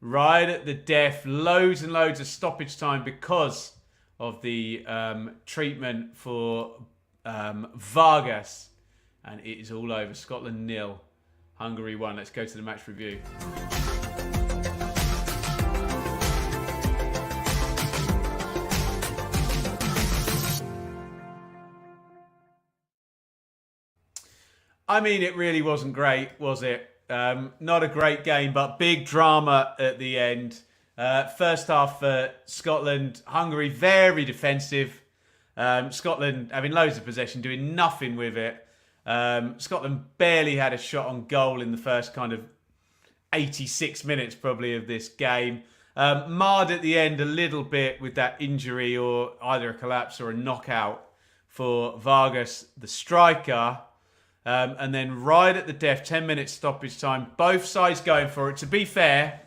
Speaker 1: right at the death. Loads and loads of stoppage time because of the treatment for Vargas. And it is all over. Scotland 0, Hungary 1. Let's go to the match review. I mean, it really wasn't great, was it? Not a great game, but big drama at the end. First half for Scotland. Hungary, very defensive. Scotland having loads of possession, doing nothing with it. Scotland barely had a shot on goal in the first kind of 86 minutes probably of this game. Marred at the end a little bit with that injury or either a collapse or a knockout for Vargas, the striker. And then right at the death, 10 minutes stoppage time. Both sides going for it. To be fair,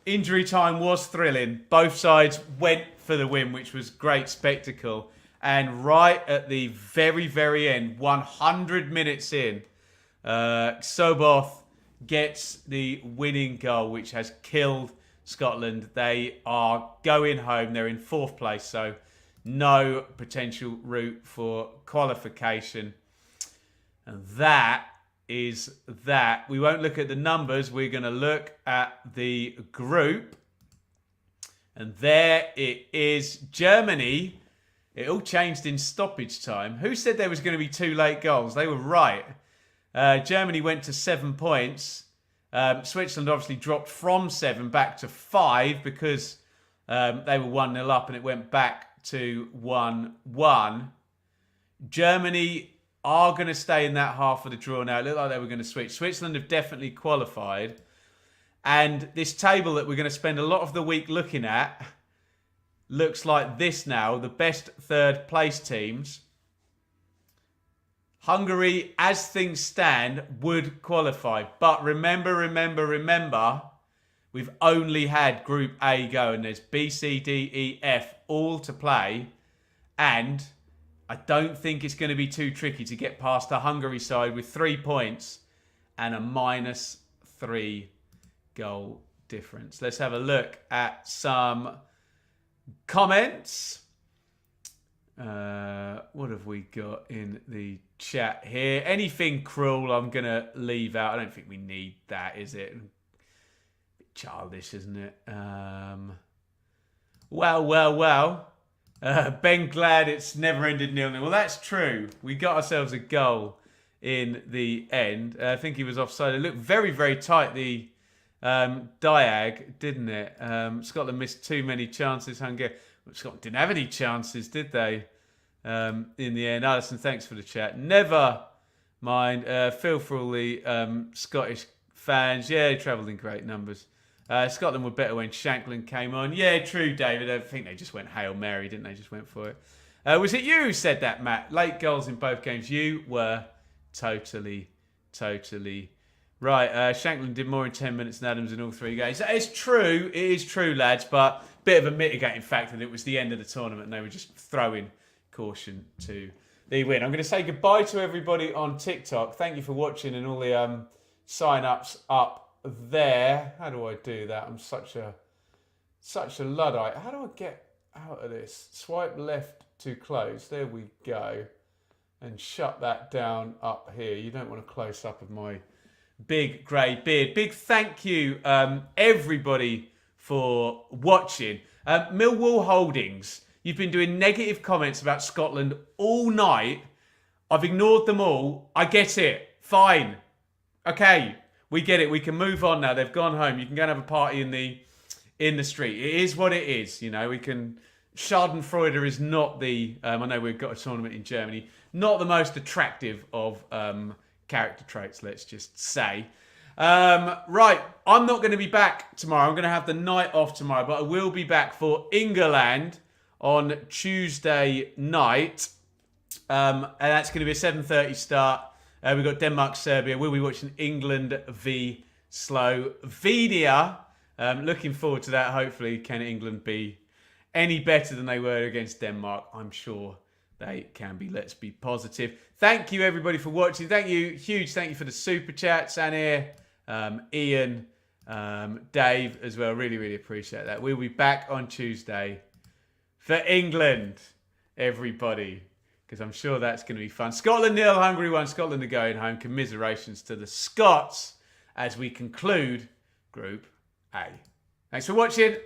Speaker 1: injury time was thrilling. Both sides went for the win, which was great spectacle. And right at the very, very end, 100 minutes in, Soboth gets the winning goal, which has killed Scotland. They are going home. They're in 4th place, so no potential route for qualification. And that is that. We won't look at the numbers. We're going to look at the group. And there it is. Germany. It all changed in stoppage time. Who said there was going to be 2 late goals? They were right. Germany went to 7 points. Switzerland obviously dropped from 7 back to 5 because they were 1-0 up and it went back to 1-1. Germany are going to stay in that half of the draw now. It looked like they were going to switch. Switzerland have definitely qualified. And this table that we're going to spend a lot of the week looking at looks like this now. The best 3rd place teams. Hungary, as things stand, would qualify. But remember, we've only had Group A go. And there's B, C, D, E, F all to play. And I don't think it's going to be too tricky to get past the Hungary side with 3 points and a -3 goal difference. Let's have a look at some comments. What have we got in the chat here? Anything cruel I'm going to leave out. I don't think we need that, is it? A bit childish, isn't it? Well. Ben glad it's never ended 0-0. Well, that's true. We got ourselves a goal in the end. I think he was offside. It looked very, very tight, the diag, didn't it? Scotland missed too many chances. Hungary. Scotland didn't have any chances, did they? In the end. Alison, thanks for the chat. Never mind. Feel for all the Scottish fans. Yeah, they travelled in great numbers. Scotland were better when Shankland came on. Yeah, true, David. I think they just went Hail Mary, didn't they? Just went for it. Was it you who said that, Matt? Late goals in both games. You were totally right. Shankland did more in 10 minutes than Adams in all 3 games. It's true. It is true, lads. But bit of a mitigating factor that it was the end of the tournament and they were just throwing caution to the win. I'm going to say goodbye to everybody on TikTok. Thank you for watching and all the sign-ups up there. How do I do that? I'm such a Luddite. How do I get out of this? Swipe left to close. There we go. And shut that down up here. You don't want a close-up of my big grey beard. Big thank you, everybody, for watching. Millwall Holdings, you've been doing negative comments about Scotland all night. I've ignored them all. I get it. Fine. Okay, we get it. We can move on now. They've gone home. You can go and have a party in the street. It is what it is. You know, we can... Schadenfreude is not the... I know we've got a tournament in Germany. Not the most attractive of character traits, let's just say. Right, I'm not going to be back tomorrow. I'm going to have the night off tomorrow, but I will be back for England on Tuesday night. And that's going to be a 7:30 start. We've got Denmark, Serbia. We'll be watching England v Slovenia. Looking forward to that. Hopefully, can England be any better than they were against Denmark? I'm sure they can be. Let's be positive. Thank you, everybody, for watching. Thank you. Huge thank you for the super chats. Anir, Ian, Dave as well. Really, really appreciate that. We'll be back on Tuesday for England, everybody, because I'm sure that's going to be fun. Scotland 0, Hungary 1. Scotland are going home. Commiserations to the Scots as we conclude Group A. Thanks for watching.